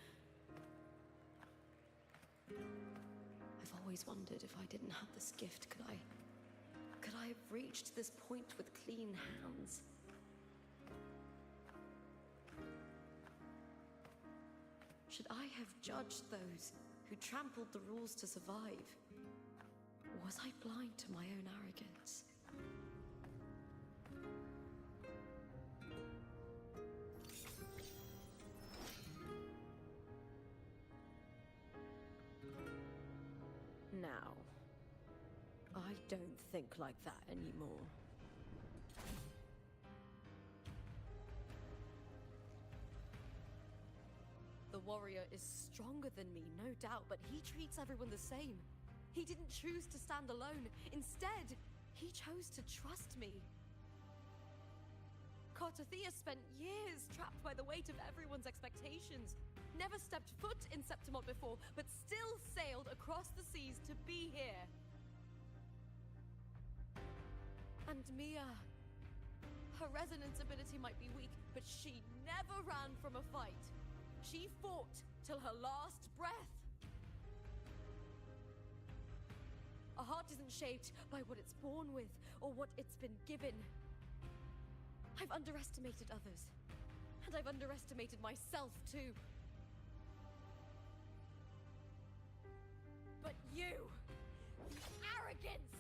Speaker 14: I've always wondered if I didn't have this gift, could I have reached this point with clean hands? Should I have judged those who trampled the rules to survive? Or was I blind to my own arrogance? Now, I don't think like that anymore. The warrior is stronger than me, no doubt, but he treats everyone the same. He didn't choose to stand alone. Instead, he chose to trust me. Cartothea spent years trapped by the weight of everyone's expectations. Never stepped foot in Septimont before, but still sailed across the seas to be here. And Mia, her resonance ability might be weak, but she never ran from a fight. She fought till her last breath. A heart isn't shaped by what it's born with or what it's been given. I've underestimated others, and I've underestimated myself too. But you, the arrogance,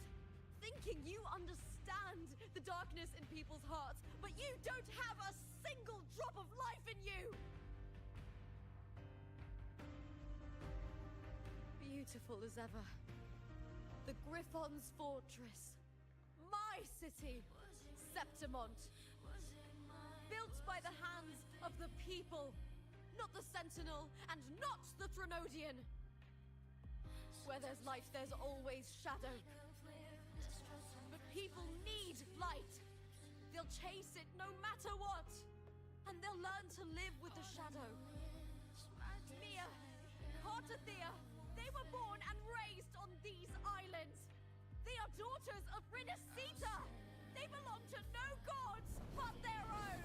Speaker 14: thinking you understand the darkness in people's hearts, but you don't have a single drop of life in you. Beautiful as ever. The Griffon's fortress. My city, Septimont. Built by the hands of the people. Not the Sentinel and not the Threnodian. Where there's light, there's always shadow. But people need light. They'll chase it no matter what. And they'll learn to live with the shadow. Mia, Cartothea, they were born and raised on these islands. They are daughters of Rinasita. They belong to no gods but their own.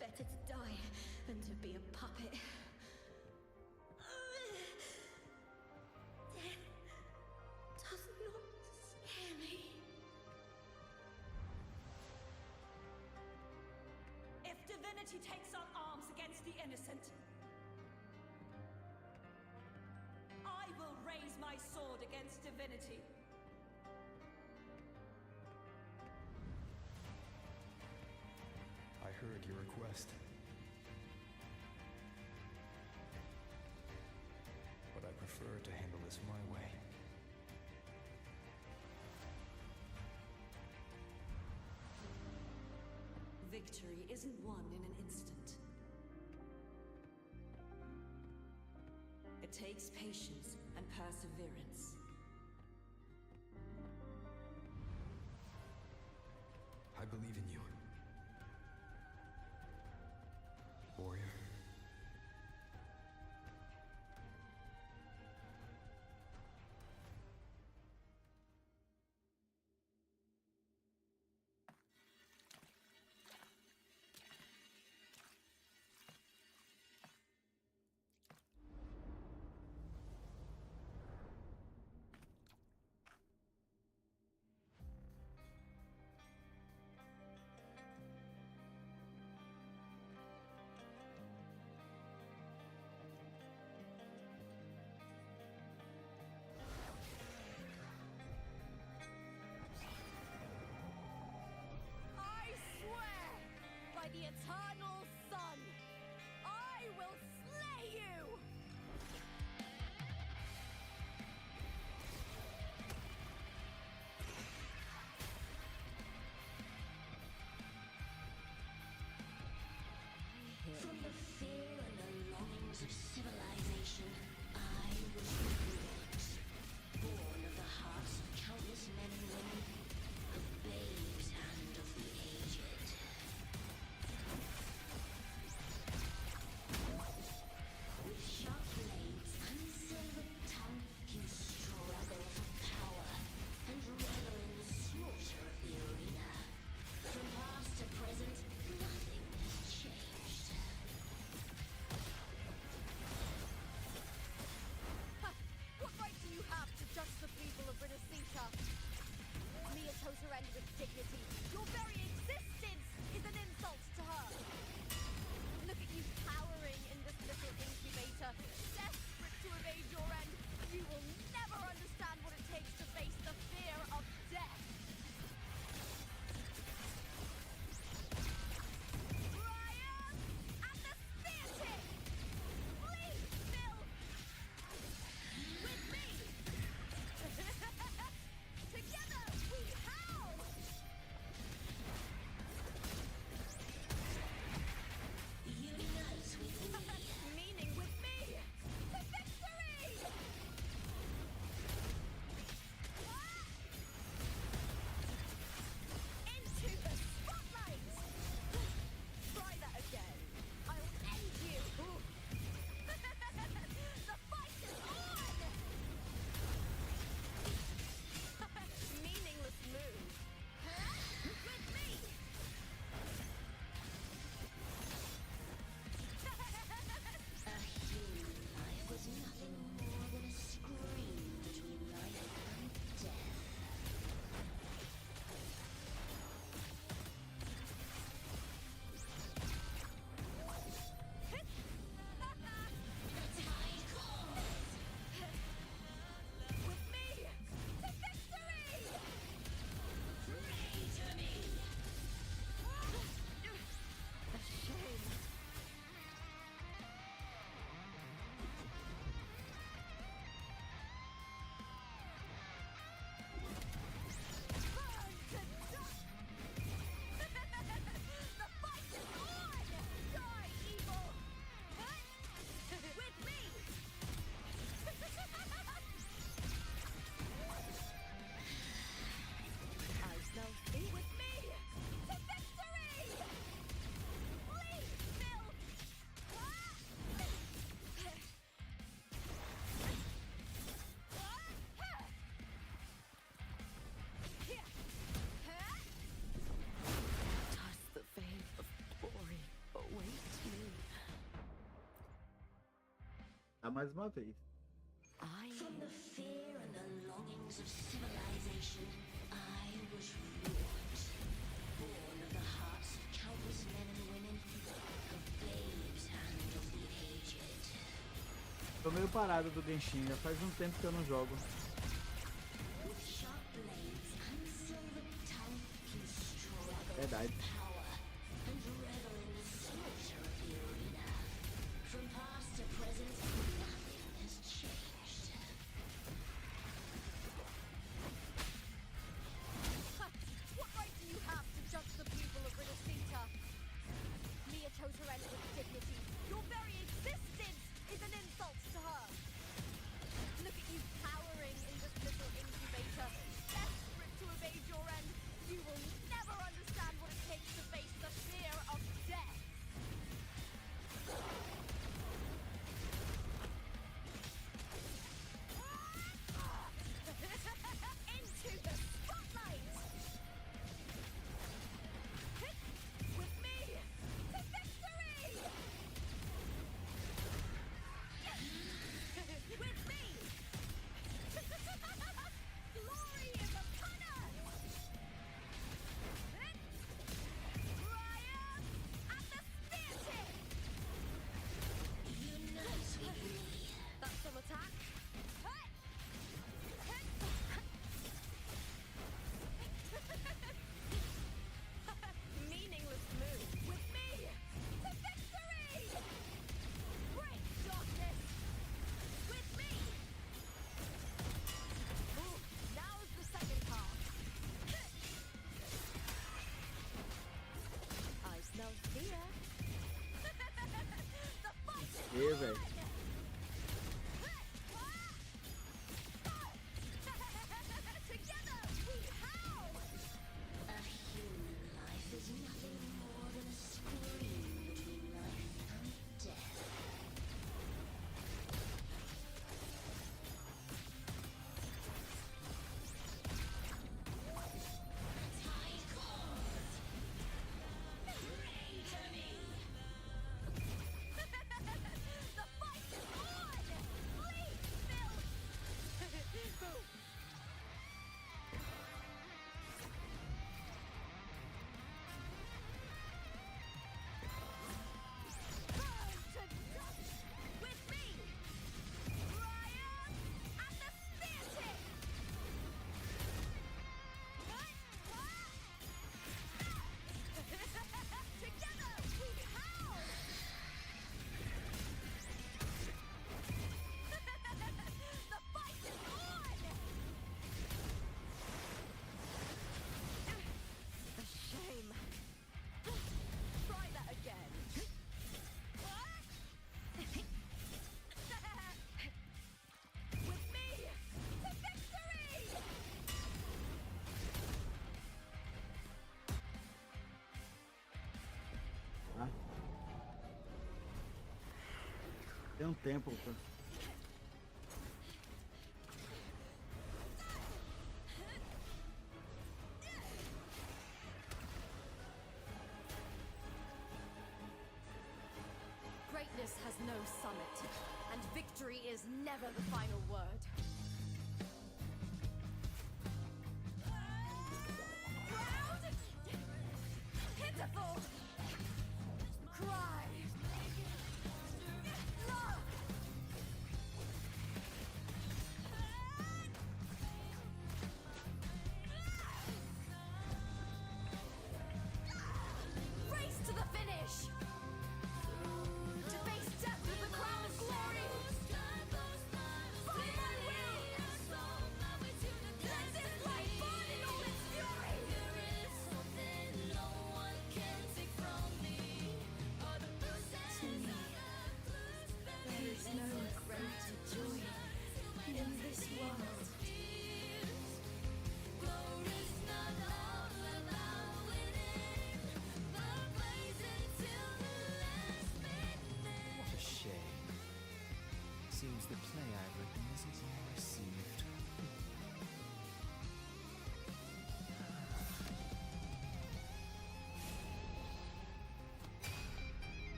Speaker 15: Better to die than to be a puppet. Death does not scare me.
Speaker 16: If divinity takes up arms against the innocent, I will raise my sword against divinity.
Speaker 7: I heard your request. But I prefer to handle this my way.
Speaker 16: Victory isn't won in an instant. It takes patience and perseverance.
Speaker 7: I believe in you. Warrior.
Speaker 5: I swear by the eternal sun, I will slay you!
Speaker 12: From the fear and the longings of civilization, I was brought, born of the hearts of countless men and women, of babes and of the aged. With sharp blades and silver tongue, you struggle for power and revel in the slaughter of the arena. From past to present, nothing has changed.
Speaker 5: What right do you have to judge the people of Renacita? Mia chose her end with dignity. Your very existence is an insult to her. Look at you cowering in this little incubator, desperate to evade your end. You will never understand what it takes to face the fear of death. Brian and the spear tip! Please, Bill! With me! Together we howl!
Speaker 12: Unite with me.
Speaker 5: Meaning with me! To victory! Into the spotlight! Try that again. I'll end you! The fight is on! Meaningless move. With me!
Speaker 12: A human life was nothing more than a scream between life and death. The tide calls.
Speaker 5: With me! To victory!
Speaker 12: Pray to me.
Speaker 5: A shame. Burn to dust! The fight is on! Die, evil! With me! I shall be with me! To victory! Please, Bill!
Speaker 16: Does the veil of glory await me?
Speaker 2: Tá mais uma vez.
Speaker 12: From the fear and the longings of civilization, I was wrought. Born of the hearts of countless men and women, of babes and of the aged.
Speaker 2: Tô meio parado do Genshin, já faz um tempo que eu não jogo.
Speaker 12: With sharp blades and silver tongue, you struggle
Speaker 2: Verdade.
Speaker 12: for power and revel in the slaughter of the arena. From past to present, nothing has changed.
Speaker 5: What right do you have to judge the people of Renacita?
Speaker 2: E, velho. Tem um tempo, pô.
Speaker 5: Greatness has no summit, and victory is never the final word. Proud, pitiful, cry, love. Race to the finish! To face death with the crown of glory! By my will! Let this light burn in all its fury! There is something no one can take from me. To me, there is no greater joy in this world.
Speaker 10: What a shame. Seems the play I've written isn't well received.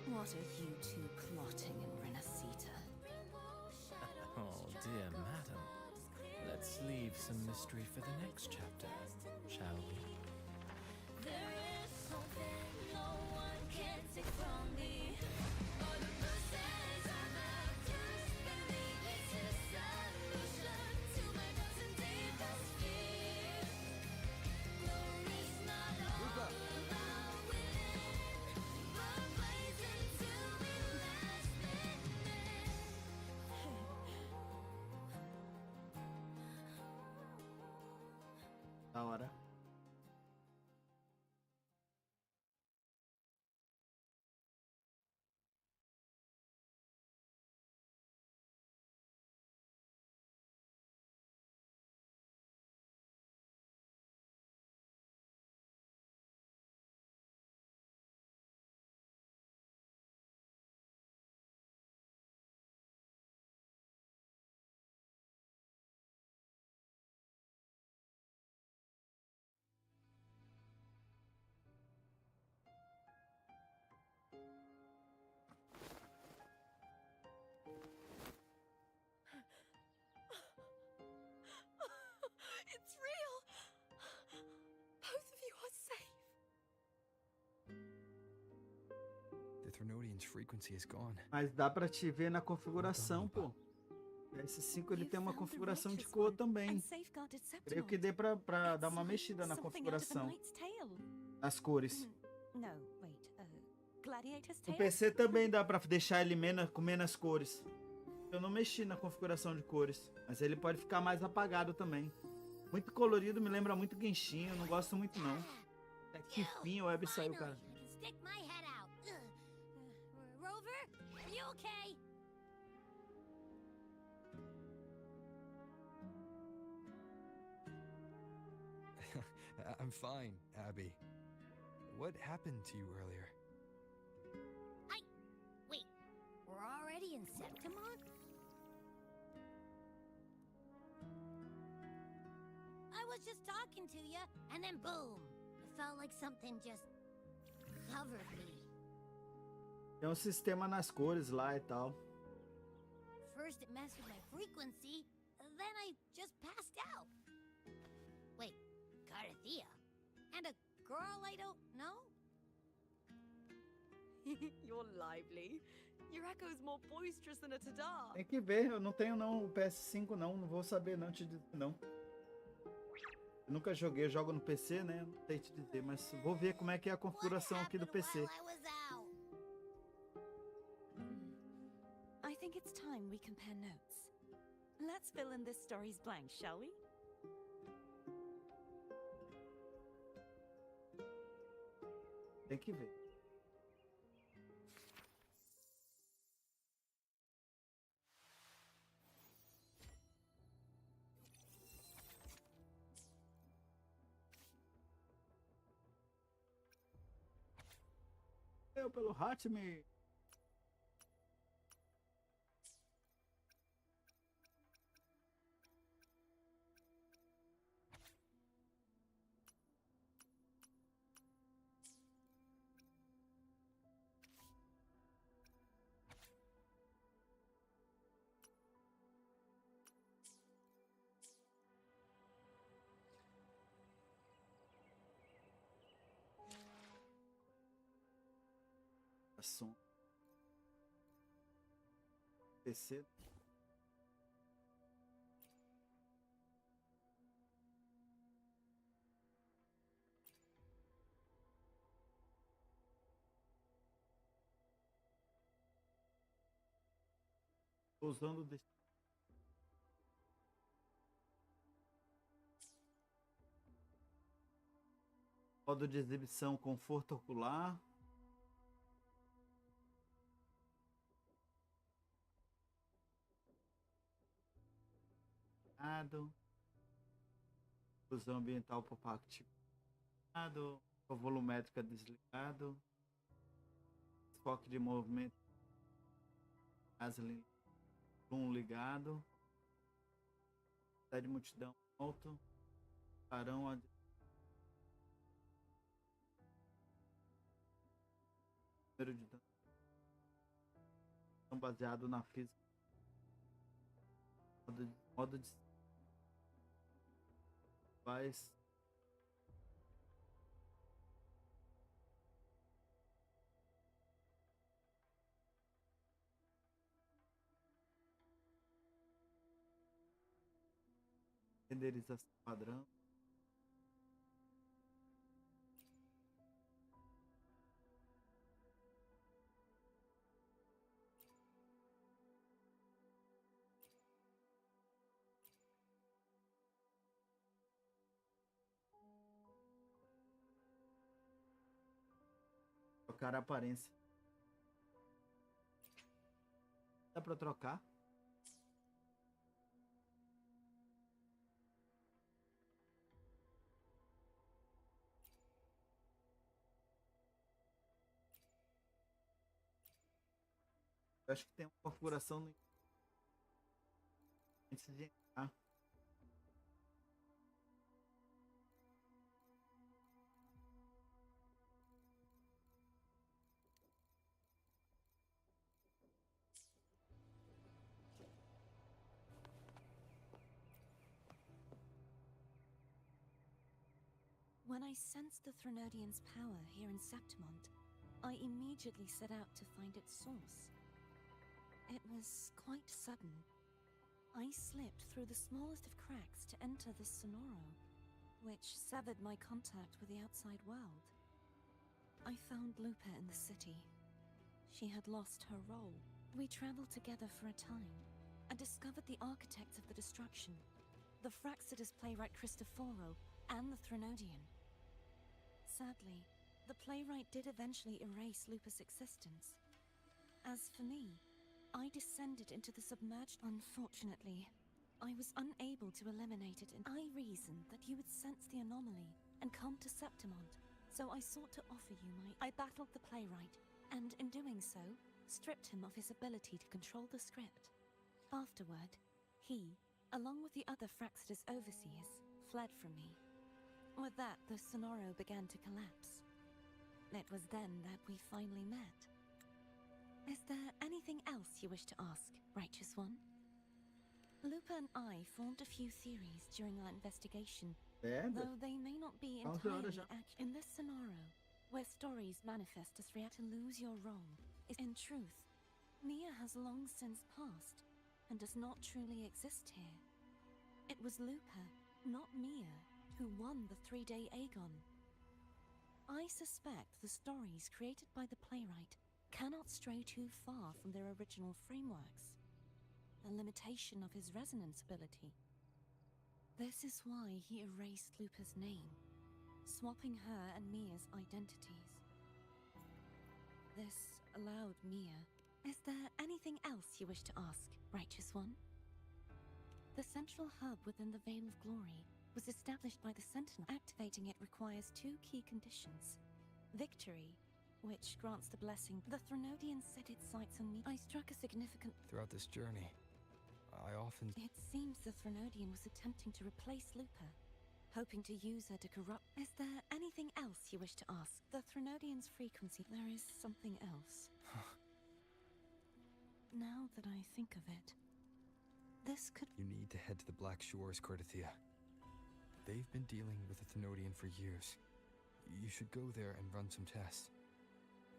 Speaker 4: What are you two plotting in Renacita?
Speaker 10: Oh, dear madam. Let's leave some mystery for the next chapter, shall we?
Speaker 12: There is something no one can take from me. All the process of just believe it's a solution to my doubts and deepest fears. Glory's not all about winning, but blazing till the last minute.
Speaker 2: Da hora.
Speaker 5: It's real! Both of you are safe.
Speaker 7: The Threnodian's frequency is gone.
Speaker 2: Mas dá pra te ver na configuração, pô. Esse 5 ele tem uma configuração de cor também. Creio que dê pra dar uma mexida na configuração. As cores.
Speaker 4: No, wait. Gladiator's
Speaker 2: No
Speaker 4: tail?
Speaker 2: PC também dá pra deixar ele com menos cores. Eu não mexi na configuração de cores, mas ele pode ficar mais apagado também. Muito colorido, me lembra muito Genshin, eu não gosto muito não. Até que enfim o web saiu, cara.
Speaker 12: Stick my head out.
Speaker 7: I'm fine, Abby. What happened to you earlier?
Speaker 15: Wait, we're already in Septimont? I was just talking to you, and then boom! It felt like something just covered me.
Speaker 2: Tem um sistema nas cores lá e tal.
Speaker 15: First it messed with my frequency, then I just passed out. Wait, Carthea? And a girl I don't know?
Speaker 5: You're lively. Your echo's more boisterous than a Tadar.
Speaker 2: Tem que ver, eu não tenho não o PS5 não vou saber não te dizer não. Eu nunca joguei, eu jogo no PC, né? Não sei te dizer, mas vou ver como é que é a configuração aqui do PC.
Speaker 4: I think it's time we compare notes. Let's fill in this story's blanks, shall we?
Speaker 2: Tem que ver. Eu pelo Hatme. Som. PC. Tô usando o modo de exibição conforto ocular. Fusão ambiental por ativado, a volumétrica desligado, foco de movimento zoom ligado, de multidão alto, clarão número de danos baseado na física, modo de faz renderização padrão, trocar a aparência. Dá pra trocar? Eu acho que tem uma configuração no antes de entrar.
Speaker 4: When I sensed the Threnodian's power here in Septimont, I immediately set out to find its source. It was quite sudden. I slipped through the smallest of cracks to enter this sonoro, which severed my contact with the outside world. I found Lupa in the city. She had lost her role. We traveled together for a time, and discovered the architects of the destruction, the Fraxidus playwright Cristoforo, and the Threnodian. Sadly, the playwright did eventually erase Lupa's existence. As for me, I descended into the submerged. Unfortunately, I was unable to eliminate it, and I reasoned that you would sense the anomaly and come to Septimont, so I sought to offer you my... I battled the playwright, and in doing so, stripped him of his ability to control the script. Afterward, he, along with the other Fraxidus overseers, fled from me. With that, the Sonoro began to collapse. It was then that we finally met. Is there anything else you wish to ask, Righteous One? Lupa and I formed a few theories during our investigation, though they may not be entirely accurate. In this Sonoro, where stories manifest as reality, to lose your role is, in truth, Mia has long since passed and does not truly exist here. It was Lupa, not Mia, who won the 3-day Aegon. I suspect the stories created by the playwright cannot stray too far from their original frameworks, a limitation of his resonance ability. This is why he erased Lupa's name, swapping her and Mia's identities. This allowed Mia... Is there anything else you wish to ask, Righteous One? The central hub within the Veil of Glory was established by the Sentinel. Activating it requires 2 key conditions. Victory, which grants the blessing. The Threnodian set its sights on me. I struck a significant...
Speaker 7: Throughout this journey, I often...
Speaker 4: It seems the Threnodian was attempting to replace Lupa, hoping to use her to corrupt... Is there anything else you wish to ask? The Threnodian's frequency... There is something else. Now that I think of it, this could...
Speaker 7: You need to head to the Black Shores, Cordelia. They've been dealing with the Thenodian for years. You should go there and run some tests.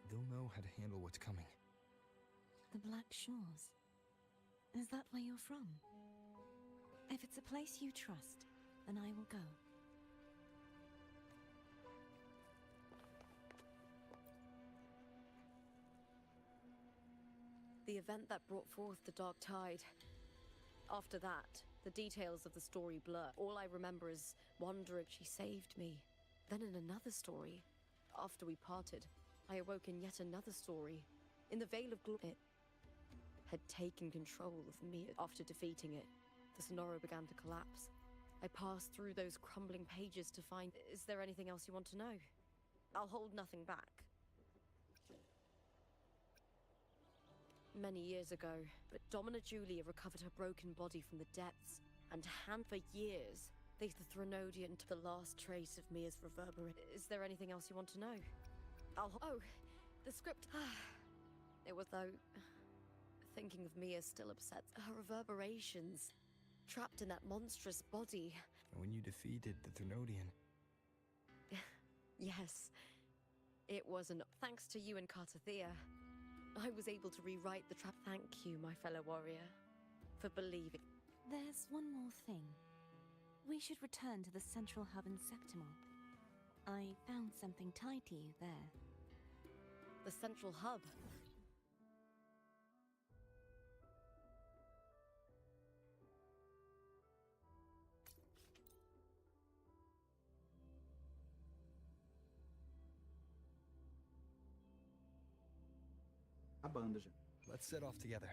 Speaker 7: They'll know how to handle what's coming.
Speaker 4: The Black Shores? Is that where you're from? If it's a place you trust, then I will go.
Speaker 14: The event that brought forth the Dark Tide. After that, the details of the story blur. All I remember is wondering she saved me. Then in another story, after we parted, I awoke in yet another story. In the Veil of Glory, it had taken control of me. After defeating it, the Sonoro began to collapse. I passed through those crumbling pages to find... Is there anything else you want to know? I'll hold nothing back. Many years ago, but Domina Julia recovered her broken body from the depths, and for years, the Threnodian to the last trace of Mia's reverberate. Is there anything else you want to know? Oh, the script. It was though... Thinking of Mia still upsets. Her reverberations, trapped in that monstrous body.
Speaker 7: When you defeated the Threnodian.
Speaker 14: Yes, it wasn't. Thanks to you and Cartathea, I was able to rewrite the trap. Thank you, my fellow warrior, for believing.
Speaker 4: There's one more thing. We should return to the central hub in Septimont. I found something tied to you there.
Speaker 14: The central hub?
Speaker 2: A banda já.
Speaker 7: Let's set off together.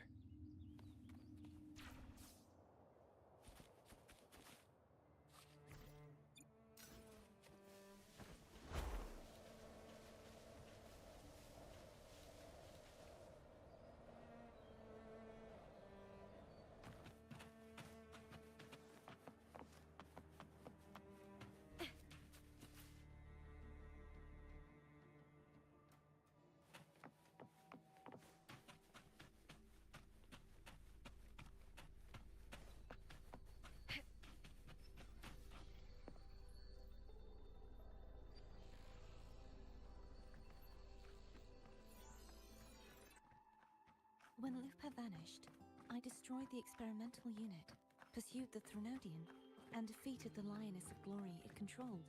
Speaker 4: When Lupa vanished, I destroyed the experimental unit, pursued the Threnodian, and defeated the Lioness of Glory it controlled.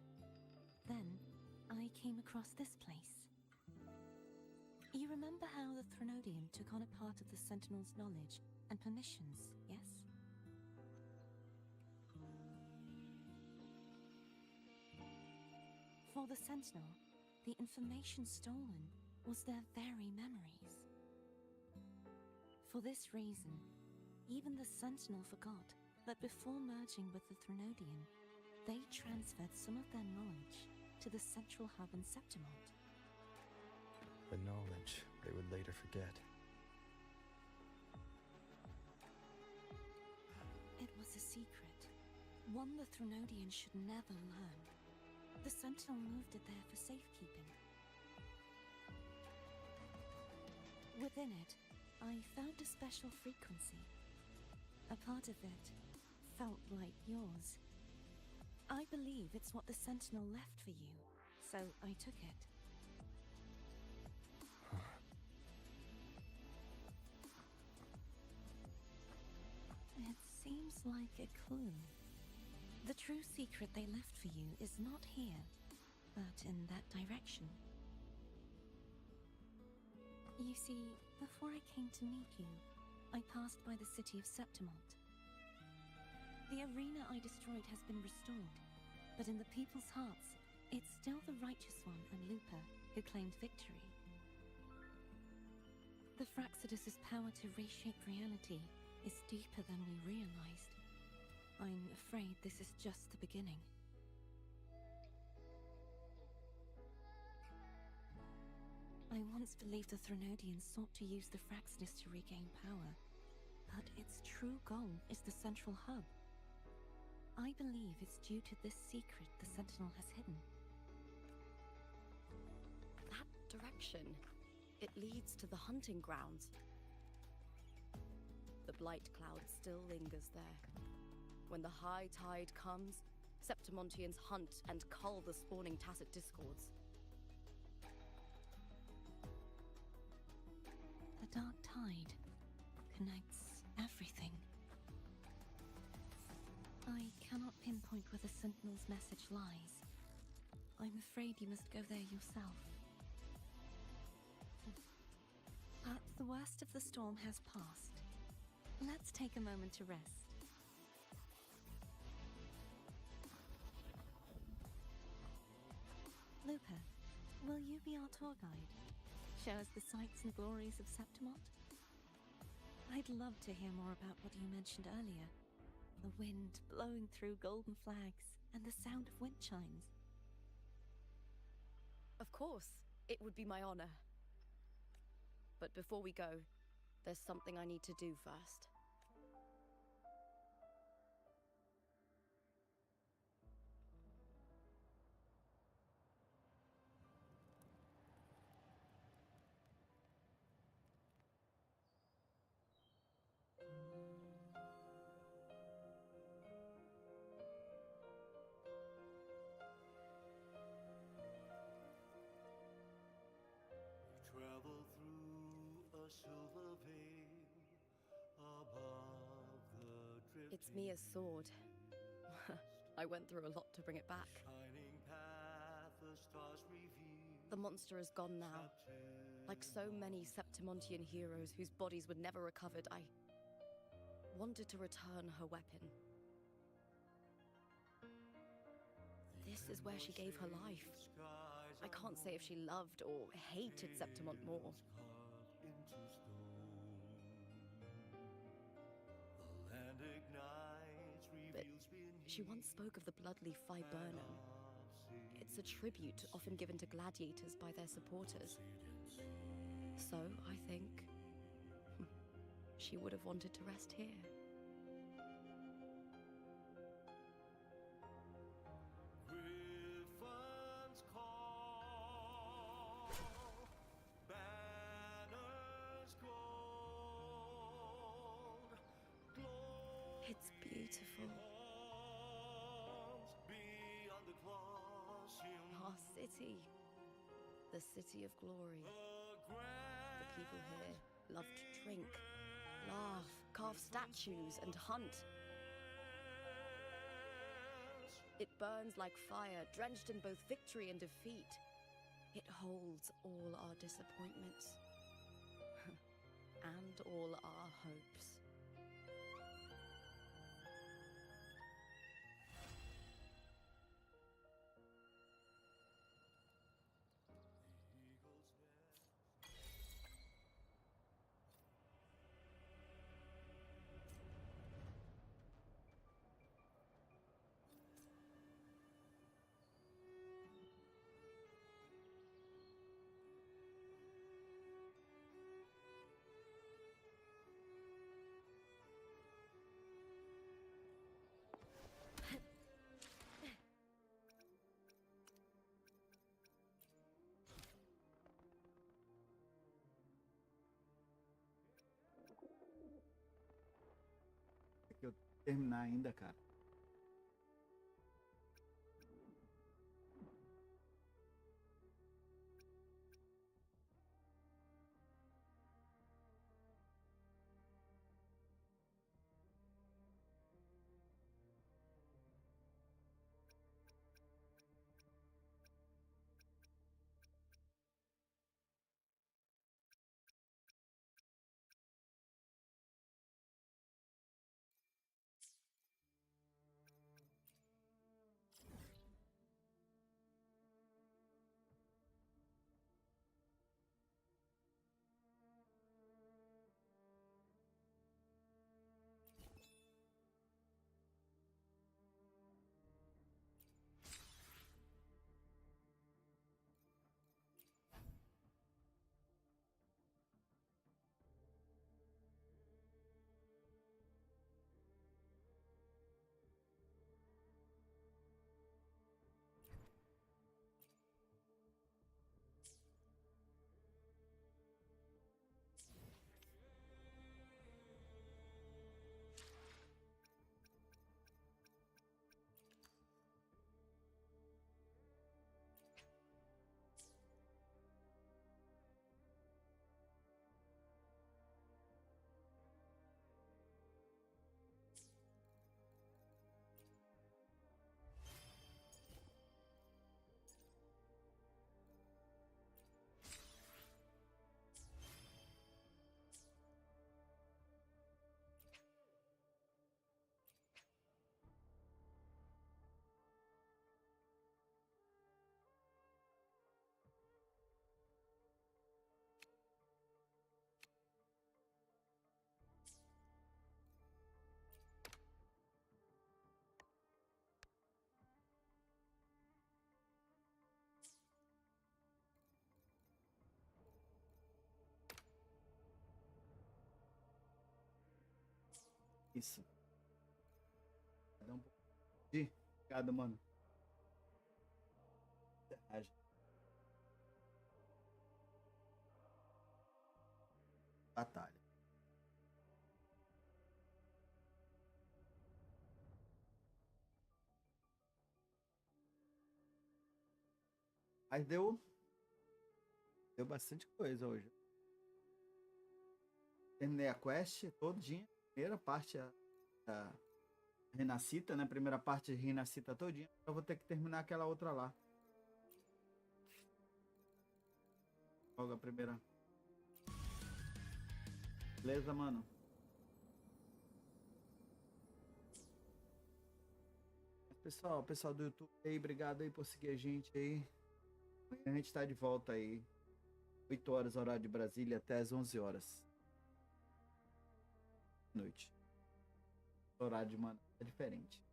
Speaker 4: Then, I came across this place. You remember how the Threnodian took on a part of the Sentinel's knowledge and permissions, yes? For the Sentinel, the information stolen was their very memories. For this reason, even the Sentinel forgot that before merging with the Threnodian, they transferred some of their knowledge to the central hub in Septimont.
Speaker 7: The knowledge they would later forget.
Speaker 4: It was a secret, one the Threnodian should never learn. The Sentinel moved it there for safekeeping. Within it, I found a special frequency. A part of it felt like yours. I believe it's what the Sentinel left for you, so I took it. It seems like a clue. The true secret they left for you is not here, but in that direction. You see, before I came to meet you, I passed by the city of Septimont. The arena I destroyed has been restored, but in the people's hearts, it's still the Righteous One and Lupa who claimed victory. The Fraxidus' power to reshape reality is deeper than we realized. I'm afraid this is just the beginning. I once believed the Threnodians sought to use the Fraxidus to regain power, but its true goal is the central hub. I believe it's due to this secret the Sentinel has hidden.
Speaker 5: That direction, it leads to the hunting grounds. The blight cloud still lingers there. When the high tide comes, Septimontians hunt and cull the spawning Tacet Discords.
Speaker 4: The dark tide connects everything. I cannot pinpoint where the Sentinel's message lies. I'm afraid you must go there yourself. But the worst of the storm has passed. Let's take a moment to rest. Lupa, will you be our tour guide? Show us the sights and glories of Septimont? I'd love to hear more about what you mentioned earlier. The wind blowing through golden flags and the sound of wind chimes.
Speaker 5: Of course, it would be my honor. But before we go, there's something I need to do first.
Speaker 1: Travel through a silver veil above the drifting.
Speaker 5: It's Mia's sword. I went through a lot to bring it back.
Speaker 1: Shining path, the stars reveal.
Speaker 5: The monster is gone now. Like so many Septimontian heroes whose bodies were never recovered, I wanted to return her weapon. This is where she gave her life. I can't say if she loved or hated Septimont more. But she once spoke of the bloodleaf viburnum. It's a tribute often given to gladiators by their supporters. So, I think, she would have wanted to rest here.
Speaker 1: Griffins call, banners gold,
Speaker 5: It's beautiful.
Speaker 1: beyond the Colosseum.
Speaker 5: Our city. The city of glory. The people here love to drink, laugh, carve statues, and hunt. It burns like fire, drenched in both victory and defeat. It holds all our disappointments. And all our hopes.
Speaker 2: terminar ainda, cara. Isso. Dá um pouco de cada, mano. Batalha. Mas deu bastante coisa hoje. Terminei a quest todinha. Primeira parte a Renascita, né? Primeira parte Renascita todinha. Eu vou ter que terminar aquela outra lá. Logo a primeira. Beleza, mano? Pessoal do YouTube aí, obrigado aí por seguir a gente aí. Amanhã a gente tá de volta aí. 8 horas, horário de Brasília, até as 11 horas. Noite. O horário de mano é diferente.